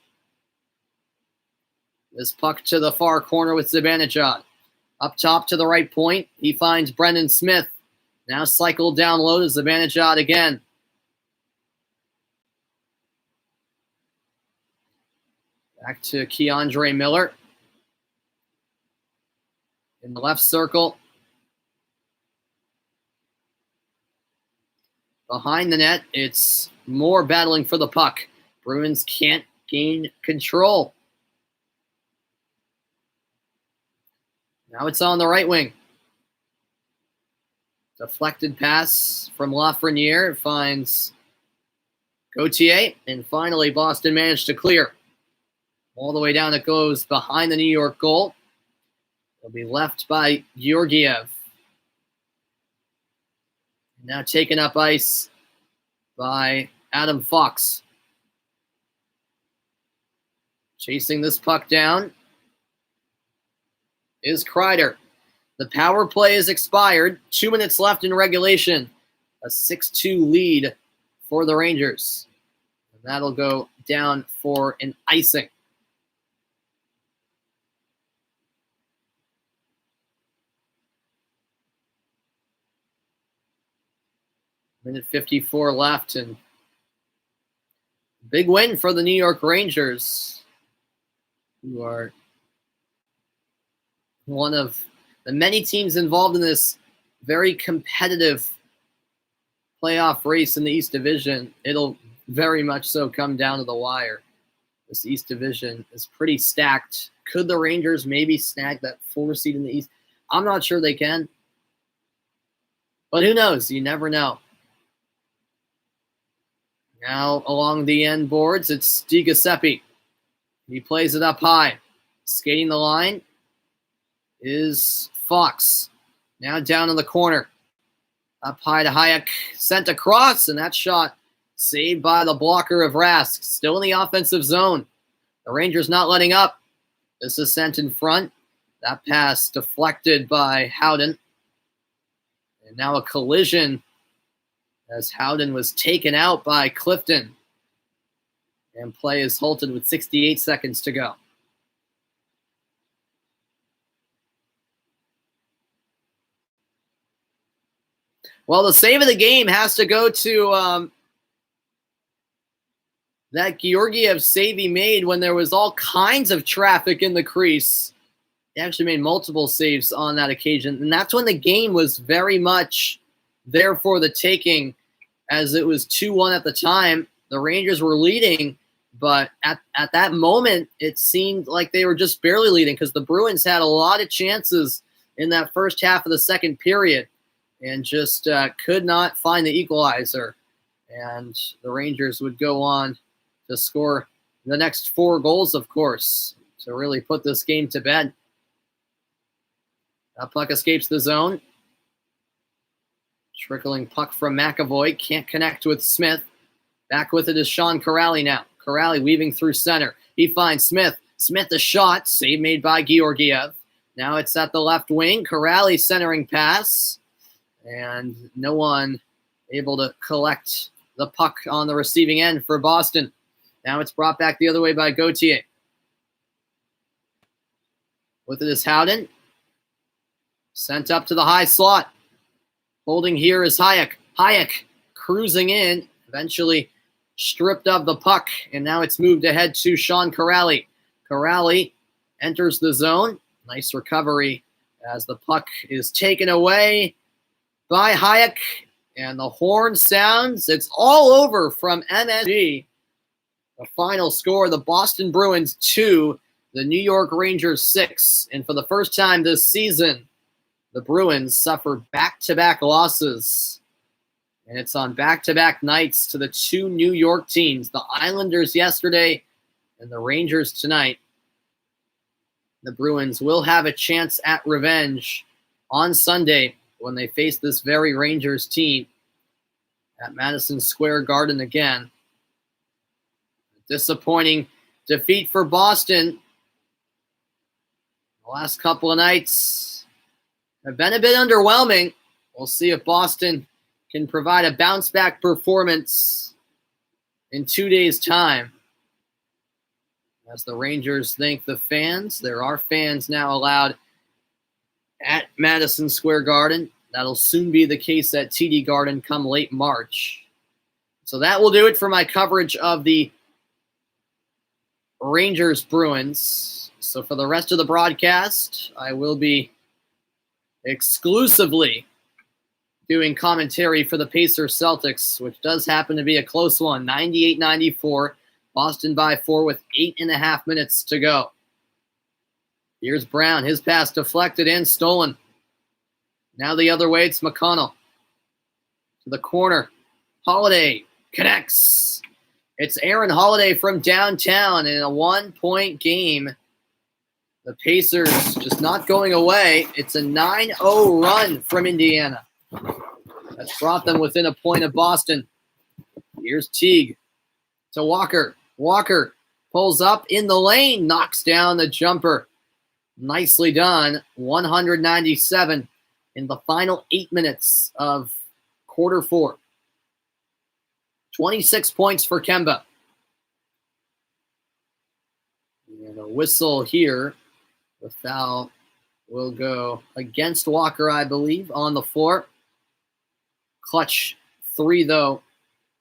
This puck to the far corner with Zibanejad. Up top to the right point, he finds Brendan Smith. Now cycled down low to Zibanejad again. Back to Keandre Miller. In the left circle. Behind the net, it's more battling for the puck. Bruins can't gain control. Now it's on the right wing. Deflected pass from Lafreniere finds Gauthier, and finally Boston managed to clear. All the way down it goes behind the New York goal. It'll be left by Georgiev. Now taken up ice by Adam Fox. Chasing this puck down is Kreider. The power play is expired. 2 minutes left in regulation. A 6-2 lead for the Rangers. And that'll go down for an icing. Minute 54 left, and big win for the New York Rangers, who are one of the many teams involved in this very competitive playoff race in the East Division. It'll very much so come down to the wire. This East Division is pretty stacked. Could the Rangers maybe snag that 4 seed in the East? I'm not sure they can. But who knows? You never know. Now along the end boards, it's Teague. He plays it up high. Skating the line is Fox. Now down in the corner. Up high to Hayek. Sent across, and that shot saved by the blocker of Rask. Still in the offensive zone. The Rangers not letting up. This is sent in front. That pass deflected by Howden. And now a collision as Howden was taken out by Clifton. And play is halted with 68 seconds to go. Well, the save of the game has to go to that Georgiev save he made when there was all kinds of traffic in the crease. He actually made multiple saves on that occasion. And that's when the game was very much there for the taking, as it was 2-1 at the time. The Rangers were leading, but at that moment, it seemed like they were just barely leading because the Bruins had a lot of chances in that first half of the second period and just could not find the equalizer. And the Rangers would go on to score the next 4 goals, of course, to really put this game to bed. That puck escapes the zone. Trickling puck from McAvoy. Can't connect with Smith. Back with it is Sean Kuraly now. Kuraly weaving through center. He finds Smith. Smith a shot. Save made by Georgiev. Now it's at the left wing. Kuraly centering pass. And no one able to collect the puck on the receiving end for Boston. Now it's brought back the other way by Gauthier. With it is Howden. Sent up to the high slot. Holding here is Hayek. Hayek cruising in. Eventually stripped of the puck. And now it's moved ahead to Sean Kuraly. Kuraly enters the zone. Nice recovery as the puck is taken away by Hayek. And the horn sounds. It's all over from MSG. The final score, the Boston Bruins 2, the New York Rangers 6. And for the first time this season, the Bruins suffer back-to-back losses. And it's on back-to-back nights to the 2 New York teams, the Islanders yesterday and the Rangers tonight. The Bruins will have a chance at revenge on Sunday when they face this very Rangers team at Madison Square Garden again. Disappointing defeat for Boston. The last couple of nights have been a bit underwhelming. We'll see if Boston can provide a bounce-back performance in 2 days' time. As the Rangers thank the fans, there are fans now allowed at Madison Square Garden. That'll soon be the case at TD Garden come late March. So that will do it for my coverage of the Rangers Bruins. So for the rest of the broadcast, I will be exclusively doing commentary for the Pacers Celtics, which does happen to be a close one, 98-94. Boston by 4 with 8.5 minutes to go. Here's Brown. His pass deflected and stolen. Now the other way, it's McConnell. To the corner. Holiday connects. It's Aaron Holiday from downtown in a 1-point game. The Pacers just not going away. It's a 9-0 run from Indiana. That's brought them within a point of Boston. Here's Teague to Walker. Walker pulls up in the lane, knocks down the jumper. Nicely done. 197 in the final 8 minutes of quarter 4. 26 points for Kemba. And a whistle here. The foul will go against Walker, I believe, on the floor. Clutch 3, though,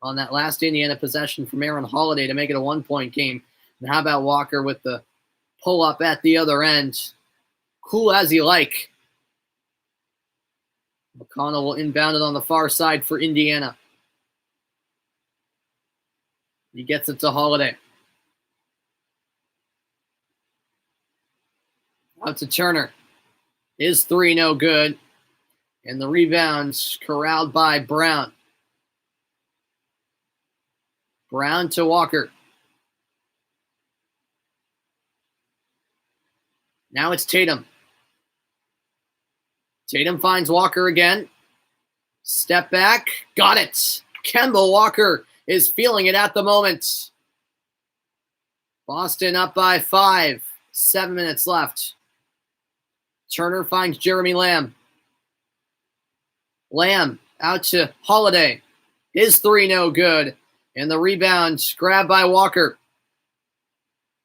on that last Indiana possession from Aaron Holiday to make it a 1-point game. And how about Walker with the pull-up at the other end? Cool as you like. McConnell will inbound it on the far side for Indiana. He gets it to Holiday. Out to Turner. His 3 no good. And the rebound corralled by Brown. Brown to Walker. Now it's Tatum. Tatum finds Walker again. Step back. Got it. Kemba Walker is feeling it at the moment. Boston up by 5. 7 minutes left. Turner finds Jeremy Lamb. Lamb out to Holiday. His 3 no good. And the rebound grabbed by Walker.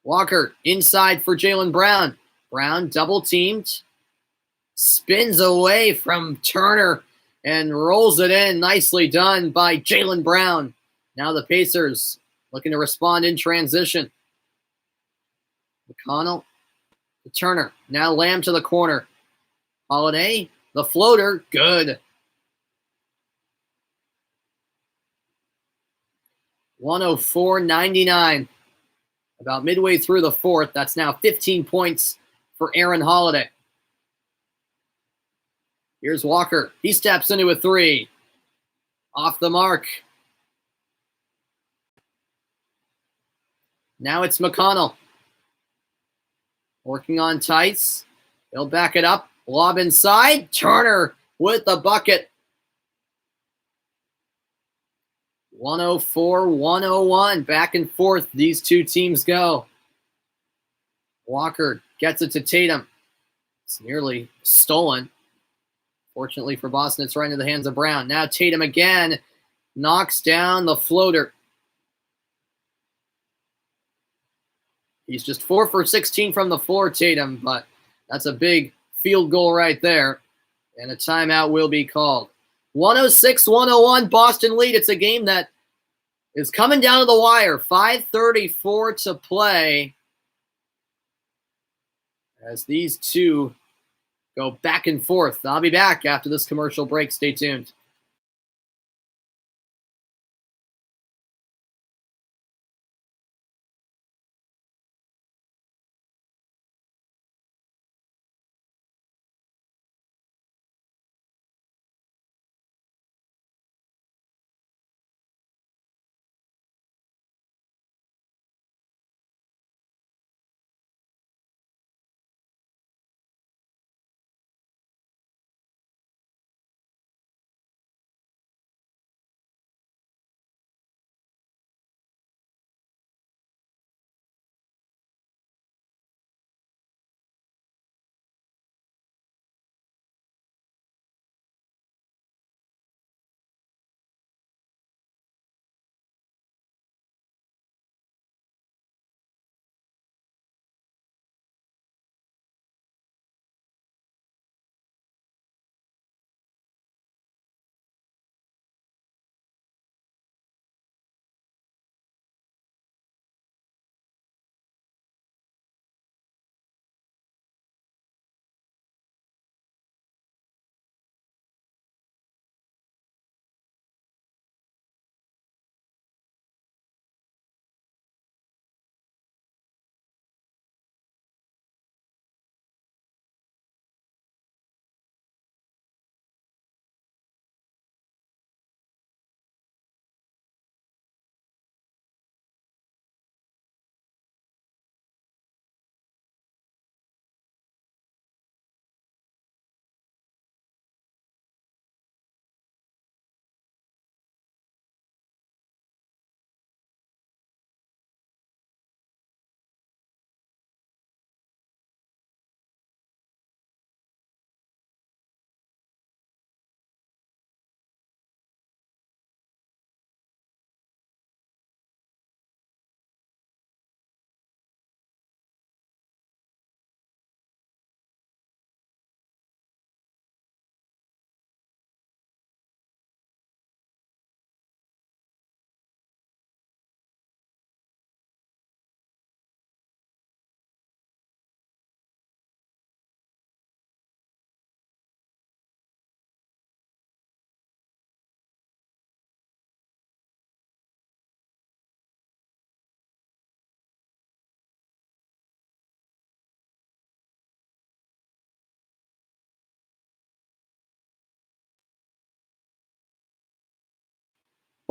Walker inside for Jaylen Brown. Brown double teamed. Spins away from Turner and rolls it in. Nicely done by Jaylen Brown. Now the Pacers looking to respond in transition. McConnell to Turner. Now Lamb to the corner. Holiday, the floater, good. 104-99. About midway through the fourth. That's now 15 points for Aaron Holiday. Here's Walker. He steps into a 3. Off the mark. Now it's McConnell. Working on Tice. He'll back it up. Lob inside. Turner with the bucket. 104-101. Back and forth these two teams go. Walker gets it to Tatum. It's nearly stolen. Fortunately for Boston, it's right into the hands of Brown. Now Tatum again knocks down the floater. He's just 4 for 16 from the floor, Tatum, but that's a big field goal right there. And a timeout will be called. 106-101, Boston lead. It's a game that is coming down to the wire. 5:34 to play as these two go back and forth. I'll be back after this commercial break. Stay tuned.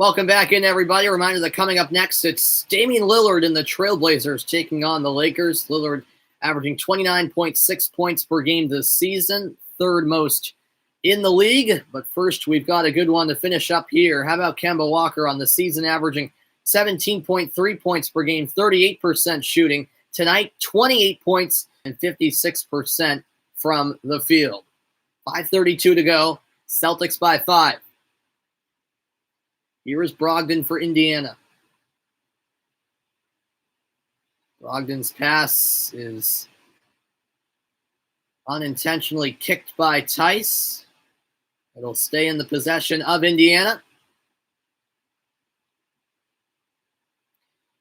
Welcome back in, everybody. Reminder that coming up next, it's Damian Lillard and the Trailblazers taking on the Lakers. Lillard averaging 29.6 points per game this season, third most in the league. But first, we've got a good one to finish up here. How about Kemba Walker on the season, averaging 17.3 points per game, 38% shooting. Tonight, 28 points and 56% from the field. 5:32 to go. Celtics by 5. Here is Brogdon for Indiana. Brogdon's pass is unintentionally kicked by Tice. It'll stay in the possession of Indiana.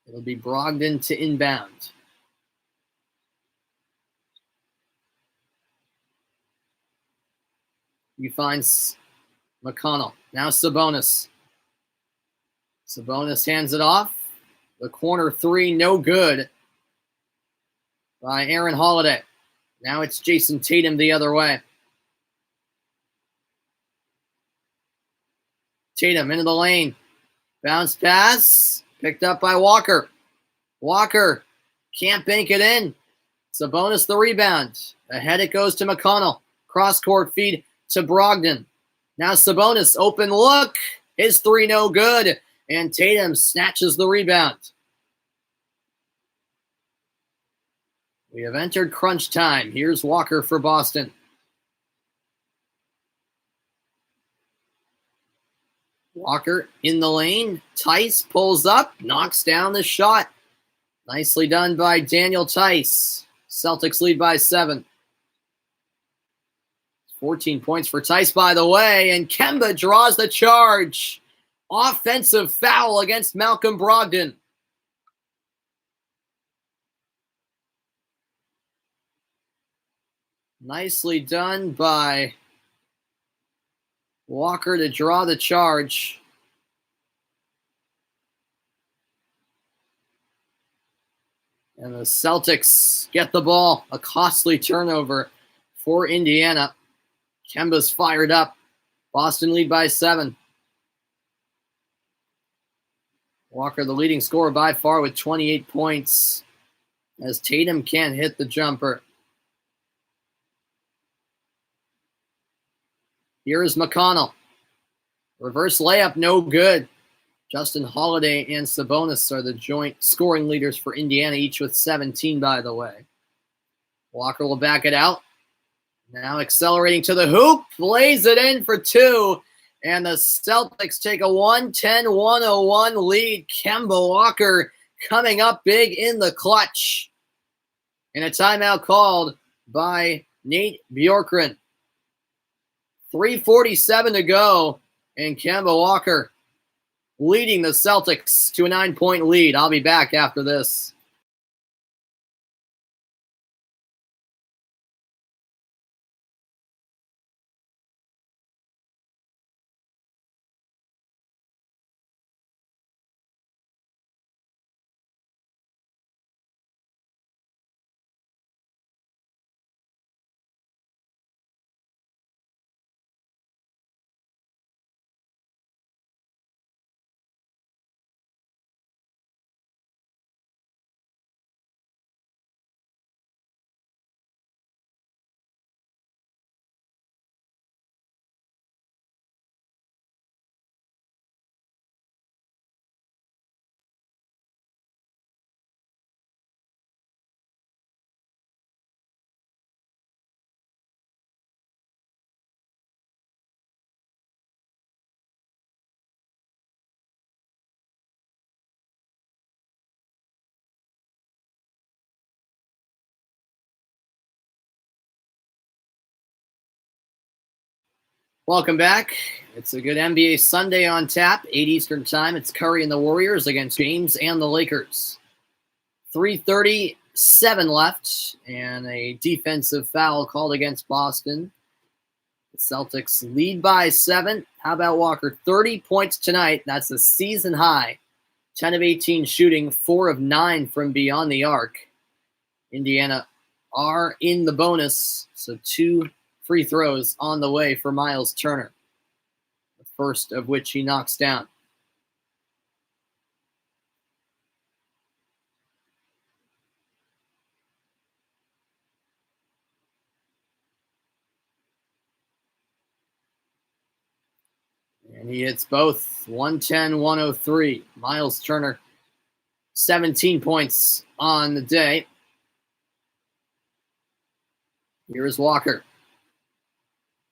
It'll be Brogdon to inbound. He finds McConnell. Now Sabonis. Sabonis hands it off. The corner three, no good by Aaron Holiday. Now it's Jason Tatum the other way. Tatum into the lane. Bounce pass. Picked up by Walker. Walker can't bank it in. Sabonis the rebound. Ahead it goes to McConnell. Cross-court feed to Brogdon. Now Sabonis, open look. His three no good. And Tatum snatches the rebound. We have entered crunch time. Here's Walker for Boston. Walker in the lane. Tice pulls up, knocks down the shot. Nicely done by Daniel Tice. Celtics lead by 7. 14 points for Tice, by the way, and Kemba draws the charge. Offensive foul against Malcolm Brogdon. Nicely done by Walker to draw the charge. And the Celtics get the ball. A costly turnover for Indiana. Kemba's fired up. Boston lead by 7. Walker, the leading scorer by far with 28 points, as Tatum can't hit the jumper. Here is McConnell. Reverse layup, no good. Justin Holiday and Sabonis are the joint scoring leaders for Indiana, each with 17, by the way. Walker will back it out. Now accelerating to the hoop, lays it in for 2. And the Celtics take a 110-101 lead. Kemba Walker coming up big in the clutch. And a timeout called by Nate Bjorkgren. 3:47 to go. And Kemba Walker leading the Celtics to a 9-point lead. I'll be back after this. Welcome back. It's a good NBA Sunday on tap. 8 Eastern time. It's Curry and the Warriors against James and the Lakers. 3:37 left and a defensive foul called against Boston. The Celtics lead by 7. How about Walker? 30 points tonight. That's a season high. 10 of 18 shooting, 4 of 9 from beyond the arc. Indiana are in the bonus, so 2 free throws on the way for Miles Turner, the first of which he knocks down. And he hits both 110, 103. Miles Turner, 17 points on the day. Here's Walker.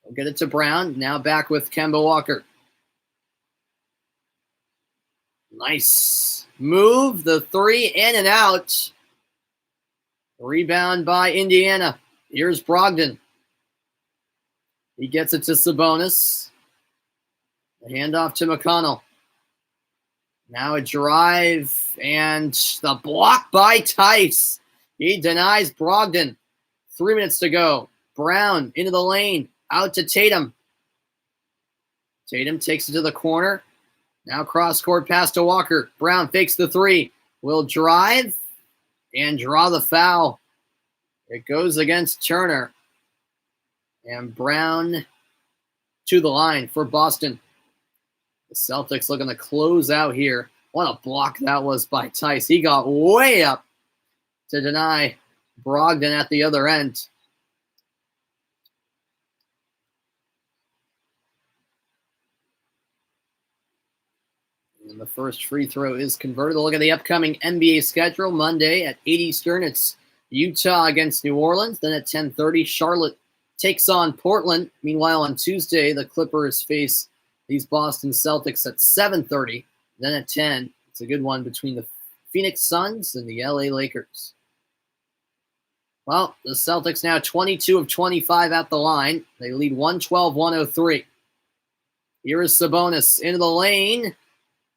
We'll get it to Brown. Now back with Kemba Walker. Nice move. The three in and out. Rebound by Indiana. Here's Brogdon. He gets it to Sabonis. The handoff to McConnell. Now a drive and the block by Tice. He denies Brogdon. 3 minutes to go. Brown into the lane. Out to Tatum. Tatum takes it to the corner. Now cross-court pass to Walker. Brown fakes the three. Will drive and draw the foul. It goes against Turner. And Brown to the line for Boston. The Celtics looking to close out here. What a block that was by Tice. He got way up to deny Brogdon at the other end. And the first free throw is converted. Look at the upcoming NBA schedule. Monday at 8 Eastern, it's Utah against New Orleans. Then at 10:30, Charlotte takes on Portland. Meanwhile, on Tuesday, the Clippers face these Boston Celtics at 7:30. Then at 10, it's a good one between the Phoenix Suns and the LA Lakers. Well, the Celtics now 22 of 25 at the line. They lead 112-103. Here is Sabonis into the lane.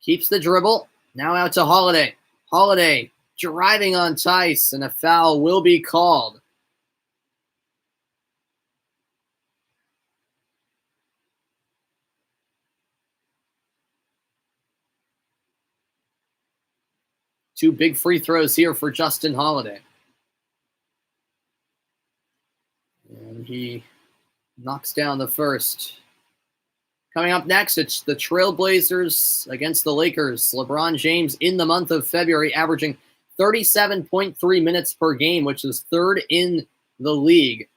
Keeps the dribble. Now out to Holiday. Holiday driving on Tice, and a foul will be called. Two big free throws here for Justin Holiday. And he knocks down the first. Coming up next, it's the Trailblazers against the Lakers. LeBron James in the month of February averaging 37.3 minutes per game, which is third in the league.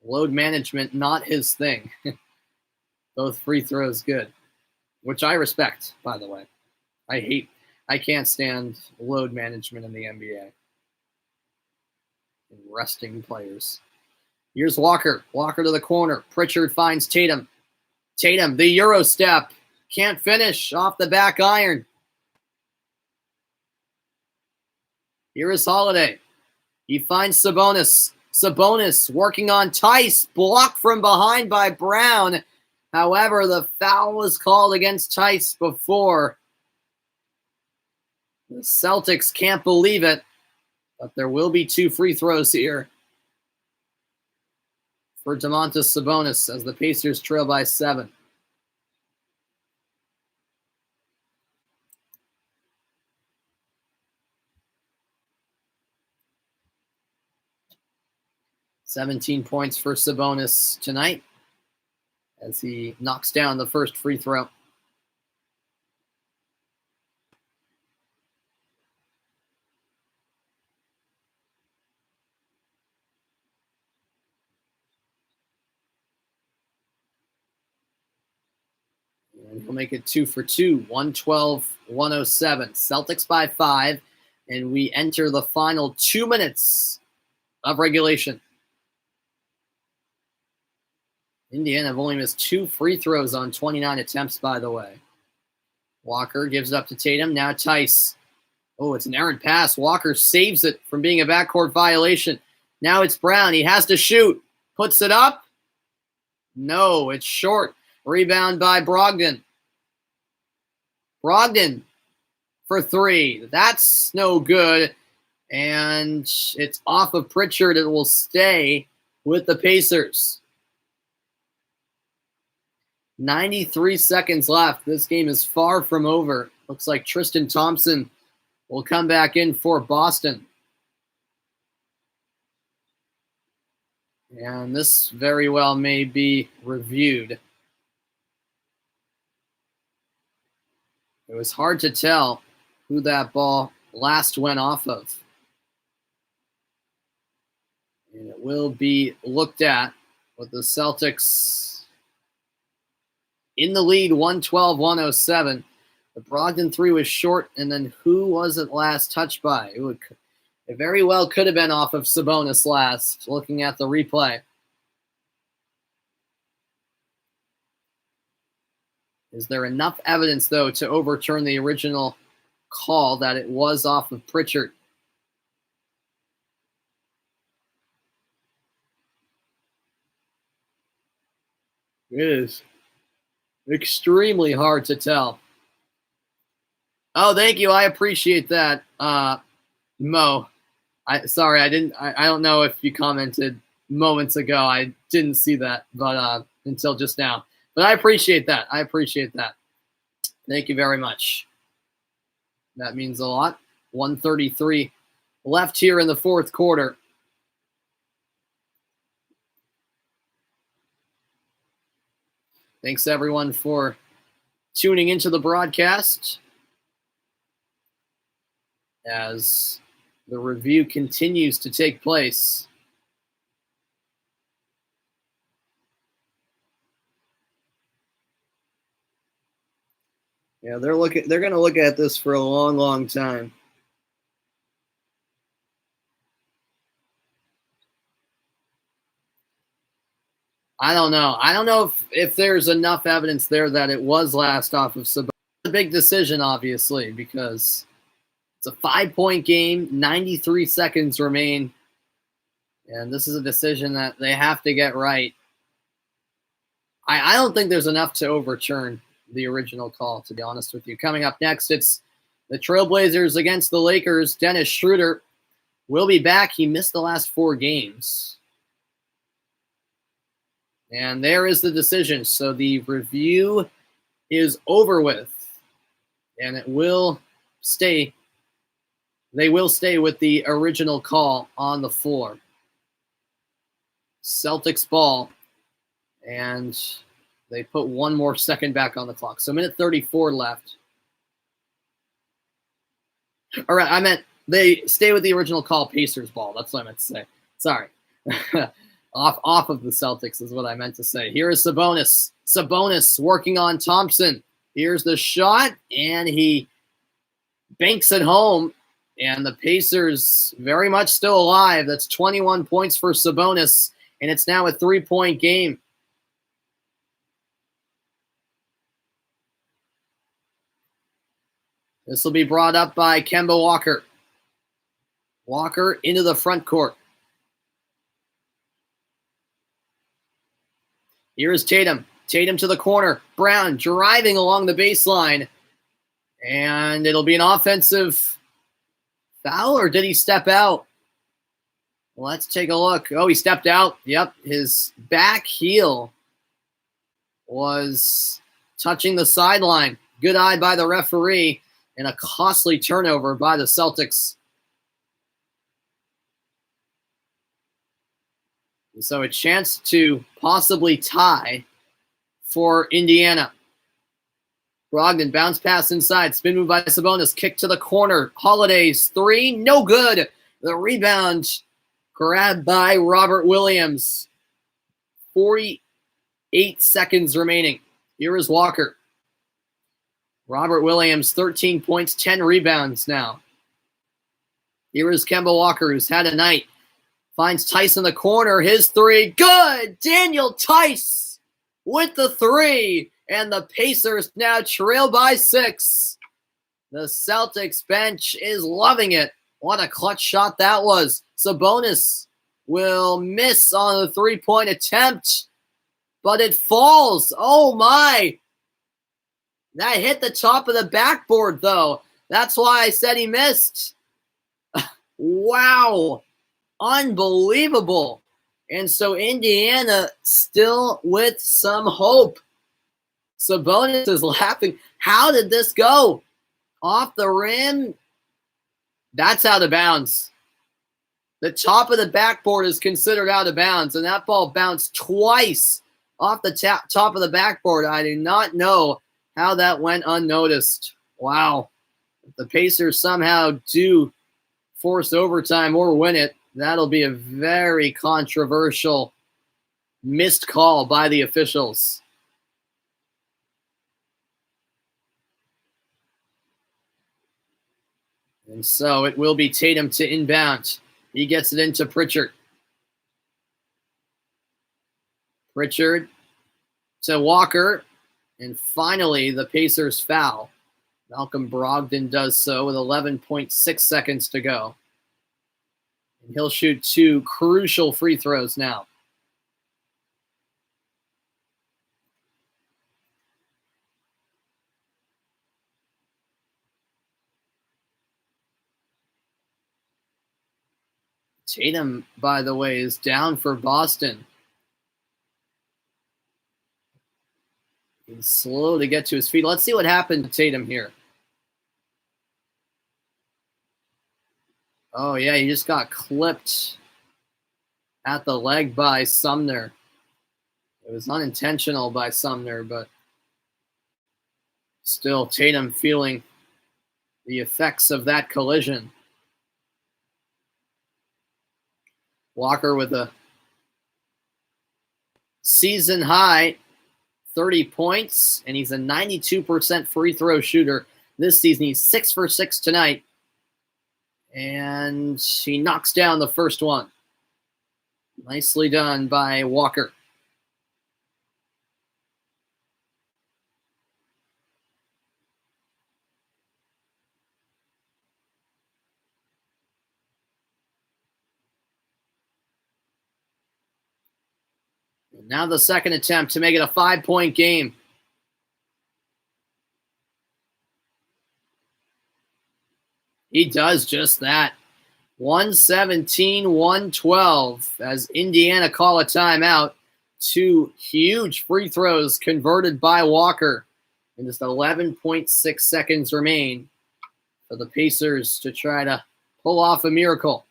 Load management, not his thing. Both free throws good, which I respect, by the way. I can't stand load management in the NBA. And resting players. Here's Walker. Walker to the corner. Pritchard finds Tatum. Tatum, the Euro step. Can't finish off the back iron. Here is Holiday. He finds Sabonis. Sabonis working on Tice. Blocked from behind by Brown. However, the foul was called against Tice before. The Celtics can't believe it, but there will be two free throws here for Domantas Sabonis as the Pacers trail by 7. "17 points for Sabonis tonight as he knocks down the first free throw. And he'll make it 2 for 2, 112-107. Celtics by 5, and we enter the final 2 minutes of regulation. Indiana have only missed 2 free throws on 29 attempts, by the way. Walker gives it up to Tatum. Now Tice. Oh, it's an errant pass. Walker saves it from being a backcourt violation. Now it's Brown. He has to shoot. Puts it up. No, it's short. Rebound by Brogdon. Brogdon for 3. That's no good. And it's off of Pritchard. It will stay with the Pacers. 93 seconds left. This game is far from over. Looks like Tristan Thompson will come back in for Boston. And this very well may be reviewed. It was hard to tell who that ball last went off of. And it will be looked at with the Celtics in the lead, 112-107. The Brogdon three was short, and then who was it last touched by? It very well could have been off of Sabonis last, looking at the replay. Is there enough evidence, though, to overturn the original call that it was off of Pritchard? It is extremely hard to tell. Oh, thank you. I appreciate that, Mo. I don't know if you commented moments ago. I didn't see that, but until just now. But I appreciate that. Thank you very much. That means a lot. 1:33 left here in the fourth quarter. Thanks, everyone, for tuning into the broadcast as the review continues to take place. Yeah, they're going to look at this for a long, long time. I don't know. I don't know if there's enough evidence there that it was last off of Sabonis. It's a big decision, obviously, because it's a 5-point game, 93 seconds remain, and this is a decision that they have to get right. I don't think there's enough to overturn the original call, to be honest with you. Coming up next, it's the Trailblazers against the Lakers. Dennis Schroeder will be back. He missed the last 4 games. And there is the decision. So the review is over with. And it will stay. They will stay with the original call on the floor. Celtics ball. And they put 1 more second back on the clock. So minute 34 left. All right, I meant they stay with the original call, Pacers ball. That's what I meant to say. Sorry. off of the Celtics is what I meant to say. Here is Sabonis. Sabonis working on Thompson. Here's the shot, and he banks it home. And the Pacers very much still alive. That's 21 points for Sabonis, and it's now a 3-point game. This will be brought up by Kemba Walker. Walker into the front court. Here is Tatum. Tatum to the corner. Brown driving along the baseline. And it'll be an offensive foul, or did he step out? Let's take a look. Oh, he stepped out. Yep, his back heel was touching the sideline. Good eye by the referee. And a costly turnover by the Celtics. So a chance to possibly tie for Indiana. Brogdon bounce pass inside. Spin move by Sabonis. Kick to the corner. Holiday's 3. No good. The rebound grabbed by Robert Williams. 48 seconds remaining. Here is Walker. Robert Williams, 13 points, 10 rebounds now. Here is Kemba Walker, who's had a night. Finds Tice in the corner. His 3. Good! Daniel Tice with the 3. And the Pacers now trail by 6. The Celtics bench is loving it. What a clutch shot that was. Sabonis will miss on the 3-point attempt. But it falls. Oh, my. That hit the top of the backboard, though. That's why I said he missed. Wow. Unbelievable. And so Indiana still with some hope. Sabonis is laughing. How did this go? Off the rim? That's out of bounds. The top of the backboard is considered out of bounds, and that ball bounced twice off the top of the backboard. I do not know how that went unnoticed. Wow. If the Pacers somehow do force overtime or win it, that'll be a very controversial missed call by the officials. And so it will be Tatum to inbound. He gets it into Pritchard. Pritchard to Walker. And finally, the Pacers foul. Malcolm Brogdon does so with 11.6 seconds to go. And he'll shoot 2 crucial free throws now. Tatum, by the way, is down for Boston. He's slow to get to his feet. Let's see what happened to Tatum here. Oh, yeah, he just got clipped at the leg by Sumner. It was unintentional by Sumner, but still Tatum feeling the effects of that collision. Walker with a season high 30 points, and he's a 92% free throw shooter this season. He's 6 for 6 tonight, and he knocks down the first one. Nicely done by Walker. And now the second attempt to make it a 5-point game. He does just that. 117-112 as Indiana call a timeout. 2 huge free throws converted by Walker. And just 11.6 seconds remain for the Pacers to try to pull off a miracle.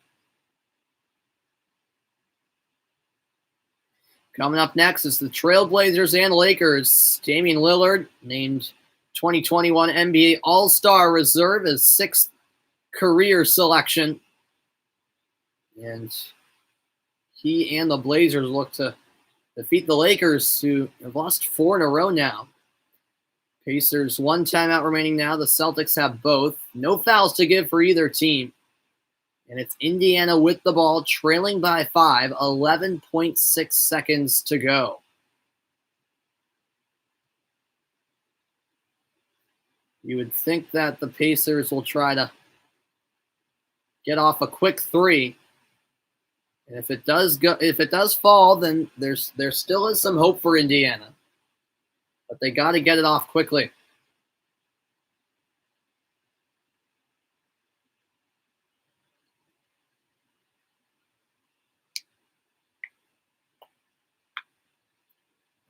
Coming up next is the Trailblazers and Lakers. Damian Lillard named 2021 NBA All-Star Reserve as 6th career selection. And he and the Blazers look to defeat the Lakers, who have lost 4 in a row now. Pacers 1 timeout remaining now. The Celtics have both. No fouls to give for either team. And it's Indiana with the ball, trailing by 5, 11.6 seconds to go. You would think that the Pacers will try to get off a quick 3. And if it does fall, then there still is some hope for Indiana. But they got to get it off quickly.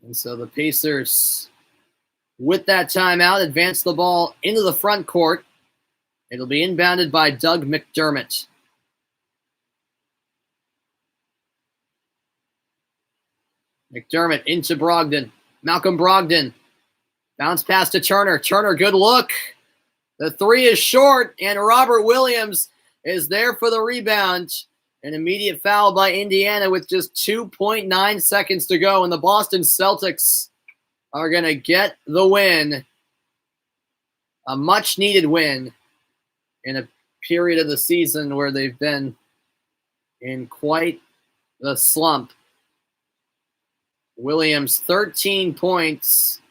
And so the Pacers, with that timeout, advance the ball into the front court. It'll be inbounded by Doug McDermott. McDermott into Brogdon. Malcolm Brogdon. Bounce pass to Turner. Turner, good look. The 3 is short, and Robert Williams is there for the rebound. An immediate foul by Indiana with just 2.9 seconds to go, and the Boston Celtics are going to get the win. A much-needed win in a period of the season where they've been in quite the slump. Williams, 13 points.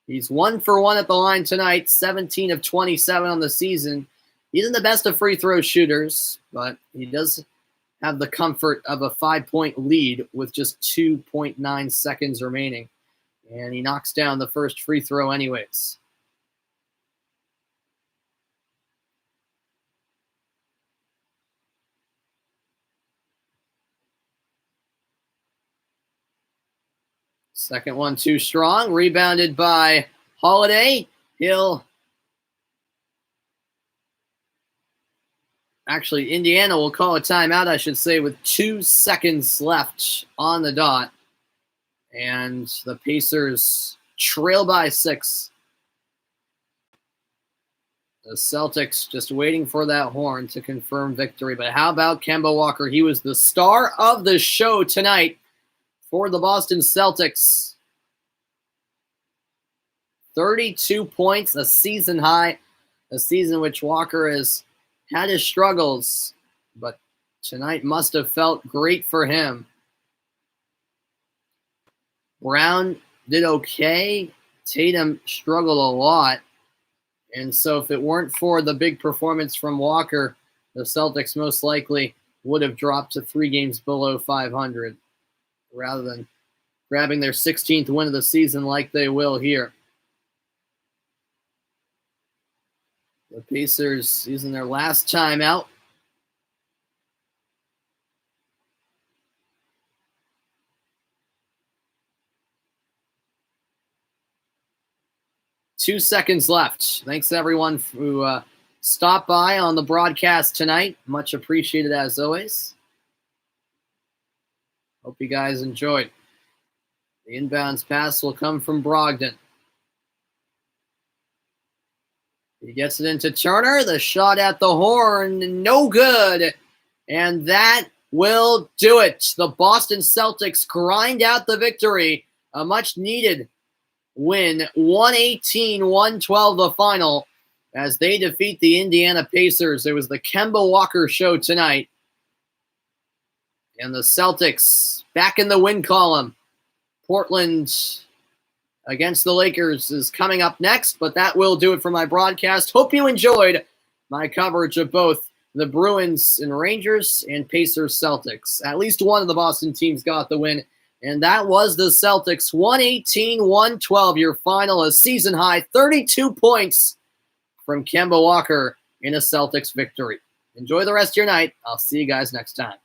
He's 1 for 1 at the line tonight, 17 of 27 on the season. He isn't the best of free throw shooters, but he does have the comfort of a 5-point lead with just 2.9 seconds remaining. And he knocks down the first free throw anyways. Second one too strong. Rebounded by Holiday. Indiana will call a timeout, I should say, with 2 seconds left on the dot. And the Pacers trail by 6. The Celtics just waiting for that horn to confirm victory. But how about Kemba Walker? He was the star of the show tonight for the Boston Celtics. 32 points, a season high, a season which Walker has had his struggles, but tonight must have felt great for him. Brown did okay. Tatum struggled a lot. And so if it weren't for the big performance from Walker, the Celtics most likely would have dropped to 3 games below 500 rather than grabbing their 16th win of the season like they will here. The Pacers using their last timeout. Two seconds left. Thanks everyone who stopped by on the broadcast tonight. Much appreciated as always. Hope you guys enjoyed. The inbounds pass will come from Brogdon. He gets it into Turner. The shot at the horn, no good. And that will do it. The Boston Celtics grind out the victory. A much needed win. 118-112 the final as they defeat the Indiana Pacers. It was the Kemba Walker show tonight. And the Celtics back in the win column. Portland against the Lakers is coming up next, but that will do it for my broadcast. Hope you enjoyed my coverage of both the Bruins and Rangers and Pacers Celtics. At least one of the Boston teams got the win, and that was the Celtics. 118-112, your final, a season high, 32 points from Kemba Walker in a Celtics victory. Enjoy the rest of your night. I'll see you guys next time.